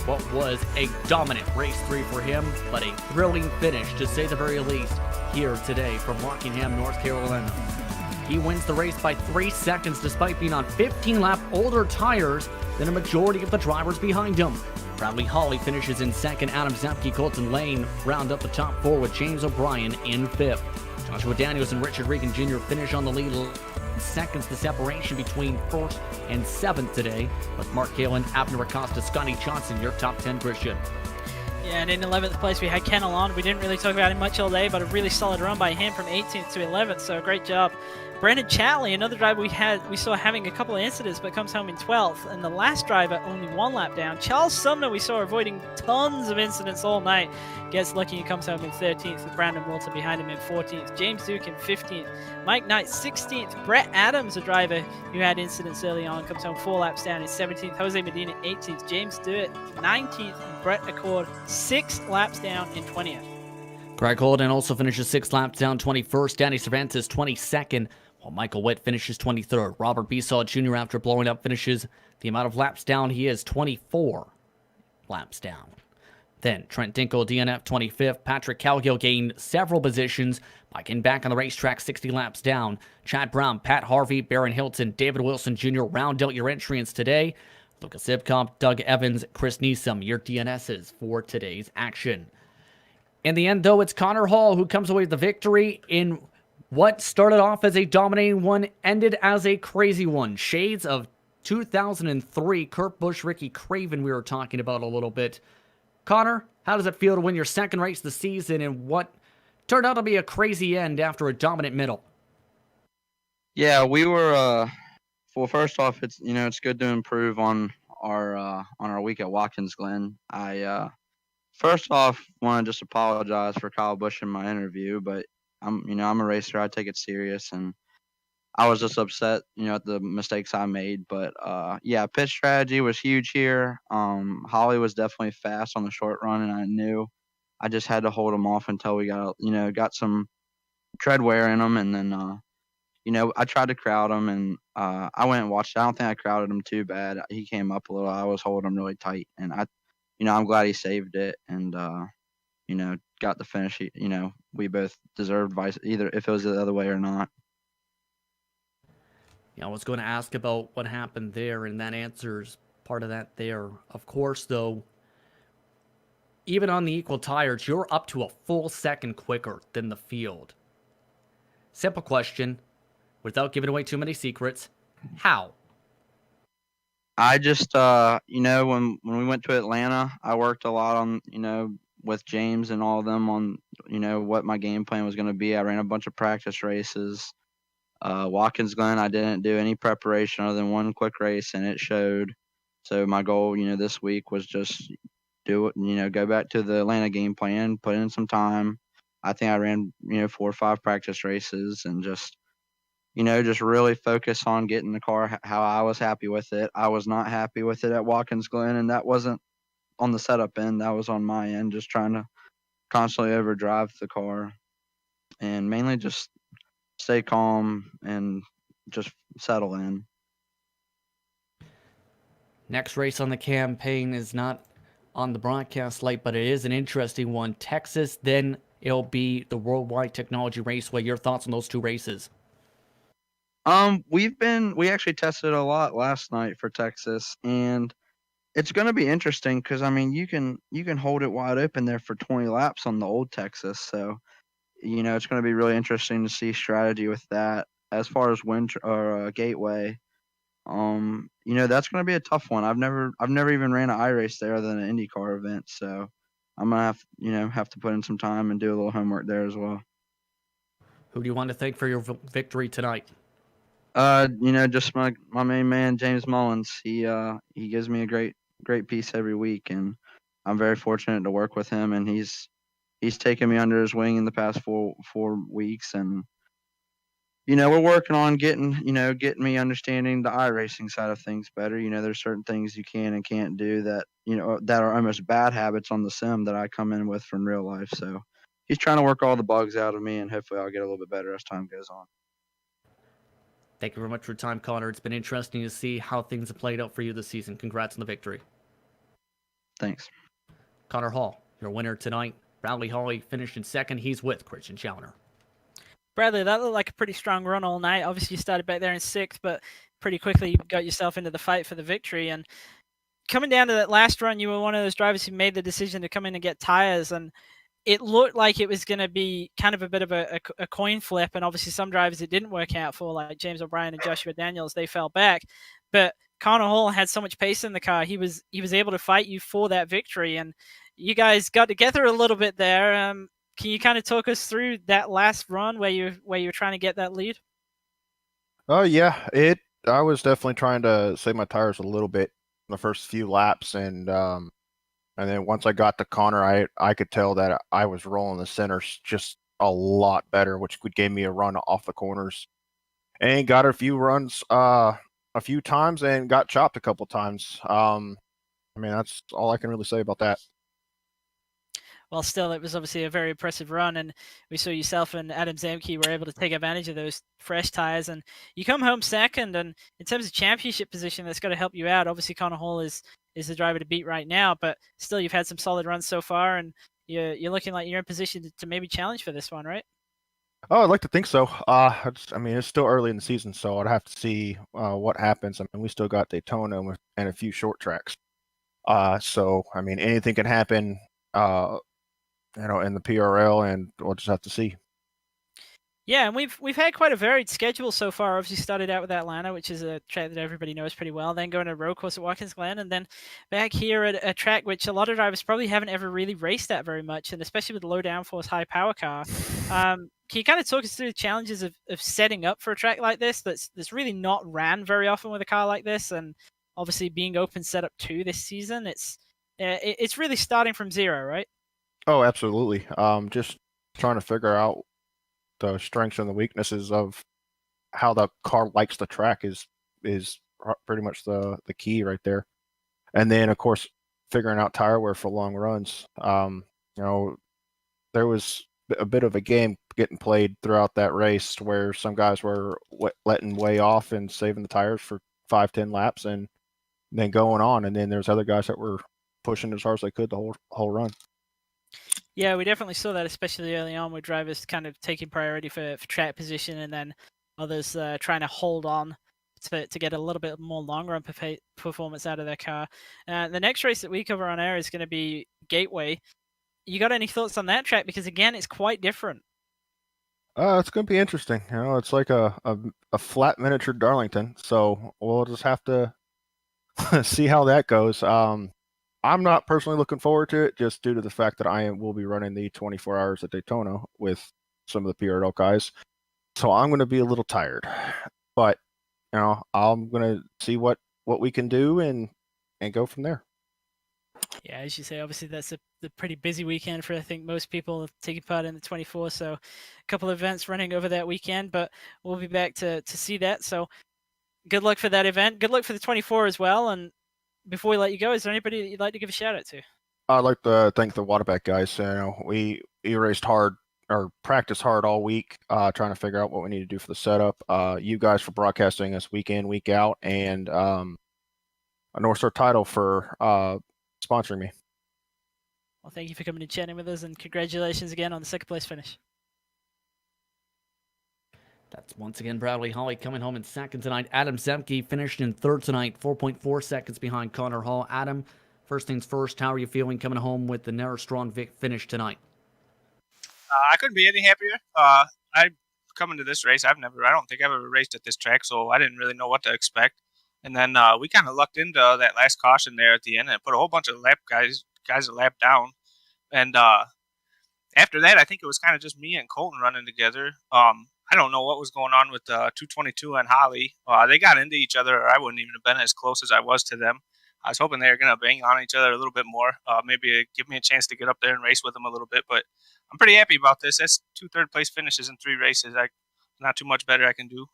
What was a dominant race 3 for him, but a thrilling finish to say the very least here today from Rockingham, North Carolina. He wins the race by 3 seconds despite being on 15-lap older tires than a majority of the drivers behind him. Bradley Hawley finishes in second. Adam Zemke, Colton Lane round up the top 4 with James O'Brien in 5th. Joshua Daniels and Richard Regan Jr. finish on the lead. Seconds the separation between 1st and 7th today, with Mark Kalin, Abner Acosta, Scotty Johnson, your top 10, Christian. Yeah, and in 11th place we had Ken Alon. We didn't really talk about him much all day, but a really solid run by him from 18th to 11th, so great job. Brandon Chatley, another driver we saw having a couple of incidents, but comes home in 12th. And the last driver, only 1 lap down. Charles Sumner, we saw avoiding tons of incidents all night. Gets lucky and comes home in 13th, with Brandon Walton behind him in 14th. James Duke in 15th. Mike Knight, 16th. Brett Adams, a driver who had incidents early on, comes home 4 laps down in 17th. Jose Medina, 18th. James Stewart, 19th. And Brett Accord, 6 laps down in 20th. Greg Holden also finishes 6 laps down, 21st. Danny Cervantes, 22nd. While Michael Witt finishes 23rd. Robert Besaw Jr., after blowing up, finishes the amount of laps down. He is 24 laps down. Then Trent Dinkle, DNF, 25th. Patrick Calgill gained several positions by getting back on the racetrack, 60 laps down. Chad Brown, Pat Harvey, Barron Hilton, David Wilson Jr. round out your entrants today. Lucas Zibkamp, Doug Evans, Chris Neeson, your DNSs for today's action. In the end, though, it's Connor Hall who comes away with the victory in what started off as a dominating one, ended as a crazy one. Shades of 2003, Kurt Busch, Ricky Craven we were talking about a little bit. Connor, how does it feel to win your second race of the season in what turned out to be a crazy end after a dominant middle? Yeah, we were, well, first off, it's good to improve on our week at Watkins Glen. I first off want to just apologize for Kyle Busch in my interview, but I'm a racer. I take it serious, and I was just upset, at the mistakes I made. But yeah, pit strategy was huge here. Holly was definitely fast on the short run, and I knew I just had to hold him off until we got some tread wear in him, and then I tried to crowd him, and I went and watched. I don't think I crowded him too bad. He came up a little. I was holding him really tight, and I'm glad he saved it, and got the finish. We both deserved either if it was the other way or not. Yeah, I was going to ask about what happened there, and that answers part of that there. Of course, though, even on the equal tires, you're up to a full second quicker than the field. Simple question, without giving away too many secrets, how? I just, when we went to Atlanta, I worked a lot on, with James and all of them on, what my game plan was going to be. I ran a bunch of practice races. Watkins Glen, I didn't do any preparation other than one quick race, and it showed. So my goal, this week was just do it, go back to the Atlanta game plan, put in some time. I think I ran, 4 or 5 practice races and just really focus on getting the car how I was happy with it. I was not happy with it at Watkins Glen, and that wasn't on the setup end. That was on my end, just trying to constantly overdrive the car and mainly just stay calm and just settle in. Next race on the campaign is not on the broadcast slate, but it is an interesting one. Texas, then it'll be the Worldwide Technology Raceway. Your thoughts on those 2 races? We actually tested a lot last night for Texas, and it's going to be interesting because you can hold it wide open there for 20 laps on the old Texas. So, it's going to be really interesting to see strategy with that. As far as winter or Gateway, that's going to be a tough one. I've never even ran an iRace there other than an IndyCar event, so I'm gonna have to put in some time and do a little homework there as well. Who do you want to thank for your victory tonight? Just my main man, James Mullins. He gives me a great piece every week, and I'm very fortunate to work with him, and he's taken me under his wing in the past 4 weeks, and we're working on getting me understanding the iRacing side of things better. There's certain things you can and can't do that that are almost bad habits on the sim that I come in with from real life. So he's trying to work all the bugs out of me, and hopefully I'll get a little bit better as time goes on. Thank you very much for your time, Connor. It's been interesting to see how things have played out for you this season. Congrats on the victory. Thanks. Connor Hall, your winner tonight. Bradley Hawley finished in second. He's with Christian Challoner. Bradley, that looked like a pretty strong run all night. Obviously, you started back there in sixth, but pretty quickly you got yourself into the fight for the victory. And coming down to that last run, you were one of those drivers who made the decision to come in and get tires. And it looked like it was going to be kind of a bit of a coin flip. And obviously, some drivers it didn't work out for, like James O'Brien and Joshua Daniels. They fell back. But Connor Hall had so much pace in the car. He was able to fight you for that victory. And you guys got together a little bit there. Can you kind of talk us through that last run where you're trying to get that lead? Oh yeah, I was definitely trying to save my tires a little bit in the first few laps, and then once I got to Connor, I could tell that I was rolling the centers just a lot better, which gave me a run off the corners, and got a few runs a few times and got chopped a couple times. I mean, that's all I can really say about that. Well, still, it was obviously a very impressive run, and we saw yourself and Adam Zemke were able to take advantage of those fresh tires, and you come home second. And in terms of championship position, that's got to help you out. Obviously, Connor Hall is the driver to beat right now, but still, you've had some solid runs so far, and you're looking like you're in position to maybe challenge for this one, right? Oh, I'd like to think so. I mean, it's still early in the season, so I'd have to see what happens. I mean, we still got Daytona and a few short tracks. So I mean, anything can happen. In the PRL, and we'll just have to see. Yeah, and we've had quite a varied schedule so far. Obviously, started out with Atlanta, which is a track that everybody knows pretty well. Then going to a road course at Watkins Glen, and then back here at a track which a lot of drivers probably haven't ever really raced at very much, and especially with the low downforce, high power car. Can you kind of talk us through the challenges of setting up for a track like this that's really not ran very often with a car like this, and obviously being open setup 2 this season, it's really starting from zero, right? Oh, absolutely. Just trying to figure out the strengths and the weaknesses of how the car likes the track is pretty much the key right there. And then, of course, figuring out tire wear for long runs. There was a bit of a game getting played throughout that race where some guys were letting way off and saving the tires for 5-10 laps and then going on. And then there's other guys that were pushing as hard as they could the whole run. Yeah, we definitely saw that, especially early on, with drivers kind of taking priority for track position, and then others trying to hold on to get a little bit more long run performance out of their car. The next race that we cover on air is going to be Gateway. You got any thoughts on that track? Because again, it's quite different. It's going to be interesting. It's like a flat miniature Darlington, so we'll just have to see how that goes. I'm not personally looking forward to it, just due to the fact that will be running the 24 hours at Daytona with some of the PRL guys. So I'm going to be a little tired, but I'm going to see what we can do and go from there. Yeah, as you say, obviously that's a pretty busy weekend for, I think, most people taking part in the 24. So a couple of events running over that weekend, but we'll be back to see that. So good luck for that event. Good luck for the 24 as well. And before we let you go, is there anybody that you'd like to give a shout out to? I'd like to thank the Waterback guys. We raced hard or practiced hard all week, trying to figure out what we need to do for the setup. You guys for broadcasting us week in, week out, and a North Star title for sponsoring me. Well, thank you for coming and chatting with us, and congratulations again on the second place finish. That's once again Bradley Hawley coming home in second tonight. Adam Zemke finished in third tonight, 4.4 seconds behind Connor Hall. Adam, first things first, how are you feeling coming home with the narrow, strong finish tonight? I couldn't be any happier. I coming to this race, I don't think I've ever raced at this track, so I didn't really know what to expect. And then we kind of lucked into that last caution there at the end and put a whole bunch of guys a lap down. And after that, I think it was kind of just me and Colton running together. I don't know what was going on with 222 and Holly. They got into each other, or I wouldn't even have been as close as I was to them. I was hoping they were going to bang on each other a little bit more, maybe give me a chance to get up there and race with them a little bit. But I'm pretty happy about this. That's 2 third-place finishes in 3 races. Not too much better I can do.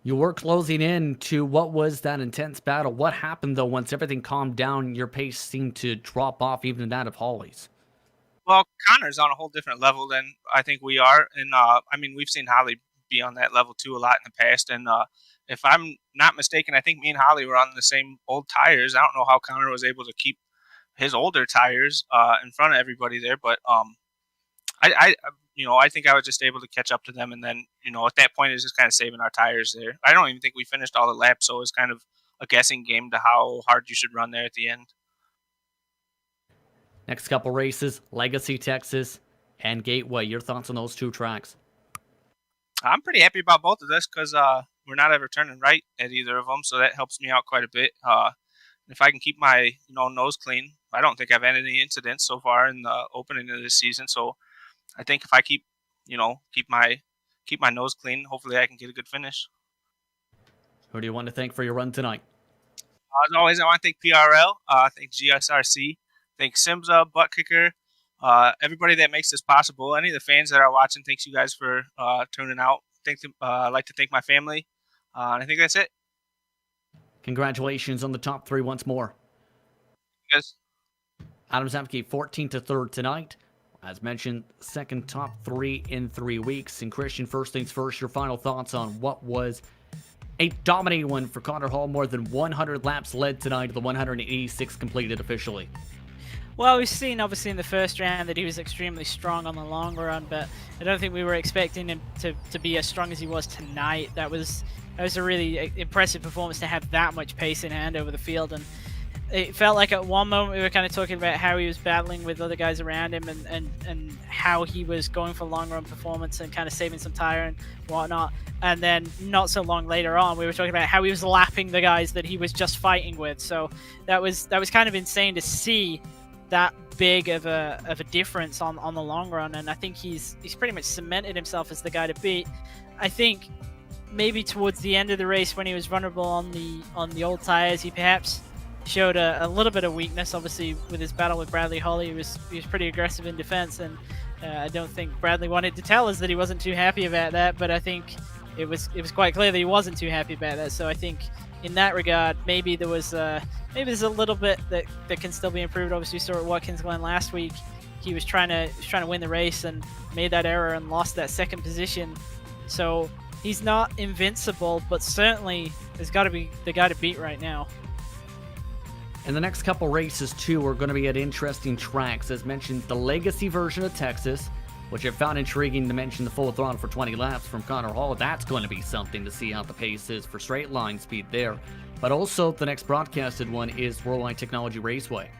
You were closing in to what was that intense battle. What happened, though, once everything calmed down? Your pace seemed to drop off, even that of Holly's. Well, Connor's on a whole different level than I think we are. And, we've seen Holly be on that level 2 a lot in the past. And if I'm not mistaken, I think me and Holly were on the same old tires. I don't know how Connor was able to keep his older tires in front of everybody there, but I think I was just able to catch up to them, and then at that point it's just kind of saving our tires there. I don't even think we finished all the laps, so it was kind of a guessing game to how hard you should run there at the end. Next couple races, Legacy, Texas, and Gateway. Your thoughts on those two tracks? I'm pretty happy about both of this because we're not ever turning right at either of them, so that helps me out quite a bit. If I can keep my nose clean, I don't think I've had any incidents so far in the opening of this season. So I think if I keep my nose clean, hopefully I can get a good finish. Who do you want to thank for your run tonight? As always, I want to thank PRL, thank GSRC, thank SimMSA, Butt Kicker, everybody that makes this possible. Any of the fans that are watching, thanks you guys for tuning out. I'd like to thank my family. And I think that's it. Congratulations on the top 3 once more. Yes. Adam Zemke, 14th to 3rd tonight. As mentioned, second top 3 in 3 weeks. And Christian, first things first, your final thoughts on what was a dominating one for Connor Hall. More than 100 laps led tonight to the 186 completed officially. Well, we've seen obviously in the first round that he was extremely strong on the long run, but I don't think we were expecting him to be as strong as he was tonight. That was a really impressive performance to have that much pace in hand over the field, and it felt like at one moment we were kind of talking about how he was battling with other guys around him and how he was going for long run performance and kind of saving some tire and whatnot. And then not so long later on, we were talking about how he was lapping the guys that he was just fighting with. So that was kind of insane to see that big of a difference on the long run. And I think he's pretty much cemented himself as the guy to beat. I think maybe towards the end of the race when he was vulnerable on the old tires, he perhaps showed a little bit of weakness. Obviously, with his battle with Bradley Holly, he was pretty aggressive in defense, and I don't think Bradley wanted to tell us that he wasn't too happy about that. But I think it was quite clear that he wasn't too happy about that. So I think in that regard, maybe there's a little bit that can still be improved. Obviously, we saw at Watkins Glen last week. He was trying to win the race and made that error and lost that second position. So he's not invincible, but certainly has got to be the guy to beat right now. And the next couple races, too, are going to be at interesting tracks. As mentioned, the Legacy version of Texas, which I found intriguing to mention the full throttle for 20 laps from Connor Hall. That's going to be something to see how the pace is for straight line speed there. But also, the next broadcasted one is Worldwide Technology Raceway.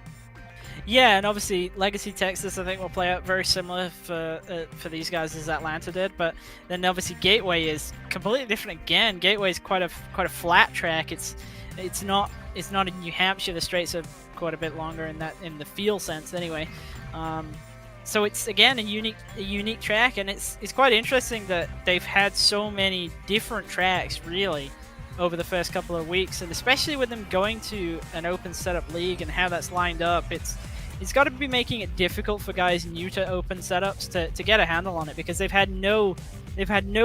Yeah, and obviously Legacy Texas, I think, will play out very similar for these guys as Atlanta did. But then obviously Gateway is completely different again. Gateway is quite a flat track. It's not in New Hampshire. The straights are quite a bit longer in the feel sense anyway. So it's again a unique track, and it's quite interesting that they've had so many different tracks really over the first couple of weeks, and especially with them going to an open setup league and how that's lined up, it's got to be making it difficult for guys new to open setups to get a handle on it, because they've had no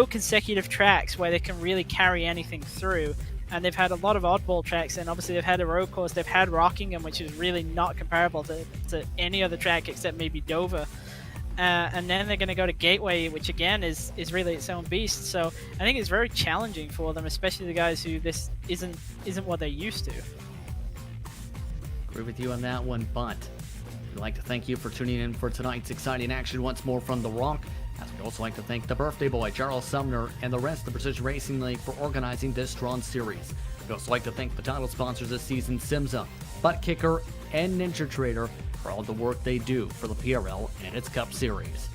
consecutive tracks where they can really carry anything through. And they've had a lot of oddball tracks, and obviously they've had a road course. They've had Rockingham, which is really not comparable to any other track except maybe Dover. And then they're going to go to Gateway, which again is really its own beast. So I think it's very challenging for them, especially the guys who this isn't what they're used to. Agree with you on that one, but we'd like to thank you for tuning in for tonight's exciting action once more from The Rock. As we'd also like to thank the birthday boy, Charles Sumner, and the rest of the Precision Racing League for organizing this drawn series. We'd also like to thank the title sponsors this season, SimMSA, Butt Kicker, and NinjaTrader, for all the work they do for the PRL and its Cup Series.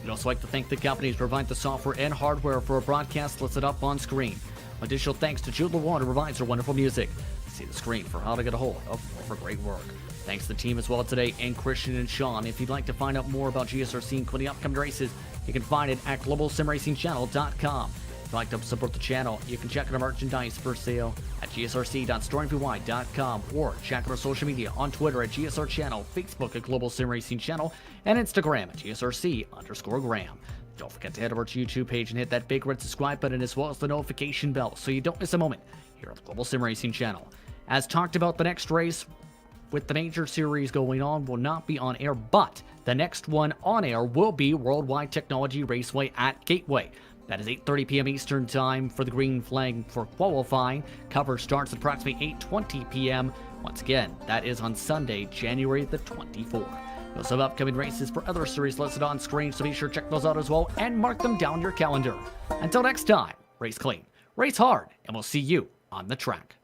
We'd also like to thank the companies who provide the software and hardware for our broadcast listed up on screen. Additional thanks to Jude LeWan, who provides our wonderful music. See the screen for how to get a hold of more for great work. Thanks to the team as well today, and Christian and Sean. If you'd like to find out more about GSRC, including upcoming races, you can find it at globalsimracingchannel.com. If you'd like to support the channel, you can check out our merchandise for sale at gsrc.stormvy.com, or check out our social media on Twitter at GSR Channel, Facebook at Global Sim Racing Channel, and Instagram at GSRC_Graham. Don't forget to head over to YouTube page and hit that big red subscribe button, as well as the notification bell, so you don't miss a moment here at the Global Sim Racing Channel. As talked about, the next race with the major series going on will not be on air, but the next one on air will be Worldwide Technology Raceway at Gateway. That is 8:30 p.m. Eastern Time for the green flag for qualifying. Coverage starts at approximately 8:20 p.m. Once again, that is on Sunday, January the 24th. We also have upcoming races for other series listed on screen, so be sure to check those out as well and mark them down your calendar. Until next time, race clean, race hard, and we'll see you on the track.